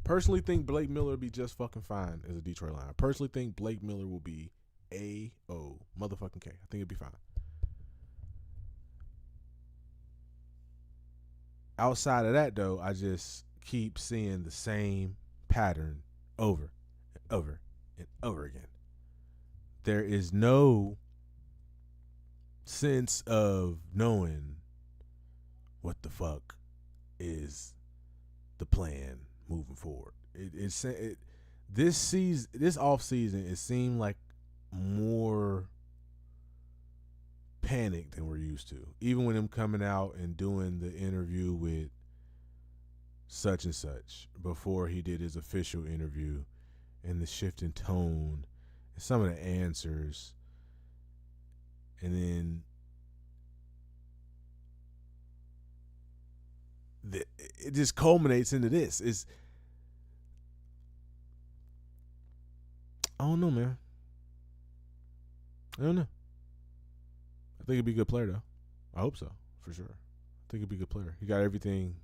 Personally think Blake Miller will be just fucking fine as a Detroit Lion. Personally think Blake Miller will be A-O motherfucking K. I think it'll be fine. Outside of that, though, I just keep seeing the same pattern over and over and over again. There is no sense of knowing what the fuck is the plan moving forward. This off season, it seemed like more panic than we're used to. Even when him coming out and doing the interview with such and such before he did his official interview, and the shift in tone and some of the answers, and then it just culminates into this. I don't know, man. I don't know. I think he'd be a good player, though. I hope so, for sure. I think he'd be a good player. He got everything.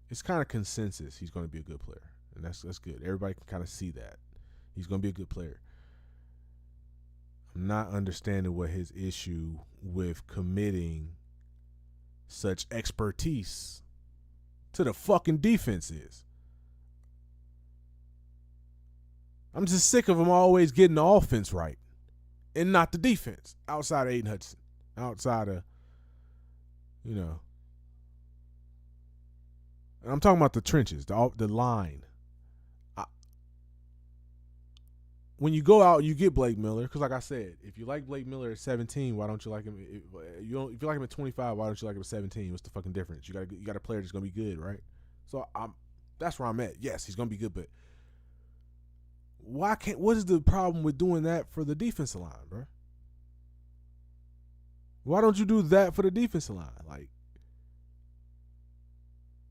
It's kind of consensus he's going to be a good player, and that's good. Everybody can kind of see that. He's going to be a good player. I'm not understanding what his issue with committing such expertise to the fucking defense is. I'm just sick of him always getting the offense right and not the defense outside of Aiden Hudson, outside of, and I'm talking about the trenches, the line. When you go out, you get Blake Miller, because like I said, if you like Blake Miller at 17, why don't you like him? If you like him at 25, why don't you like him at 17? What's the fucking difference? You got a player that's gonna be good, right? So that's where I'm at. Yes, he's gonna be good, but what is the problem with doing that for the defensive line, bro? Why don't you do that for the defensive line? Like,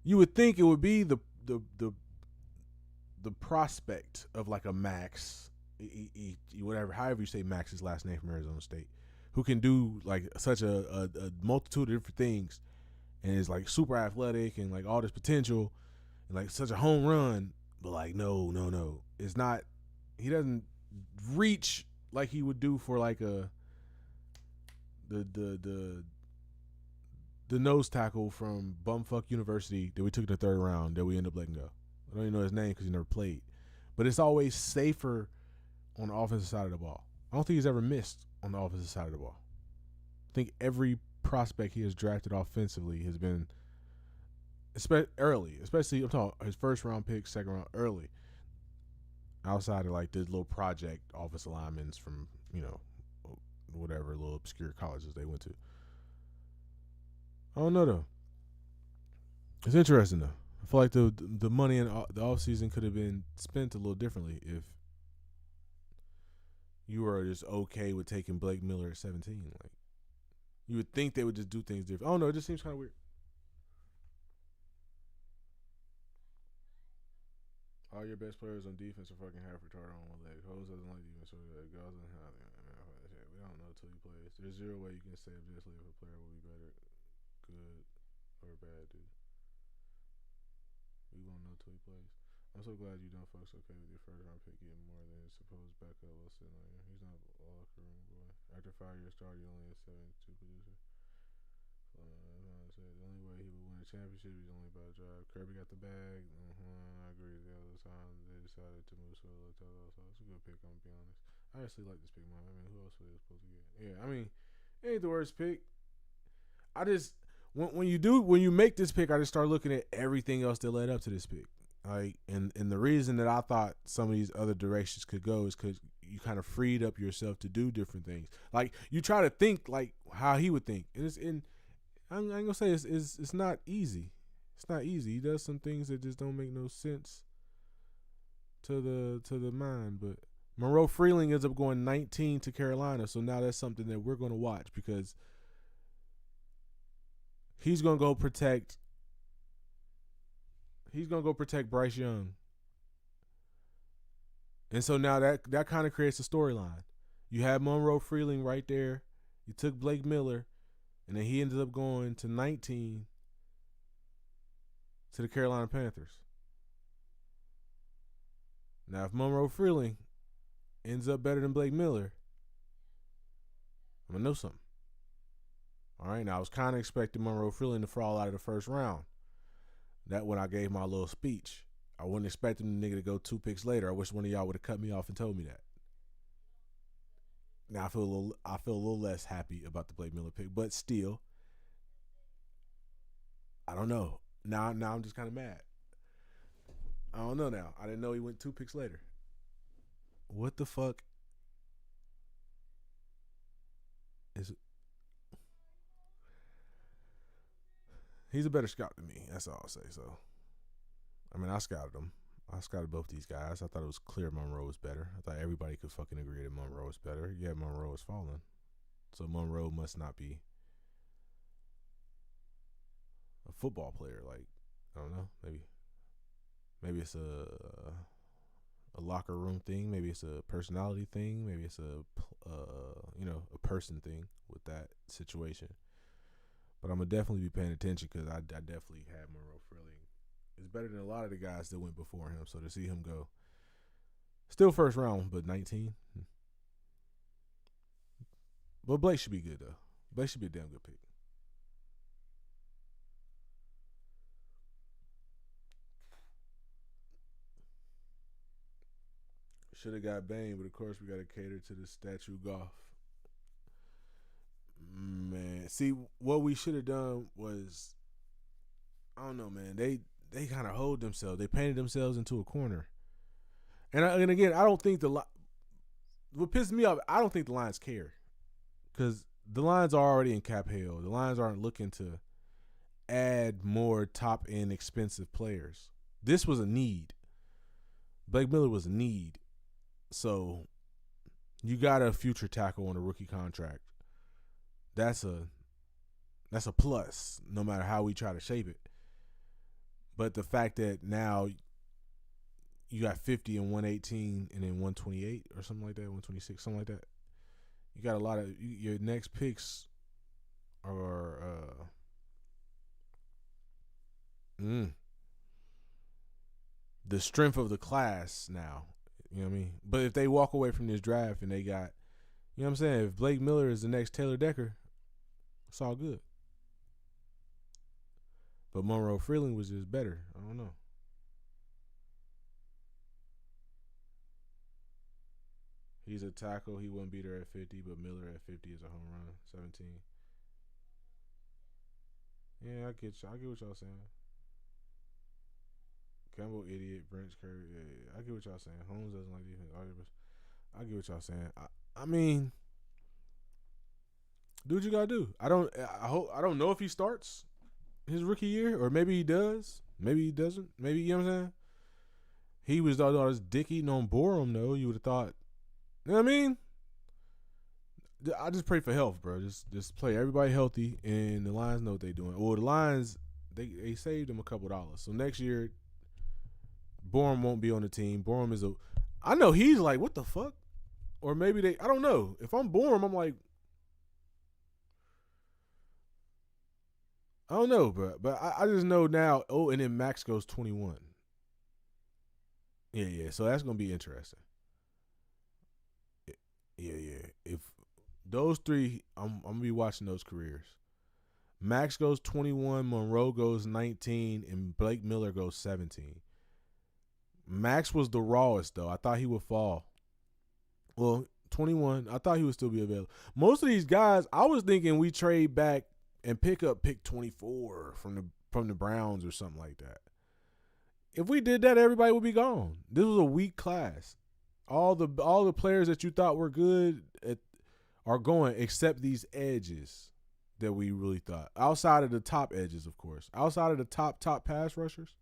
you would think it would be the prospect of like a Max, whatever, however you say Max's last name from Arizona State, who can do like such a multitude of different things, and is like super athletic and like all this potential, and like such a home run, but like no, it's not. He doesn't reach like he would do for like the nose tackle from bumfuck University that we took in the third round that we ended up letting go. I don't even know his name because he never played, but it's always safer on the offensive side of the ball. I don't think he's ever missed on the offensive side of the ball. I think every prospect he has drafted offensively has been early, especially I'm talking his first round pick, second round, early. Outside of like the little project offensive linemen from, whatever little obscure colleges they went to. I don't know though. It's interesting though. I feel like the money in the offseason could have been spent a little differently if you were just okay with taking Blake Miller at 17. Like, you would think they would just do things different. Oh no, it just seems kind of weird. All your best players on defense are fucking half retarded on one leg. Hose doesn't like defense, so that goes and we don't know until he plays. There's zero way you can say objectively if a player will be better, good, or bad, dude. We won't know until he plays. I'm so glad you don't folks okay with your first round pick getting more than his supposed backup. He's not a locker room boy. After 5 years started, he only had 72 producer. The only way he would win a championship is only by a drive. Kirby got the bag. I agree. The other time they decided to move so it's a good pick. I'm gonna be honest. I actually like this pick, man. I mean, who else were they supposed to get? Yeah, I mean, it ain't the worst pick. I just when you make this pick, I just start looking at everything else that led up to this pick. Like, and the reason that I thought some of these other directions could go is because you kind of freed up yourself to do different things. Like, you try to think like how he would think, and I ain't gonna say it's not easy. It's not easy. He does some things that just don't make no sense to the mind. But Monroe Freeling ends up going 19 to Carolina, so now that's something that we're gonna watch because he's gonna go protect Bryce Young. And so now that kind of creates a storyline. You have Monroe Freeling right there. You took Blake Miller, and then he ended up going to 19 to the Carolina Panthers. Now, if Monroe Freeling ends up better than Blake Miller, I'm going to know something. All right, now I was kind of expecting Monroe Freeling to fall out of the first round. That when I gave my little speech. I wasn't expecting the nigga to go 2 picks later. I wish one of y'all would have cut me off and told me that. Now I feel a little less happy about the Blake Miller pick, but still, I don't know. Now I'm just kind of mad. I don't know now. I didn't know he went 2 picks later. What the fuck is it? He's a better scout than me. That's all I'll say. So, I mean, I scouted him. I scouted both these guys. I thought it was clear Monroe was better. I thought everybody could fucking agree that Monroe was better. Yeah, Monroe is falling. So Monroe must not be a football player. Like, I don't know. Maybe it's a locker room thing. Maybe it's a personality thing. Maybe it's a person thing with that situation. But I'm going to definitely be paying attention because I definitely had Monroe Freeling. It's better than a lot of the guys that went before him. So to see him go, still first round, but 19. But Blake should be good, though. Blake should be a damn good pick. Should have got Bane, but of course we got to cater to the statue golf. Man, see, what we should have done was, I don't know, man. They kind of hold themselves. They painted themselves into a corner. And again, I don't think what pisses me off, I don't think the Lions care. Because the Lions are already in cap hell. The Lions aren't looking to add more top-end expensive players. This was a need. Blake Miller was a need. So you got a future tackle on a rookie contract. That's a plus, no matter how we try to shape it. But the fact that now you got 50 and 118 and then 128 or something like that, 126, something like that. You got a lot of your next picks are the strength of the class now. You know what I mean? But if they walk away from this draft and they got, you know what I'm saying? If Blake Miller is the next Taylor Decker, it's all good. But Monroe Freeling was just better. I don't know. He's a tackle. He wouldn't be there at 50, but Miller at 50 is a home run. 17. Yeah, I get what y'all saying. Campbell, idiot. Branch, Curry. Yeah, I get what y'all saying. Holmes doesn't like defense. I get what y'all saying. I mean, do what you gotta do. I don't know if he starts his rookie year, or maybe he does. Maybe he doesn't. Maybe, you know what I'm saying? He was all this dick eating on Borum, though. You would have thought, you know what I mean? I just pray for health, bro. Just play everybody healthy, and the Lions know what they're doing. Well, the Lions, they saved them a couple dollars. So next year, Borum won't be on the team. Borum is I know he's like, what the fuck? Or maybe I don't know. If I'm Borum, I'm like, I don't know, bro. But I just know now, and then Max goes 21. Yeah. So that's going to be interesting. Yeah. If those three, I'm gonna be watching those careers. Max goes 21, Monroe goes 19, and Blake Miller goes 17. Max was the rawest, though. I thought he would fall. Well, 21, I thought he would still be available. Most of these guys, I was thinking we trade back and pick up pick 24 from the Browns or something like that. If we did that, everybody would be gone. This was a weak class. All the players that you thought were good are going, except these edges that we really thought. Outside of the top edges, of course. Outside of the top pass rushers.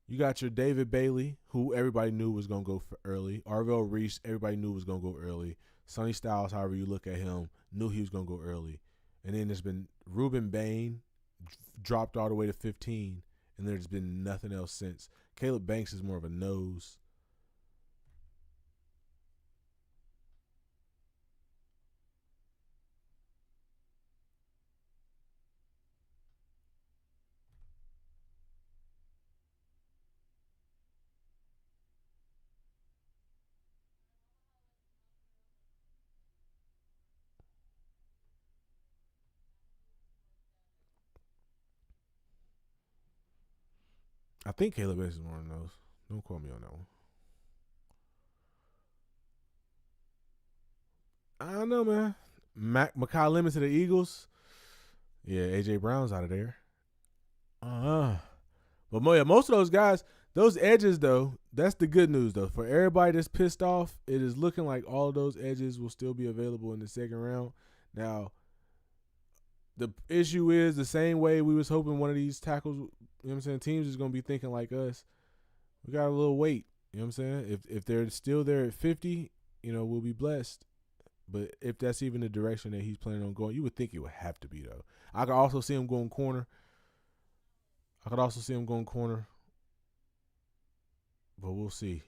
You got your David Bailey, who everybody knew was going to go for early. Arvell Reese, everybody knew was going to go early. Sonny Styles, however you look at him, knew he was going to go early. And then there's been Ruben Bain, dropped all the way to 15, and there's been nothing else since. Caleb Banks is more of a nose. I think Caleb Banks is one of those. Don't quote me on that one. I don't know, man. Mekhi Lemon to the Eagles. Yeah, A.J. Brown's out of there. But most of those guys, those edges, though, that's the good news, though. For everybody that's pissed off, it is looking like all of those edges will still be available in the second round. Now, the issue is the same way we was hoping one of these tackles, you know what I'm saying, teams is going to be thinking like us. We got a little wait, you know what I'm saying? If they're still there at 50, you know, we'll be blessed. But if that's even the direction that he's planning on going, you would think it would have to be, though. I could also see him going corner. But we'll see.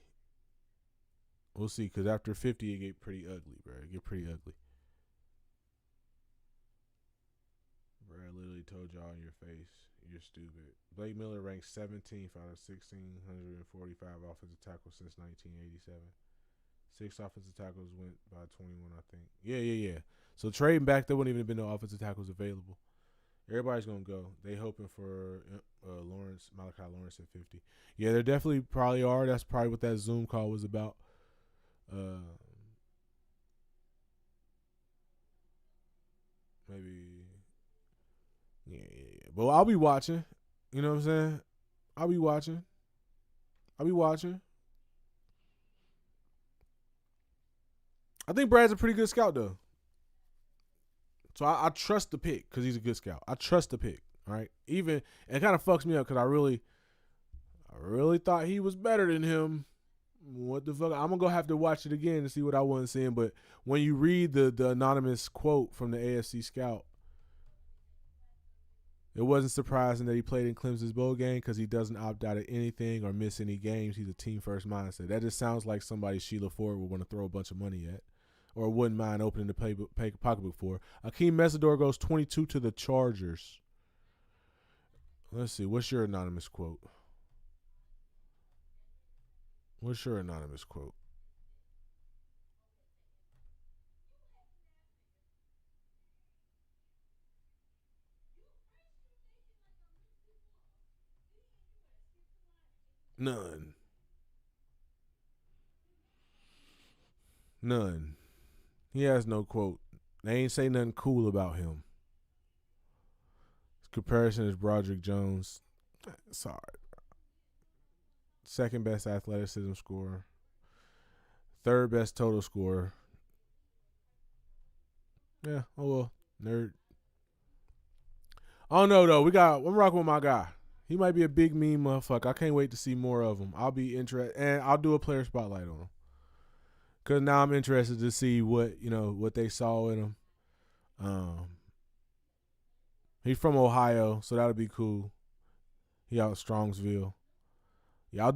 We'll see, because after 50, it get pretty ugly, bro. It get pretty ugly. Bro, I literally told y'all in your face, you're stupid. Blake Miller ranks 17th out of 1,645 offensive tackles since 1987. 6 offensive tackles went by 21, I think. Yeah. So trading back, there wouldn't even have been no offensive tackles available. Everybody's going to go. They hoping for Malachi Lawrence at 50. Yeah, there definitely probably are. That's probably what that Zoom call was about. Maybe. Yeah. But I'll be watching. You know what I'm saying? I'll be watching. I think Brad's a pretty good scout, though. So I trust the pick because he's a good scout. I trust the pick, all right? Even, and it kind of fucks me up because I really thought he was better than him. What the fuck? I'm going to have to watch it again to see what I wasn't seeing. But when you read the anonymous quote from the AFC scout, it wasn't surprising that he played in Clemson's bowl game because he doesn't opt out of anything or miss any games. He's a team-first mindset. That just sounds like somebody Sheila Ford would want to throw a bunch of money at or wouldn't mind opening the pocketbook for. Akeem Mesidor goes 22 to the Chargers. Let's see. What's your anonymous quote? None. He has no quote. They ain't say nothing cool about him. His comparison is Broderick Jones. Sorry. Second best athleticism scorer. Third best total scorer. Yeah, oh well. Nerd. I don't know, though. I'm rocking with my guy. He might be a big, mean motherfucker. I can't wait to see more of him. I'll be interested. And I'll do a player spotlight on him. Because now I'm interested to see what they saw in him. He's from Ohio, so that'll be cool. He out of Strongsville. Yeah,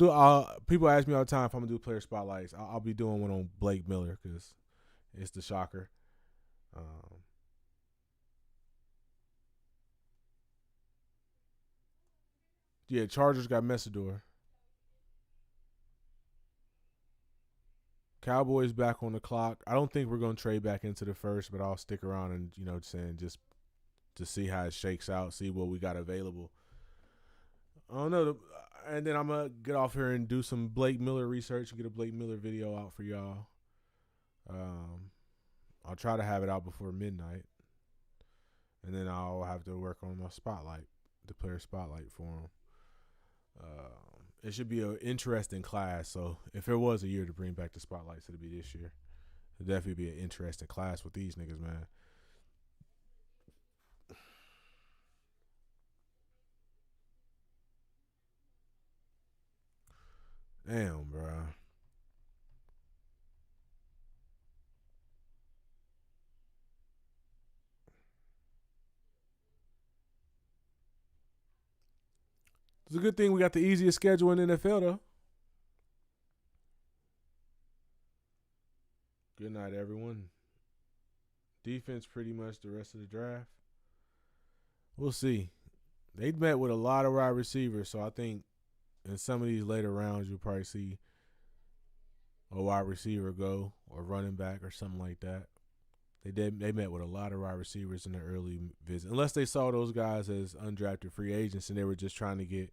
people ask me all the time if I'm going to do player spotlights. I'll be doing one on Blake Miller because it's the shocker. Yeah, Chargers got Mesidor. Cowboys back on the clock. I don't think we're going to trade back into the first, but I'll stick around and, just to see how it shakes out, see what we got available. I don't know. And then I'm going to get off here and do some Blake Miller research and get a Blake Miller video out for y'all. I'll try to have it out before midnight. And then I'll have to work on my spotlight, the player spotlight for him. It should be an interesting class. So if there was a year to bring back the spotlights, it'd be this year. It'd definitely be an interesting class with these niggas, man. Damn, bro. It's a good thing we got the easiest schedule in the NFL, though. Good night, everyone. Defense pretty much the rest of the draft. We'll see. They met with a lot of wide receivers, so I think in some of these later rounds you'll probably see a wide receiver go or running back or something like that. They met with a lot of wide receivers in the early visit, unless they saw those guys as undrafted free agents and they were just trying to get,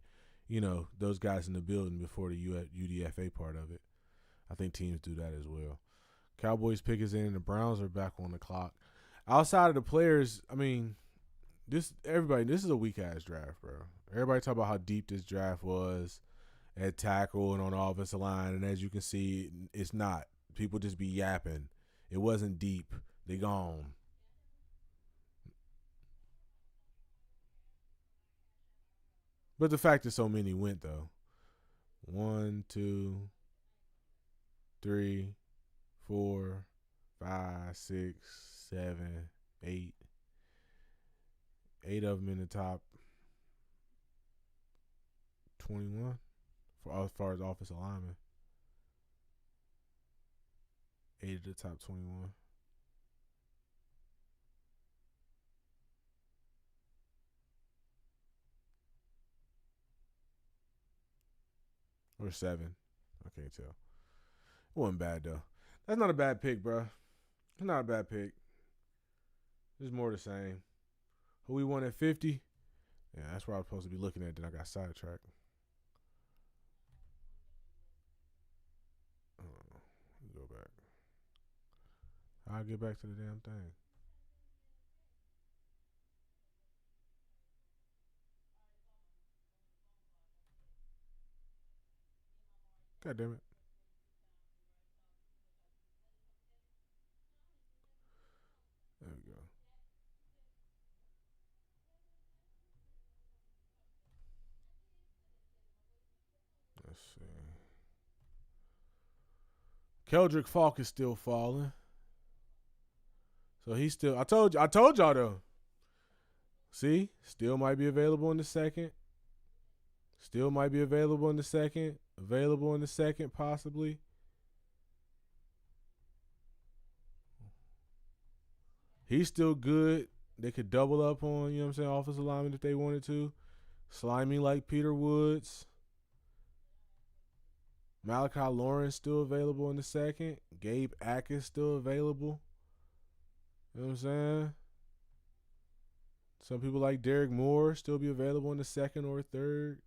those guys in the building before the UDFA part of it. I think teams do that as well. Cowboys pick is in. The Browns are back on the clock. Outside of the players, this is a weak ass draft, bro. Everybody talk about how deep this draft was at tackle and on the offensive line, and as you can see, it's not. People just be yapping. It wasn't deep. They gone. But the fact that so many went, though. 1, 2, 3, 4, 5, 6, 7, 8. 8 of them in the top 21 as far as offensive linemen. 8 of the top 21. Or 7. I can't tell. It wasn't bad, though. That's not a bad pick, bro. It's not a bad pick. It's more the same. Who we won at 50? Yeah, that's where I was supposed to be looking at. Then I got sidetracked. Go back. I'll get back to the damn thing. God damn it. There we go. Let's see. Keldrick Falk is still falling. So he's still. I told y'all though. See? Still might be available in the second. Still might be available in the second. Available in the second, possibly. He's still good. They could double up on, offensive lineman if they wanted to. Slimy like Peter Woods. Malachi Lawrence still available in the second. Gabe Atkins still available. You know what I'm saying? Some people like Derek Moore still be available in the second or third.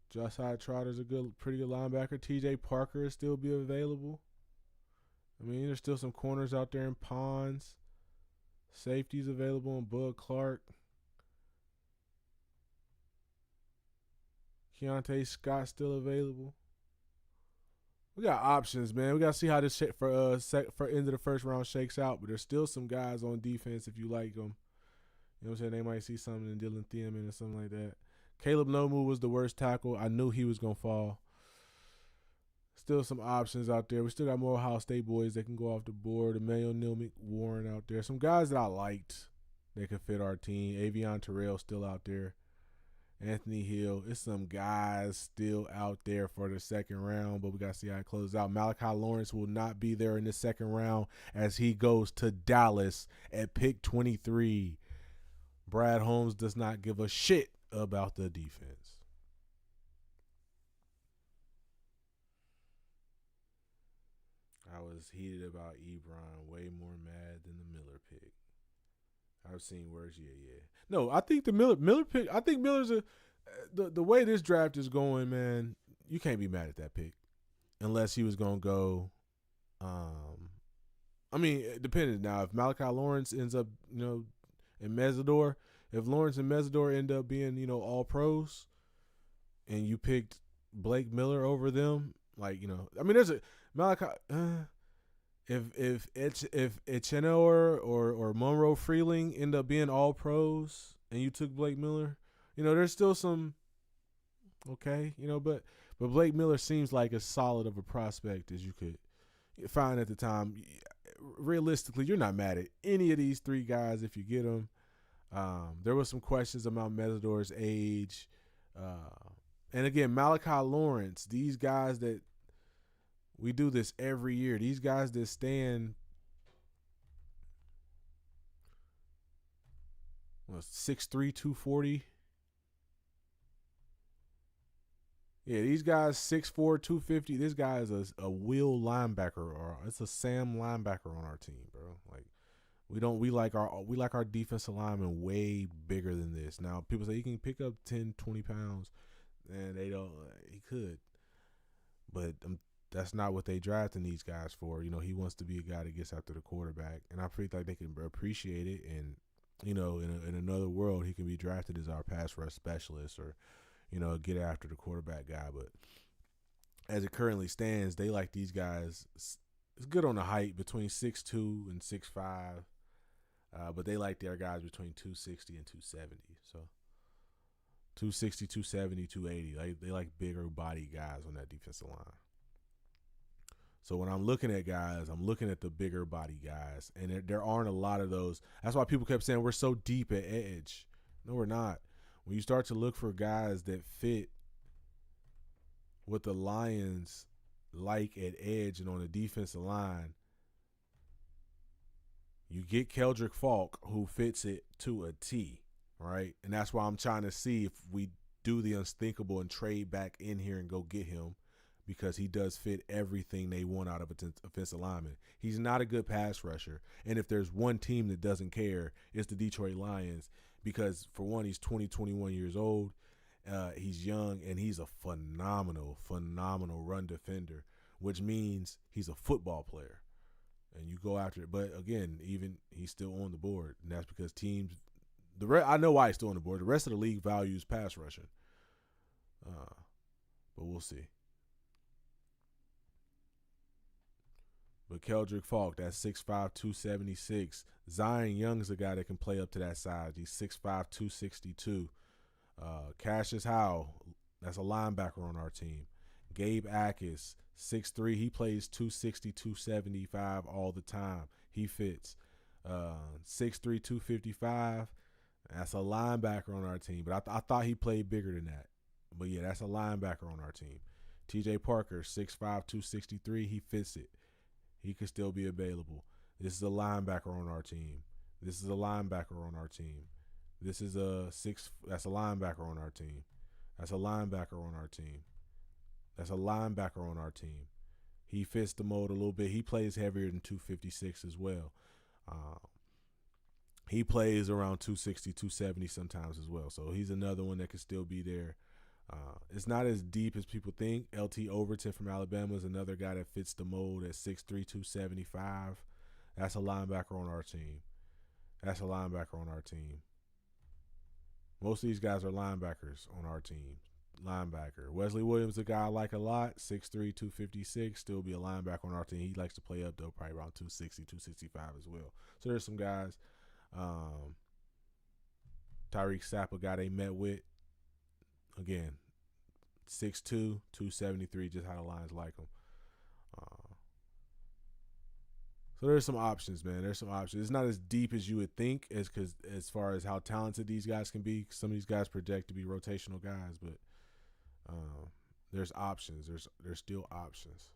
Josiah Trotter's pretty good linebacker. TJ Parker is still be available. There's still some corners out there in Ponds. Safeties available in Bud Clark. Keontae Scott still available. We got options, man. We got to see how this shit for end of the first round shakes out. But there's still some guys on defense if you like them. You know what I'm saying? They might see something in Dylan Thiemann or something like that. Caleb Nomu was the worst tackle. I knew he was going to fall. Still some options out there. We still got more Ohio State boys that can go off the board. Emmanuel Neal McWarren out there. Some guys that I liked that could fit our team. Avion Terrell still out there. Anthony Hill. It's some guys still out there for the second round, but we got to see how it closes out. Malachi Lawrence will not be there in the second round as he goes to Dallas at pick 23. Brad Holmes does not give a shit about the defense. I was heated about Ebron, way more mad than the Miller pick. I've seen worse. Yeah. No, I think the Miller pick. I think Miller's the way this draft is going, man. You can't be mad at that pick, unless he was gonna go. I mean, it depends. Now, if Malachi Lawrence ends up, in Mesidor, if Lawrence and Mesidor end up being, all pros, and you picked Blake Miller over them, like, I mean, there's a Malachi. If Echenor or Monroe Freeling end up being all pros, and you took Blake Miller, there's still some. Okay, but Blake Miller seems like as solid of a prospect as you could find at the time. Realistically, you're not mad at any of these three guys if you get them. There was some questions about Mesidor's age. And again, Malachi Lawrence, these guys that we do this every year, these guys that stand 6'3", 240. Yeah, these guys 6'4", 250. This guy is a will linebacker, or it's a Sam linebacker on our team, bro. Like we like our defensive lineman way bigger than this. Now people say he can pick up 10, 20 pounds, and they don't. He could, but that's not what they drafting these guys for. He wants to be a guy that gets after the quarterback, and I feel like they can appreciate it. And in another world, he can be drafted as our pass rush specialist, or get after the quarterback guy. But as it currently stands, they like these guys. It's good on the height, between 6'2" and 6'5", but they like their guys between 260 and 270. So 260, 270, 280. They like bigger body guys on that defensive line. So when I'm looking at guys, I'm looking at the bigger body guys, and there aren't a lot of those. That's why people kept saying we're so deep at edge. No, we're not. When you start to look for guys that fit what the Lions like at edge and on the defensive line, you get Keldrick Falk, who fits it to a T, right? And that's why I'm trying to see if we do the unthinkable and trade back in here and go get him, because he does fit everything they want out of an offensive lineman. He's not a good pass rusher, and if there's one team that doesn't care, it's the Detroit Lions, because for one, he's 21 years old, he's young, and he's a phenomenal run defender, which means he's a football player, and you go after it. But again, even he's still on the board, and that's because teams I know why he's still on the board. The rest of the league values pass rushing, but we'll see. But Keldrick Falk, that's 6'5", 276. Zion Young's a guy that can play up to that size. He's 6'5", 262. Cassius Howell, that's a linebacker on our team. Gabe Akis, 6'3". He plays 260, 275 all the time. He fits. 6'3", 255. That's a linebacker on our team. But I thought he played bigger than that. But, yeah, that's a linebacker on our team. TJ Parker, 6'5", 263. He fits it. He could still be available. This is a linebacker on our team. This is a linebacker on our team. This is that's a linebacker on our team. That's a linebacker on our team. That's a linebacker on our team. He fits the mold a little bit. He plays heavier than 256 as well. He plays around 260, 270 sometimes as well. So he's another one that could still be there. It's not as deep as people think. LT Overton from Alabama is another guy that fits the mold at 6'3", 275. That's a linebacker on our team. That's a linebacker on our team. Most of these guys are linebackers on our team. Linebacker. Wesley Williams, a guy I like a lot, 6'3", 256, still be a linebacker on our team. He likes to play up, though, probably around 260, 265 as well. So there's some guys. Tyreek Sapp, a guy they met with. Again, 6'2", 273, just how the Lions like him. So there's some options, man. There's some options. It's not as deep as you would think, as far as how talented these guys can be. Some of these guys project to be rotational guys, but there's options. There's still options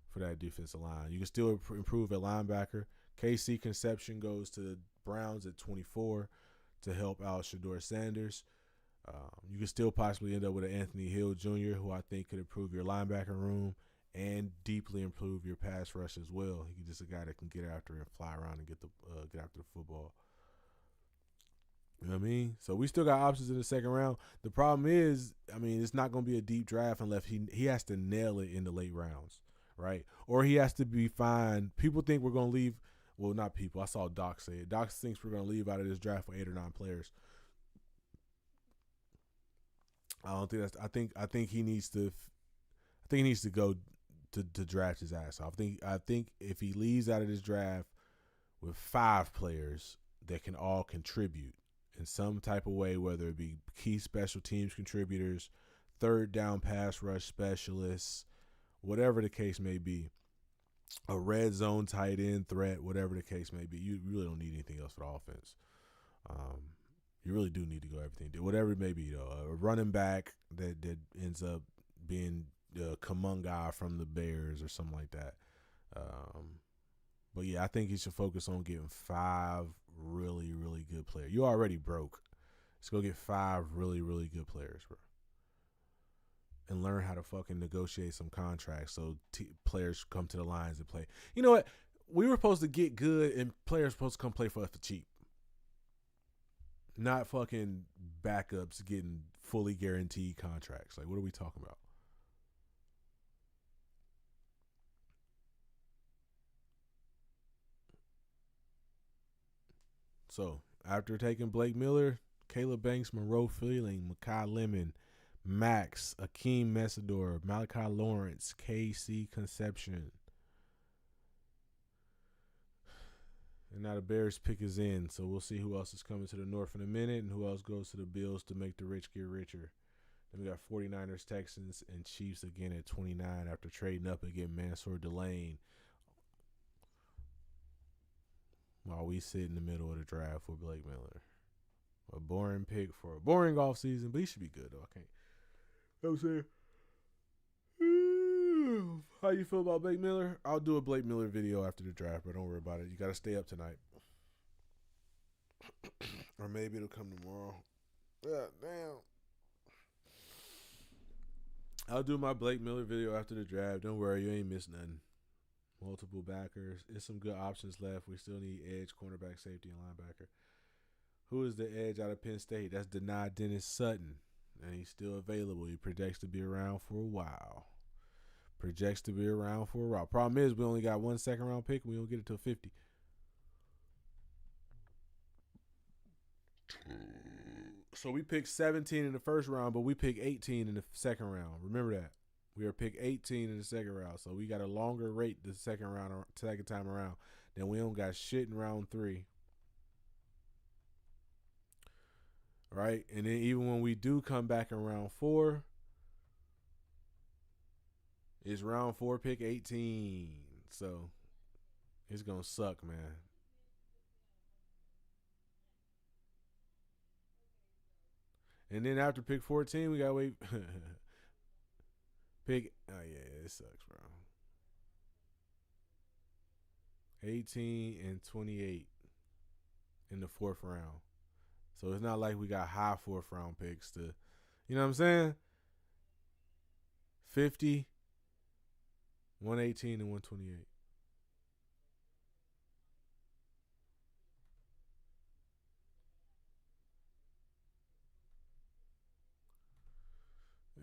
for that defensive line. You can still improve at linebacker. KC Conception goes to the Browns at 24 to help out Shedeur Sanders. You could still possibly end up with an Anthony Hill Jr., who I think could improve your linebacker room. and deeply improve your pass rush as well. He's just a guy that can get after and fly around and get after the football. You know what I mean? So we still got options in the second round. The problem is, I mean, it's not going to be a deep draft unless he has to nail it in the late rounds, right? Or he has to be fine. People think we're going to leave. Well, not people. I saw Doc say it. Doc thinks we're going to leave out of this draft with 8 or 9 players. I don't think that's. I think he needs to. I think he needs to go to draft his ass off. I think if he leaves out of this draft with 5 players that can all contribute in some type of way, whether it be key special teams contributors, third down pass rush specialists, whatever the case may be, a red zone tight end threat, whatever the case may be, you really don't need anything else for the offense. You really do need to go everything. Whatever it may be, though. A running back that ends up being the Kamunga from the Bears or something like that. But, yeah, I think he should focus on getting 5 really, really good players. You already broke. Let's go get 5 really, really good players, bro. And learn how to fucking negotiate some contracts so players come to the lines and play. You know what? We were supposed to get good and players supposed to come play for us for cheap. Not fucking backups getting fully guaranteed contracts. Like, what are we talking about? So, after taking Blake Miller, Caleb Banks, Monroe Feeling, Makai Lemon, Max, Akeem Messidor, Malachi Lawrence, KC Conception. And now the Bears pick is in, so we'll see who else is coming to the North in a minute and who else goes to the Bills to make the rich get richer. Then we got 49ers, Texans, and Chiefs again at 29 after trading up again Mansour Delane. While we sit in the middle of the draft with Blake Miller. A boring pick for a boring offseason, but he should be good, though. I can't. You know what I'm saying? How you feel about Blake Miller? I'll do a Blake Miller video after the draft, but don't worry about it. You got to stay up tonight. Or maybe it'll come tomorrow. Yeah, damn. I'll do my Blake Miller video after the draft. Don't worry, you ain't missed nothing. Multiple backers. There's some good options left. We still need edge, cornerback, safety, and linebacker. Who is the edge out of Penn State? That's denied Dennis Sutton. And he's still available. He projects to be around for a while. Problem is, we only got 1 second-round pick, and we don't get it till 50. So we picked 17 in the first round, but we picked 18 in the second round. Remember that. We were picked 18 in the second round, so we got a longer rate the second time around. Then we don't got shit in round 3. Right? And then even when we do come back in round 4, it's round 4, pick 18. So it's going to suck, man. And then after pick 14, we got to wait. Oh, yeah, it sucks, bro. 18 and 28 in the 4th round. So it's not like we got high 4th round picks to, you know what I'm saying? 50, 118, and 128.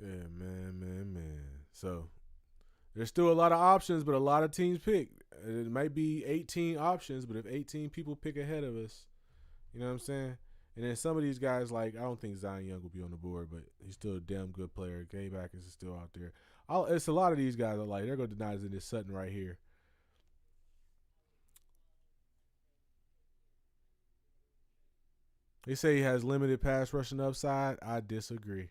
Yeah, man. So there's still a lot of options, but a lot of teams pick. It might be 18 options, but if 18 people pick ahead of us, you know what I'm saying? And then some of these guys, like, I don't think Zion Young will be on the board, but he's still a damn good player. Gabe Atkins is still out there. It's a lot of these guys are like, they're going to deny this Sutton right here. They say he has limited pass rushing upside. I disagree.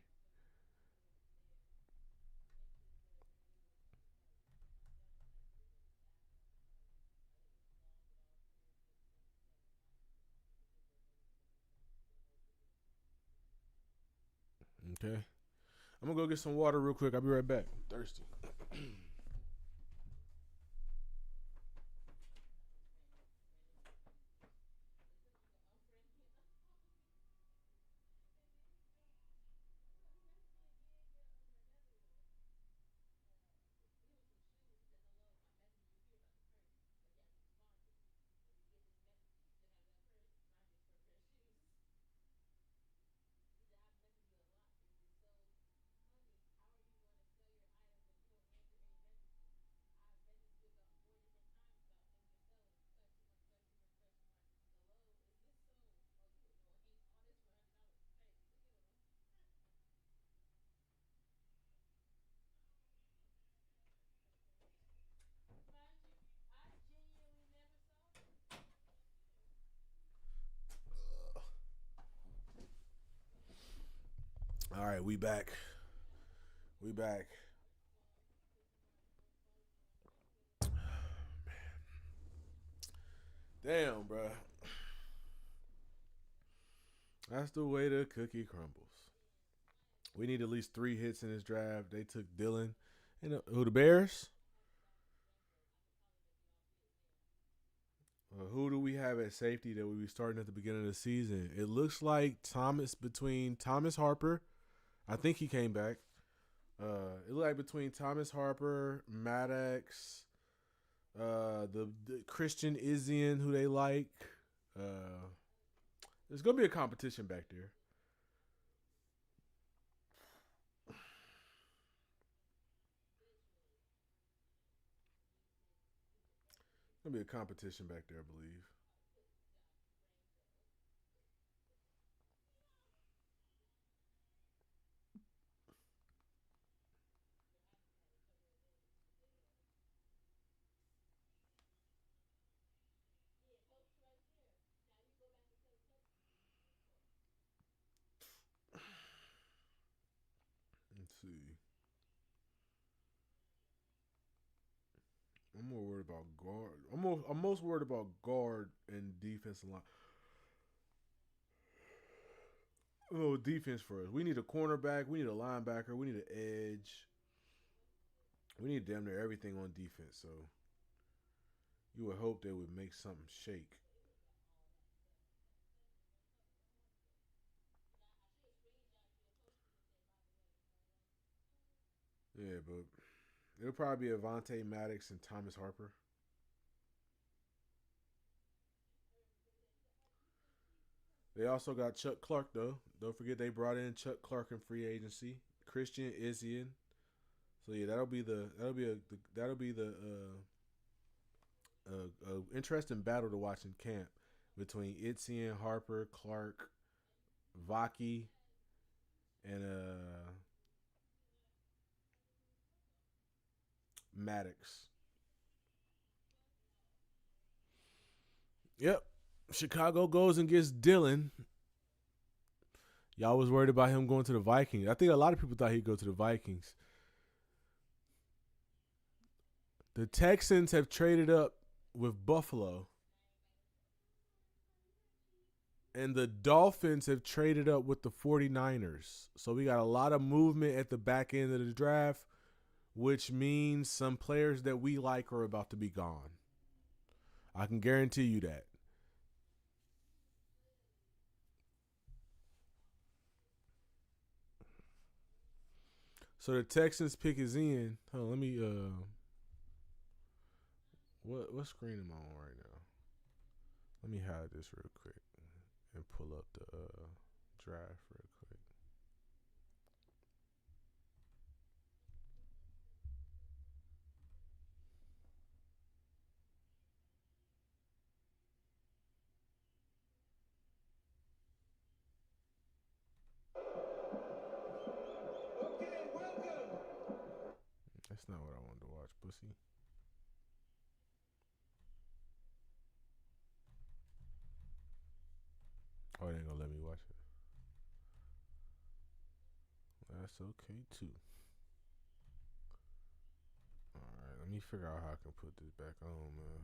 Okay. I'm going to go get some water real quick. I'll be right back. I'm thirsty. All right, we back. We back. Damn, bro. That's the way the cookie crumbles. We need at least 3 hits in this draft. They took Dylan. And who, the Bears? Who do we have at safety that we be starting at the beginning of the season? It looks like between Thomas Harper. I think he came back. It looked like between Thomas Harper, Maddox, the Christian Izien, who they like. There's going to be a competition back there. There's going to be a competition back there, I believe. Let's see. I'm more worried about guard. I'm most worried about guard and defensive line. Oh, defense for us. We need a cornerback. We need a linebacker. We need an edge. We need damn near everything on defense. So you would hope they would make something shake. Yeah, but it'll probably be Avonte Maddox and Thomas Harper. They also got Chuck Clark though. Don't forget they brought in Chuck Clark in free agency. Christian Izien. So yeah, that'll be the interesting battle to watch in camp between Izien, Harper, Clark, Vaki, and Maddox. Yep. Chicago goes and gets Dylan. Y'all was worried about him going to the Vikings. I think a lot of people thought he'd go to the Vikings. The Texans have traded up with Buffalo. And the Dolphins have traded up with the 49ers. So we got a lot of movement at the back end of the draft, which means some players that we like are about to be gone. I can guarantee you that. So the Texans pick is in. Hold on, let me what screen am I on right now? Let me hide this real quick and pull up the draft real quick. That's not what I wanted to watch, pussy. Oh, they ain't gonna let me watch it. That's okay too. Alright, let me figure out how I can put this back on, man.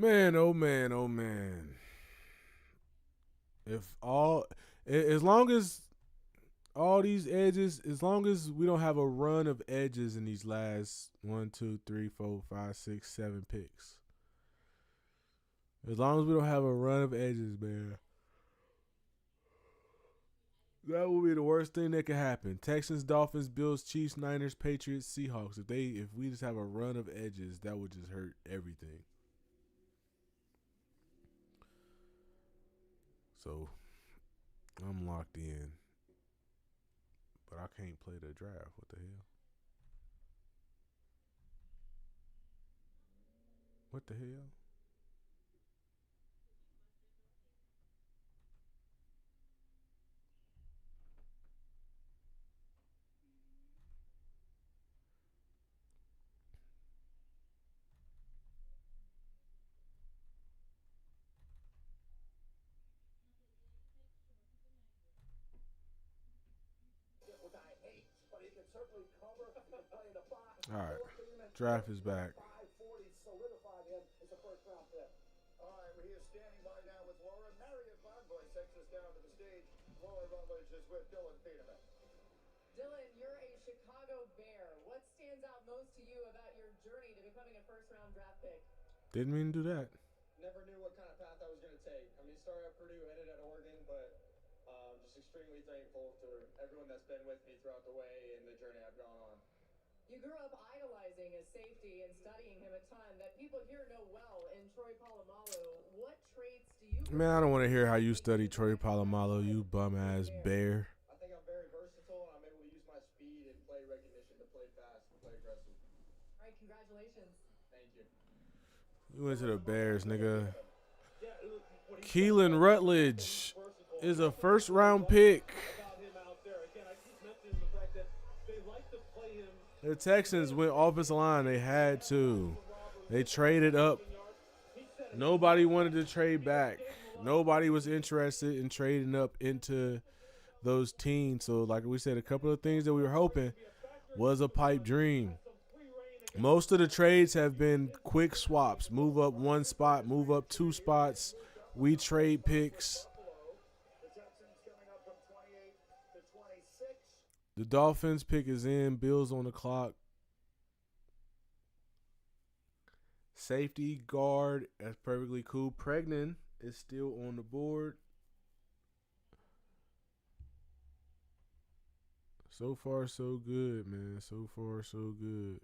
Man, oh man, oh man. As long as all these edges, as long as we don't have a run of edges in these last 1, 2, 3, 4, 5, 6, 7 picks. As long as we don't have a run of edges, man. That will be the worst thing that could happen. Texans, Dolphins, Bills, Chiefs, Niners, Patriots, Seahawks. If we just have a run of edges, that would just hurt everything. So I'm locked in. But I can't play the draft. What the hell? What the hell? All right. Draft is back. 540 solidified him as a first-round pick. All right, well, he is standing by now with Laura. Marion Bonvoy takes us down to the stage. Laura Rutledge is with Dylan Peterman. Dylan, you're a Chicago Bear. What stands out most to you about your journey to becoming a first-round draft pick? Didn't mean to do that. Never knew what kind of path I was going to take. I mean, started at Purdue, ended at Oregon, but just extremely thankful to everyone that's been with me throughout the way and the journey I've gone on. You grew up idolizing a safety and studying him a ton that people here know well in Troy Polamalu. What traits do you... Man, I don't want to hear how you study Troy Polamalu, you bum-ass bear. I think I'm very versatile, and I'm able to use my speed and play recognition to play fast and play aggressive. All right, congratulations. Thank you. You went to the Bears, nigga. Keelan Rutledge is a first-round pick. The Texans went offensive line. They had to. They traded up. Nobody wanted to trade back. Nobody was interested in trading up into those teams. So, like we said, a couple of things that we were hoping was a pipe dream. Most of the trades have been quick swaps. Move up one spot, move up two spots. We trade picks. The Dolphins pick is in. Bills on the clock. Safety, guard, that's perfectly cool. Pregnan is still on the board. So far, so good, man. So far, so good.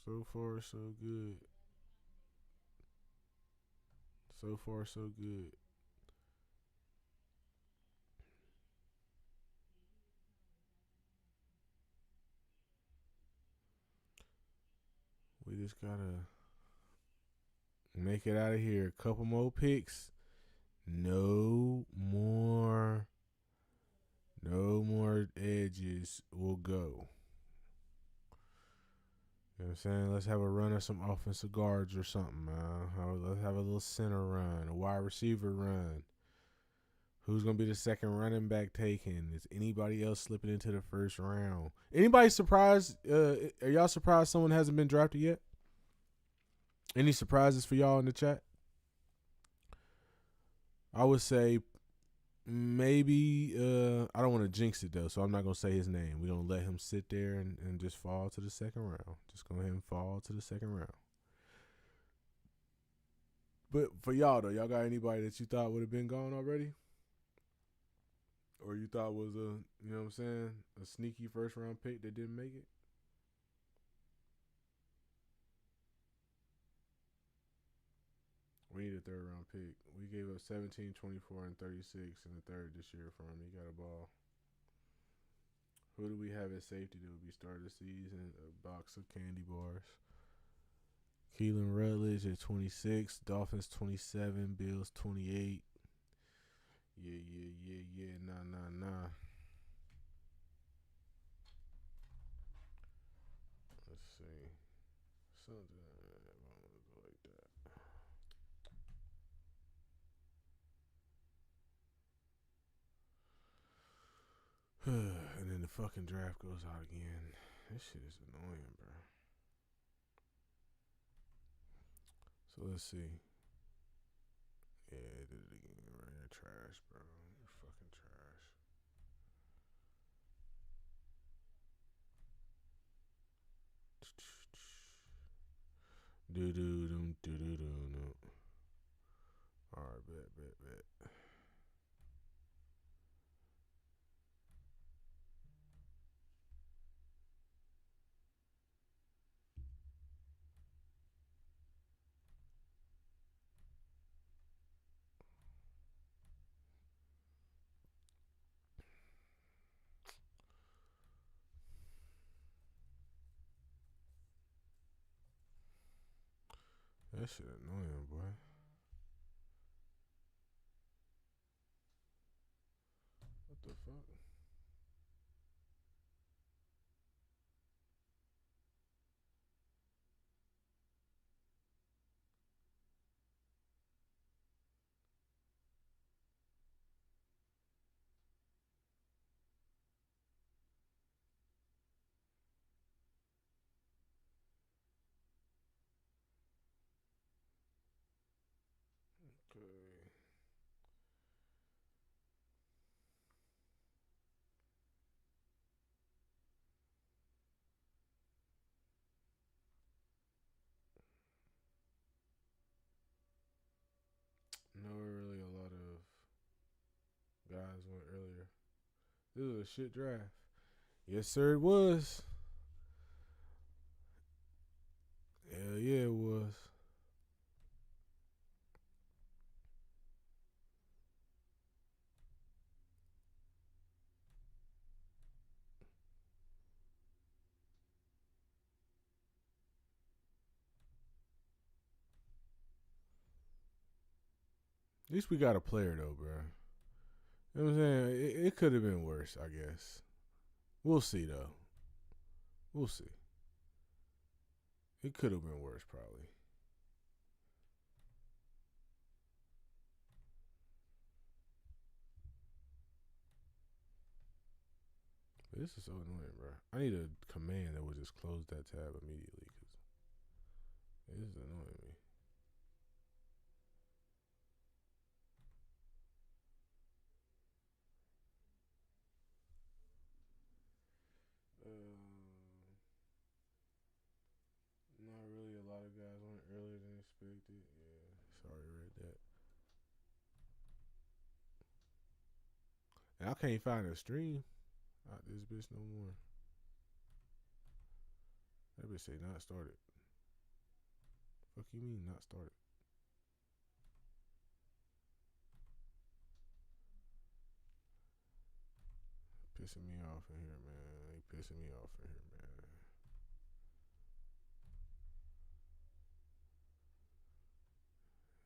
So far, so good. So far, so good. We just gotta make it out of here. A couple more picks. No more edges will go. You know what I'm saying? Let's have a run of some offensive guards or something, man. Let's have a little center run, a wide receiver run. Who's going to be the second running back taken? Is anybody else slipping into the first round? Anybody surprised? Are y'all surprised someone hasn't been drafted yet? Any surprises for y'all in the chat? I would say maybe, I don't want to jinx it though, so I'm not going to say his name. We're going to let him sit there and just fall to the second round. Just go ahead and fall to the second round. But for y'all though, y'all got anybody that you thought would have been gone already? Or you thought was a, you know what I'm saying, a sneaky first round pick that didn't make it? We need a third round pick. We gave up 17, 24, and 36 in the third this year for him. He got a ball. Who do we have at safety that will be start of the season? A box of candy bars. Keelan Rutledge at 26. Dolphins 27. Bills 28. Yeah. Nah. Let's see. Something like that. And then the fucking draft goes out again. This shit is annoying, bro. So let's see. Yeah, it did it again. Right there, trash, bro. You're fucking trash. Do. Alright, bet. That shit annoying, boy. What the fuck? It was a shit draft. Yes, sir, it was. Hell yeah, it was. At least we got a player, though, bro. You know what I'm saying? It could have been worse, I guess. We'll see, though. We'll see. It could have been worse, probably. But this is so annoying, bro. I need a command that would just close that tab immediately, because this is annoying me. Not really. A lot of guys went earlier than expected. Yeah, sorry, read that. And I can't find a stream out this bitch no more. That bitch say not started. Fuck you mean not started? Pissing me off in here, man. They pissing me off in here, man.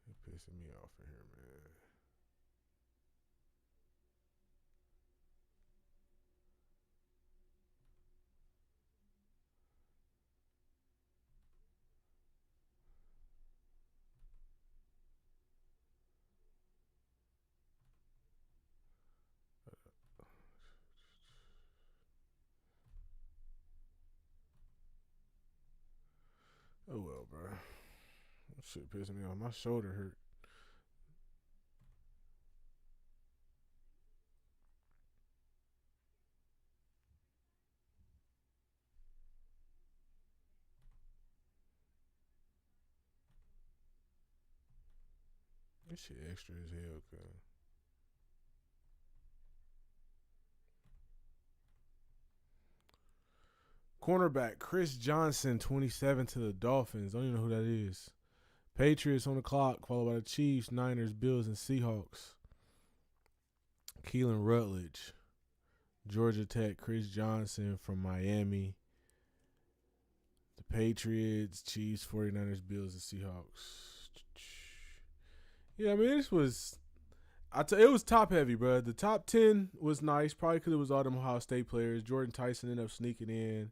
They pissing me off in here, man. Oh well, bro. That shit pissing me off. My shoulder hurt. This shit extra as hell, cuz. Cornerback Chris Johnson, 27 to the Dolphins. Don't even know who that is. Patriots on the clock, followed by the Chiefs, Niners, Bills, and Seahawks. Keelan Rutledge, Georgia Tech. Chris Johnson from Miami. The Patriots, Chiefs, 49ers, Bills, and Seahawks. Yeah, I mean, this was... it was top heavy, bro. The top 10 was nice, probably because it was all them Ohio State players. Jordan Tyson ended up sneaking in.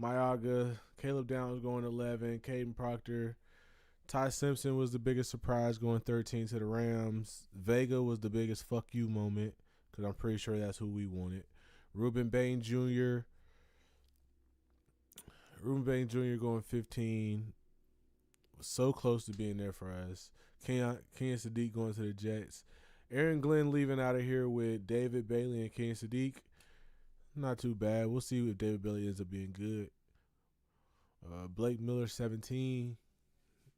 Mayaga, Caleb Downs going 11, Caden Proctor. Ty Simpson was the biggest surprise going 13 to the Rams. Vega was the biggest fuck you moment because I'm pretty sure that's who we wanted. Ruben Bain Jr. going 15. Was so close to being there for us. Kenyon Sadiq going to the Jets. Aaron Glenn leaving out of here with David Bailey and Kenyon Sadiq. Not too bad. We'll see if David Bailey ends up being good. Blake Miller, 17.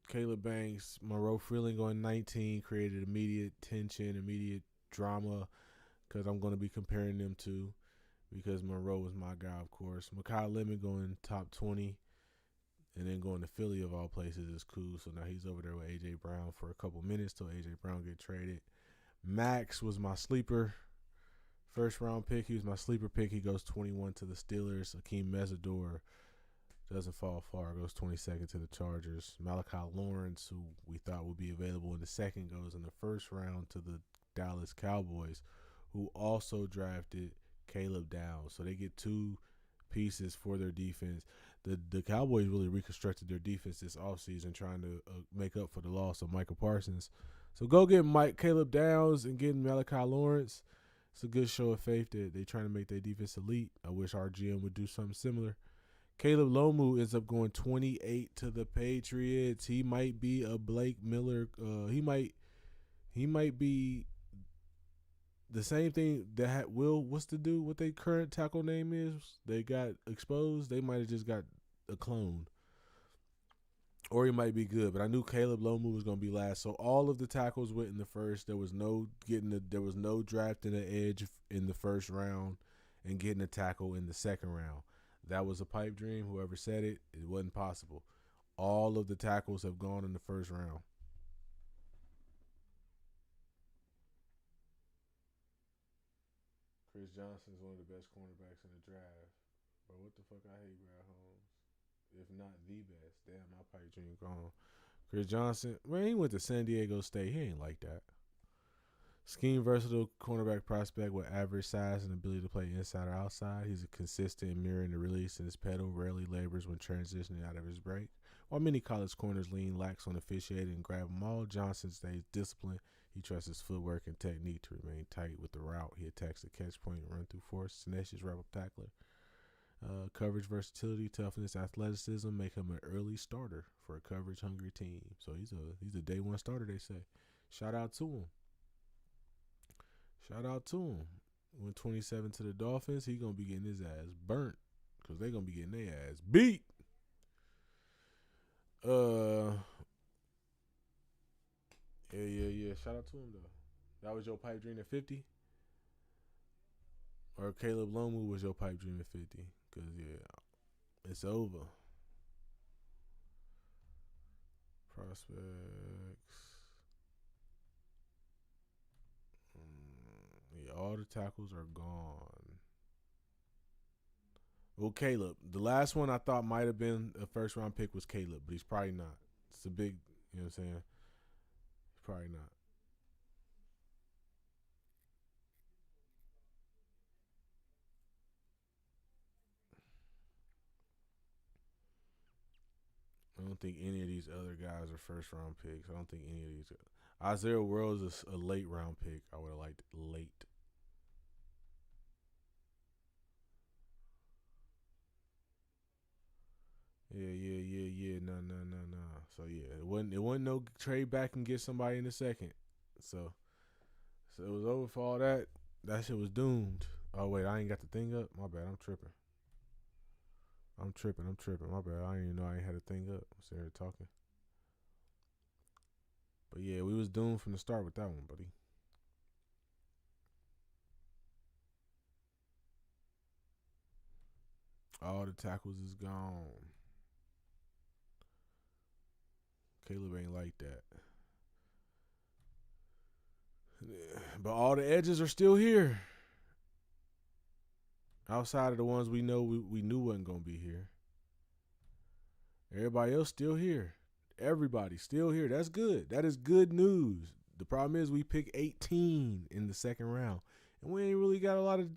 Caleb Banks, Monroe Freeland going 19. Created immediate tension, immediate drama because I'm going to be comparing them to because Monroe was my guy, of course. Mekhi Lemon going top 20. And then going to Philly, of all places, is cool. So now he's over there with A.J. Brown for a couple minutes till A.J. Brown get traded. Max was my sleeper. First round pick. He was my sleeper pick. He goes 21 to the Steelers. Akeem Mesidor doesn't fall far. Goes 22nd to the Chargers. Malachi Lawrence, who we thought would be available in the second, goes in the first round to the Dallas Cowboys, who also drafted Caleb Downs. So they get two pieces for their defense. The Cowboys really reconstructed their defense this offseason trying to make up for the loss of Michael Parsons. So go get Caleb Downs and getting Malachi Lawrence. It's a good show of faith that they're trying to make their defense elite. I wish our GM would do something similar. Caleb Lomu ends up going 28 to the Patriots. He might be a Blake Miller. He might be the same thing that had what's the dude? What their current tackle name is? They got exposed. They might have just got a clone. Or he might be good, but I knew Caleb Lomu was gonna be last. So all of the tackles went in the first. There was no drafting the edge in the first round and getting a tackle in the second round. That was a pipe dream. Whoever said it, it wasn't possible. All of the tackles have gone in the first round. Chris Johnson is one of the best cornerbacks in the draft. But what the fuck, I hate Brad Holmes. If not the best. Damn, my pipe dream gone. Chris Johnson, man, he went to San Diego State. He ain't like that. Scheme versatile cornerback prospect with average size and ability to play inside or outside. He's a consistent mirroring the release in his pedal, rarely labors when transitioning out of his break. While many college corners lean lax on officiating and grab them all, Johnson stays disciplined. He trusts his footwork and technique to remain tight with the route. He attacks the catch point and run through force. Tenacious rebel tackler. Coverage versatility, toughness, athleticism make him an early starter for a coverage-hungry team. So he's a day one starter, they say. Shout out to him. Went 27 to the Dolphins. He going to be getting his ass burnt because they going to be getting their ass beat. Yeah. Shout out to him, though. That was your pipe dream at 50? Or Caleb Lomu was your pipe dream at 50? Because, yeah, it's over. Prospects. Yeah, all the tackles are gone. Well, Caleb. The last one I thought might have been a first-round pick was Caleb, but he's probably not. It's a big, you know what I'm saying? He's probably not. I don't think any of these other guys are first-round picks. I don't think any of these. Isaiah World is a late-round pick. I would have liked late. Yeah. No. So yeah, it wasn't no trade back and get somebody in the second. So it was over for all that. That shit was doomed. Oh wait, I ain't got the thing up. My bad. I'm tripping. My bad. I didn't even know I ain't had a thing up. I'm sitting here talking. But yeah, we was doomed from the start with that one, buddy. All the tackles is gone. Caleb ain't like that. But all the edges are still here. Outside of the ones we know we knew wasn't going to be here. Everybody else still here. Everybody still here. That's good. That is good news. The problem is we pick 18 in the second round. And we ain't really got a lot of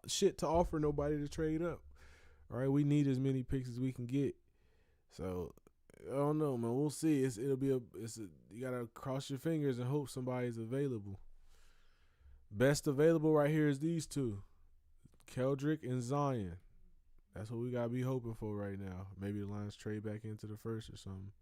shit to offer nobody to trade up. All right, we need as many picks as we can get. So, I don't know, man. We'll see. You got to cross your fingers and hope somebody's available. Best available right here is these two. Keldrick and Zion. That's what we got to be hoping for right now. Maybe the Lions trade back into the first or something.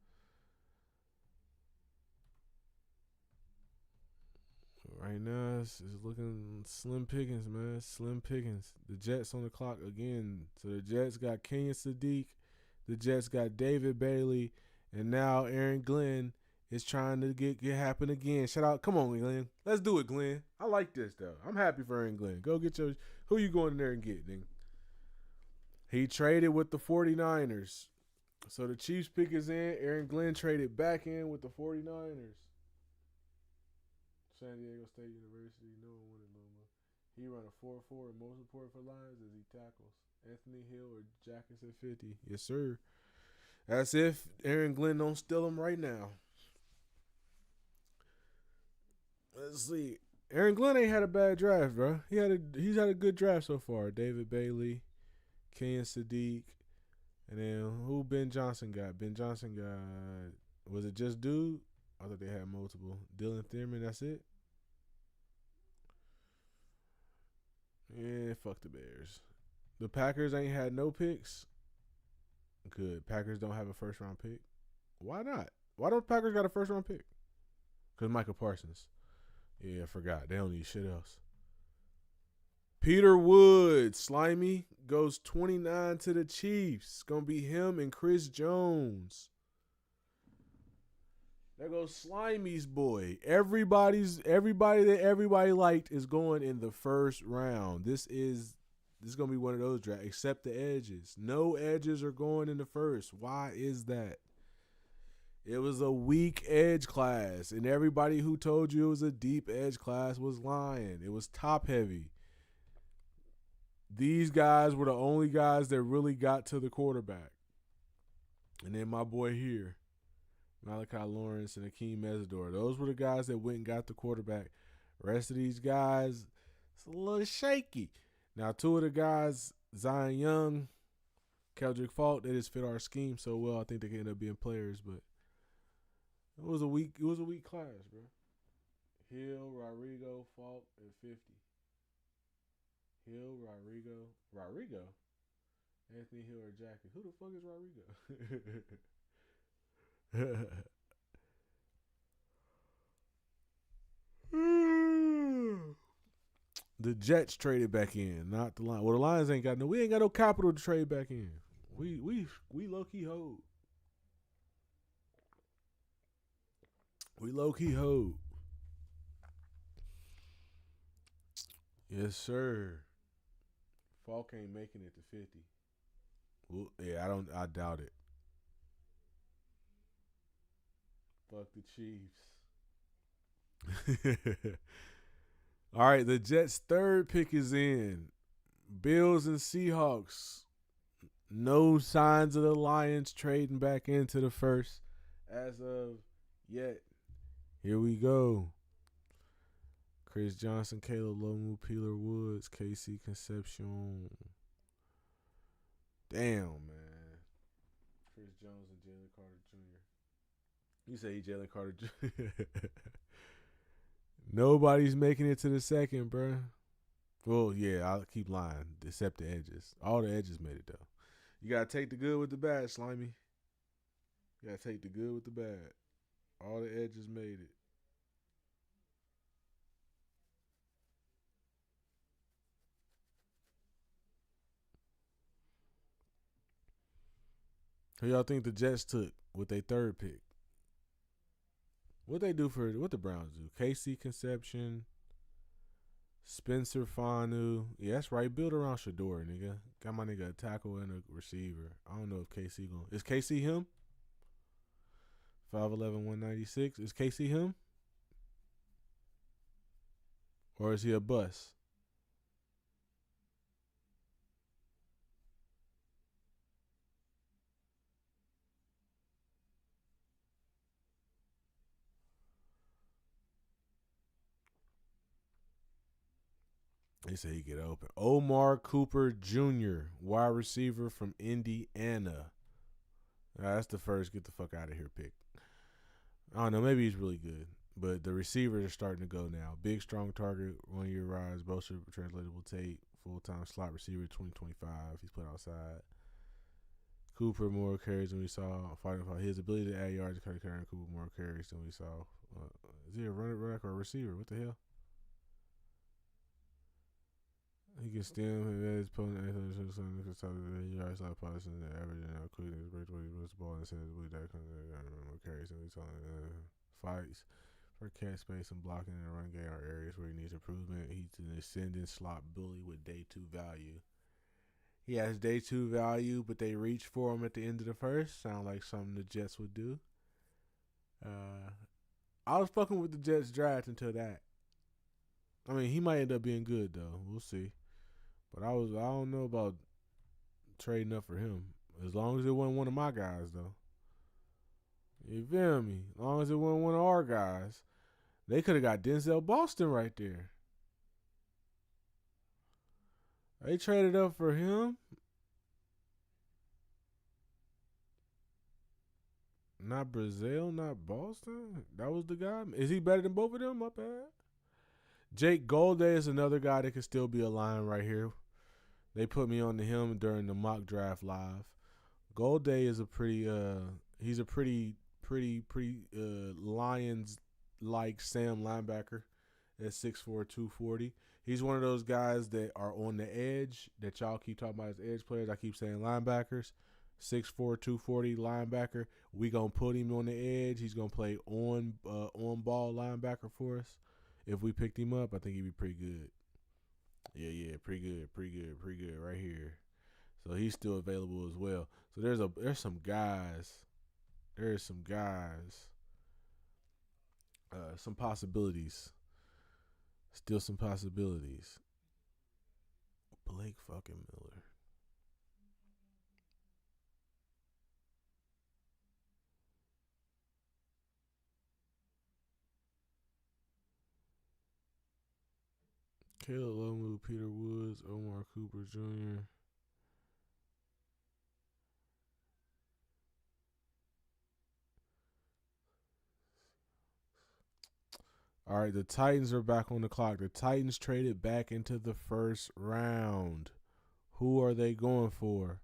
Right now, it's looking slim pickings, man. Slim pickings. The Jets on the clock again. So the Jets got Kenyon Sadiq. The Jets got David Bailey. And now Aaron Glenn is trying to get happen again. Shout out. Come on, Glenn. Let's do it, Glenn. I like this, though. I'm happy for Aaron Glenn. Go get your – who you going in there and get, nigga? He traded with the 49ers. So the Chiefs pick is in. Aaron Glenn traded back in with the 49ers. San Diego State University, no one winning no more. He run a 4.4 and most important for Lions as he tackles. Anthony Hill or Jackets at 50. Yes, sir. That's if Aaron Glenn don't steal him right now. Let's see. Aaron Glenn ain't had a bad draft, bro. He's had a good draft so far. David Bailey, Kenyon Sadiq, and then who Ben Johnson got? Ben Johnson got, was it just dude? I thought they had multiple. Dylan Thierman, that's it? Yeah, fuck the Bears. The Packers ain't had no picks. Good. Packers don't have a first-round pick. Why not? Why don't Packers got a first-round pick? Because Michael Parsons. Yeah, I forgot. They don't need shit else. Peter Wood, Slimy, goes 29 to the Chiefs. It's going to be him and Chris Jones. There goes Slimy's boy. Everybody that everybody liked is going in the first round. This is gonna be one of those drafts, except the edges. No edges are going in the first. Why is that? It was a weak edge class, and everybody who told you it was a deep edge class was lying. It was top heavy. These guys were the only guys that really got to the quarterback. And then my boy here, Malachi Lawrence and Akeem Mesidor. Those were the guys that went and got the quarterback. The rest of these guys, it's a little shaky. Now, two of the guys, Zion Young, Keldrick Faulk, they just fit our scheme so well. I think they can end up being players, but it was a weak class, bro. Hill, Rodrigo, Faulk at 50. Hill, Rodrigo, Anthony Hill or Jackie. Who the fuck is Rodrigo? The Jets traded back in, not the Lions. Well, the Lions we ain't got no capital to trade back in. We low key hold. We low key hold. Yes, sir. Falk ain't making it to 50. Well, yeah, I doubt it. Fuck the Chiefs. All right, the Jets' third pick is in. Bills and Seahawks. No signs of the Lions trading back into the first as of yet. Here we go. Chris Johnson, Caleb Lomu, Peeler Woods, KC Concepcion. Damn, man. Chris Jones and Jalen Carter Jr. You say Jalen Carter Jr. Nobody's making it to the second, bro. Well, yeah, I'll keep lying, except the edges. All the edges made it, though. You got to take the good with the bad, Slimy. You got to take the good with the bad. All the edges made it. Who y'all think the Jets took with their third pick? What the Browns do? KC Concepcion, Spencer Fanu. Yeah, that's right. Build around Shador, nigga. Got my nigga a tackle and a receiver. I don't know if KC going. Is KC him? 5'11", 196. Is KC him? Or is he a bust? They say he get open. Omar Cooper Jr., wide receiver from Indiana. That's the first get the fuck out of here pick. I don't know. Maybe he's really good. But the receivers are starting to go now. Big, strong target, 1 year rise, Bosa translatable tape, full-time slot receiver, 2025. He's put outside. Cooper more carries than we saw. Fighting for his ability to add yards, carrying Cooper more carries than we saw. Is he a running back or a receiver? What the hell? He can stem his opponent yards like policy and average and including his break the ball and sends that carries and we saw fights for catch space and blocking in the run game are areas where he needs improvement. He's an ascending slot bully with day 2 value. He has day 2 value, but they reach for him at the end of the first. Sound like something the Jets would do. I was fucking with the Jets draft until that. I mean, he might end up being good though. We'll see. But I don't know about trading up for him. As long as it wasn't one of my guys though. You feel me? As long as it wasn't one of our guys. They could have got Denzel Boston right there. They traded up for him. Not Brazil, not Boston. That was the guy. Is he better than both of them? My bad. Jake Golday is another guy that could still be a Lion right here. They put me on to him during the mock draft live. Golday is he's a pretty Lions-like Sam linebacker at 6'4", 240. He's one of those guys that are on the edge that y'all keep talking about as edge players. I keep saying linebackers. 6'4", 240 linebacker. We gonna put him on the edge. He's gonna play on ball linebacker for us. If we picked him up, I think he'd be pretty good. Yeah, pretty good right here. So he's still available as well. So there's some guys. Some possibilities. Still some possibilities. Blake fucking Miller. Caleb Lomu, Peter Woods, Omar Cooper Jr. All right, the Titans are back on the clock. The Titans traded back into the first round. Who are they going for?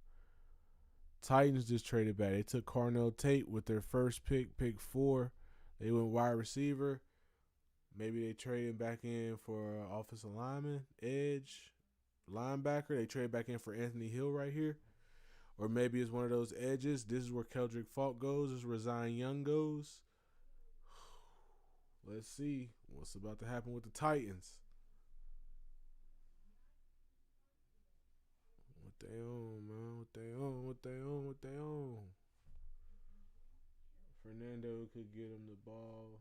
Titans just traded back. They took Carnell Tate with their first pick 4. They went wide receiver. Maybe they traded back in for offensive lineman, edge, linebacker. They traded back in for Anthony Hill right here. Or maybe it's one of those edges. This is where Keldrick Falk goes. This is where Zion Young goes. Let's see what's about to happen with the Titans. What they on, man? What they on? Fernando could get him the ball.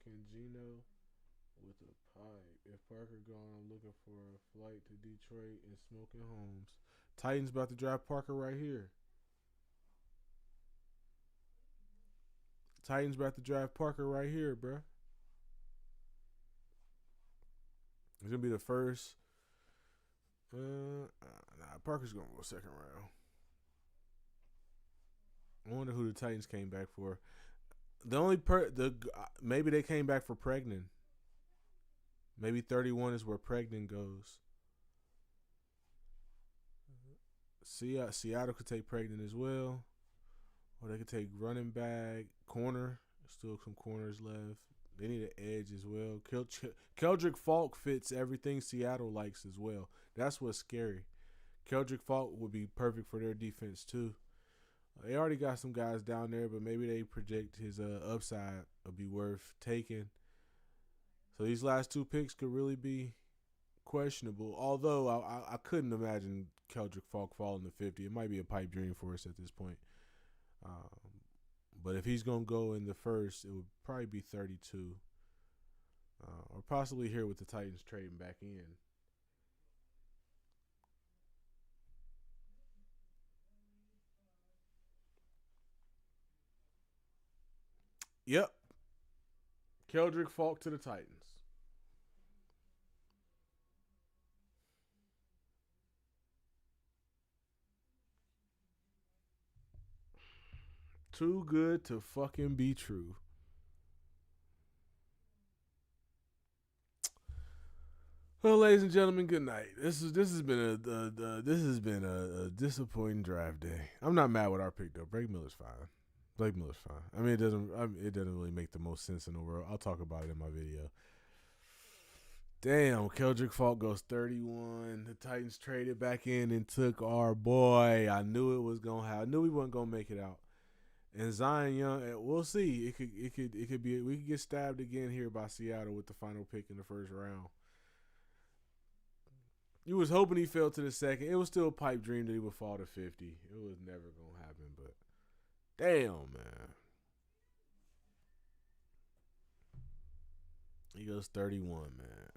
Cangino with a pipe. If Parker gone, I'm looking for a flight to Detroit and Smoking Homes. Titans about to draft Parker right here. Titans about to draft Parker right here, bruh. It's going to be the first. Parker's going to go second round. I wonder who the Titans came back for. Maybe they came back for Pregnan. Maybe 31 is where Pregnan goes. Seattle could take Pregnan as well. Or they could take running back, corner. There's still some corners left. They need an edge as well. Keldrick Falk fits everything Seattle likes as well. That's what's scary. Keldrick Falk would be perfect for their defense too. They already got some guys down there, but maybe they project his upside will be worth taking. So these last 2 picks could really be questionable. Although I couldn't imagine Keldrick Falk falling to 50. It might be a pipe dream for us at this point. But if he's going to go in the first, it would probably be 32. Or possibly here with the Titans trading back in. Yep. Keldrick Falk to the Titans. Too good to fucking be true. Well, ladies and gentlemen, good night. This has been a disappointing draft day. I'm not mad with our pick though. Blake Miller's fine. I mean, it doesn't really make the most sense in the world. I'll talk about it in my video. Damn, Keldrick Falk goes 31. The Titans traded back in and took our boy. I knew it was gonna happen. I knew we wasn't gonna make it out. And Zion Young, we'll see. It could be. We could get stabbed again here by Seattle with the final pick in the first round. You was hoping he fell to the second. It was still a pipe dream that he would fall to 50. It was never gonna happen, but damn, man. He goes 31, man.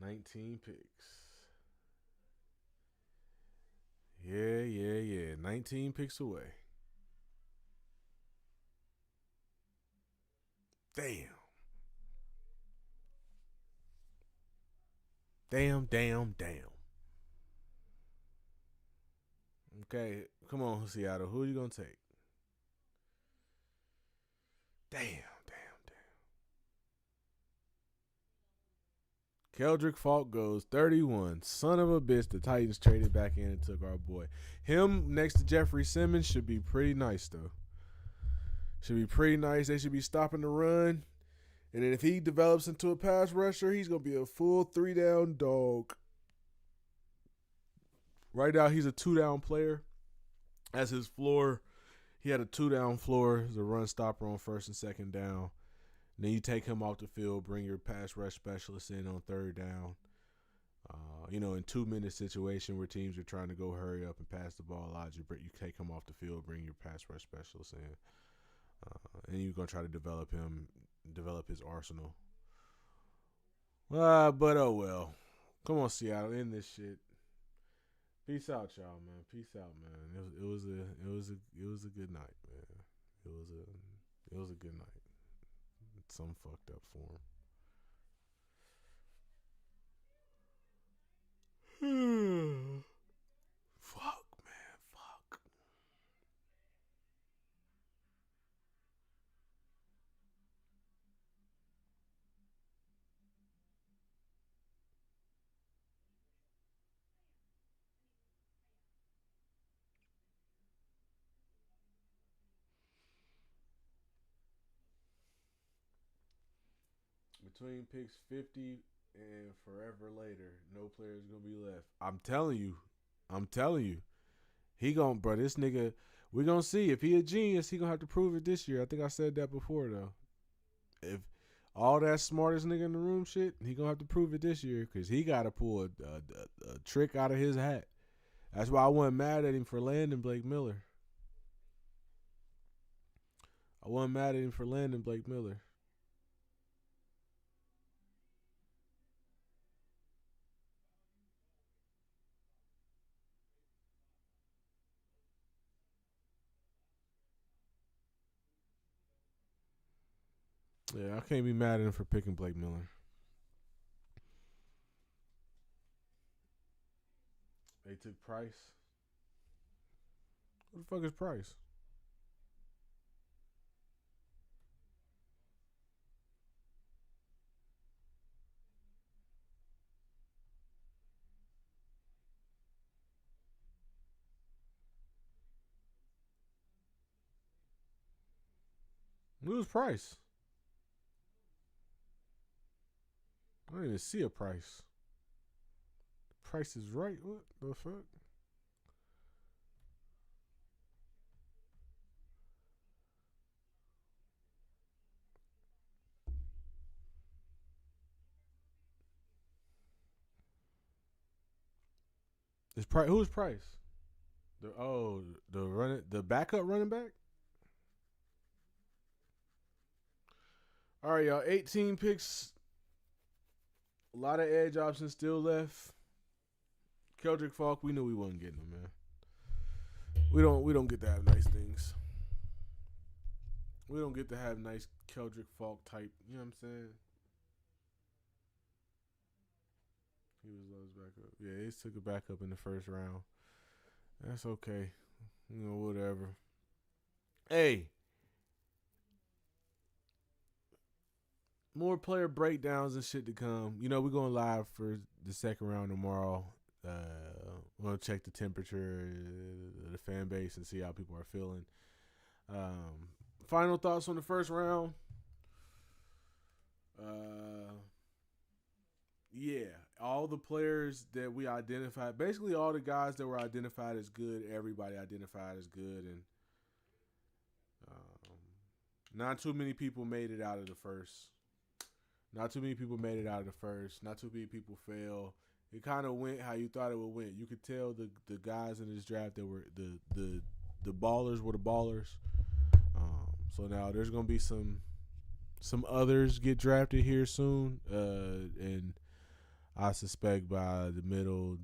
$19 picks. Yeah. 19 picks away. Damn. Okay, come on, Seattle. Who are you going to take? Damn. Keldrick Falk goes 31. Son of a bitch, the Titans traded back in and took our boy. Him next to Jeffrey Simmons should be pretty nice, though. Should be pretty nice. They should be stopping the run. And then if he develops into a pass rusher, he's going to be a full 3-down dog. Right now, he's a 2-down player. As his floor, he had a 2-down floor as a run stopper on first and second down. And then you take him off the field, bring your pass rush specialist in on third down. In 2-minute situation where teams are trying to go hurry up and pass the ball a lot, you take him off the field, bring your pass rush specialist in. And you're going to try to develop his arsenal. But oh well. Come on, Seattle, end this shit. Peace out, y'all, man. Peace out, man. It was a good night, man. It was a good night. Some fucked up form. Fuck, man. Fuck. Between picks 50 and forever later, no player is going to be left. I'm telling you. He going to, bro, this nigga, we going to see. If he a genius, he going to have to prove it this year. I think I said that before, though. If all that smartest nigga in the room shit, he going to have to prove it this year because he got to pull a trick out of his hat. That's why I wasn't mad at him for landing Blake Miller. Yeah, I can't be mad at him for picking Blake Miller. They took Price. Who the fuck is Price? Who's Price? I don't even see a Price. Price is right. What the fuck? Is Price? Who's Price? The backup running back. All right, y'all. 18 picks. A lot of edge options still left. Keldrick Falk, we knew we wasn't getting him, man. We don't get to have nice things. We don't get to have nice Keldrick Falk type. You know what I'm saying? He was low as backup. Yeah, he took a backup in the first round. That's okay. Whatever. Hey. More player breakdowns and shit to come. We're going live for the second round tomorrow. We're going to check the temperature of the fan base and see how people are feeling. Final thoughts on the first round. Yeah, all the players that we identified, basically all the guys that were identified as good, everybody identified as good, and not too many people made it out of the first. Not too many people fell. It kind of went how you thought it would went. You could tell the guys in this draft that were the ballers were the ballers. So now there's gonna be some others get drafted here soon, and I suspect by the middle,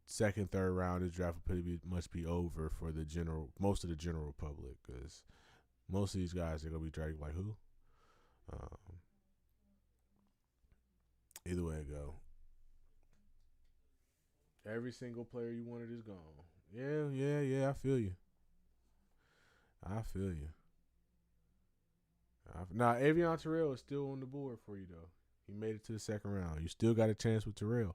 second, third round, this draft will must be over for most of the general public, because most of these guys are gonna be drafted like who. Either way it go. Every single player you wanted is gone. Yeah, I feel you. Now, Avion Terrell is still on the board for you, though. He made it to the second round. You still got a chance with Terrell.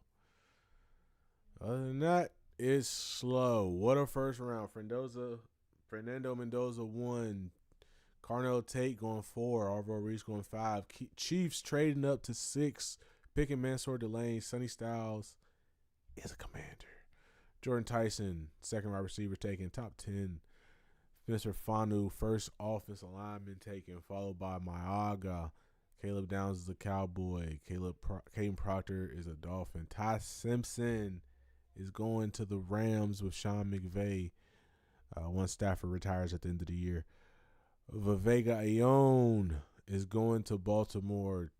Other than that, it's slow. What a first round. Fernando Mendoza 1. Carnell Tate going 4. Arvo Reese going 5. Chiefs trading up to 6. Picking Mansour Delane. Sonny Styles is a commander. Jordan Tyson, second wide receiver taken. Top 10. Spencer Fanu, first offensive lineman taken, followed by Myaga. Caleb Downs is a Cowboy. Caden Proctor is a Dolphin. Ty Simpson is going to the Rams with Sean McVay. Once Stafford retires at the end of the year. Viveka Ayon is going to Baltimore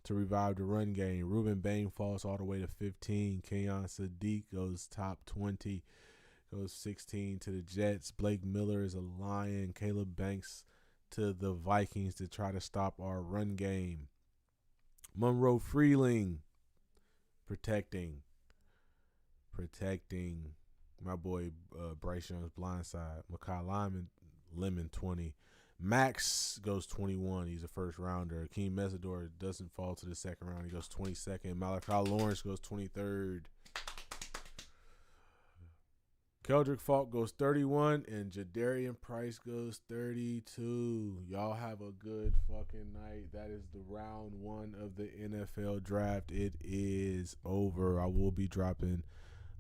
to revive the run game. Ruben Bain falls all the way to 15. Kenyon Sadiq goes top 20. Goes 16 to the Jets. Blake Miller is a Lion. Caleb Banks to the Vikings to try to stop our run game. Monroe Freeling protecting my boy Bryce Young's blindside. Makai Lemon 20. Max goes 21. He's a first rounder. Akeem Mesidor doesn't fall to the second round. He goes 22nd. Malachi Lawrence goes 23rd. Keldrick Falk goes 31, and Jadarian Price goes 32. Y'all have a good fucking night. That is the round 1 of the NFL draft. It is over. I will be dropping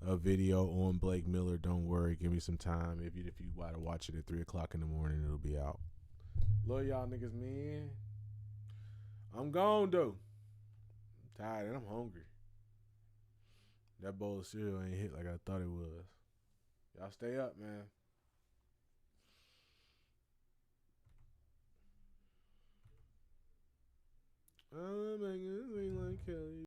a video on Blake Miller. Don't worry. Give me some time. If you want to watch it at 3 o'clock in the morning, it'll be out. Love y'all niggas, man. I'm gone, though. I'm tired and I'm hungry. That bowl of cereal ain't hit like I thought it was. Y'all stay up, man. I'm like Kelly.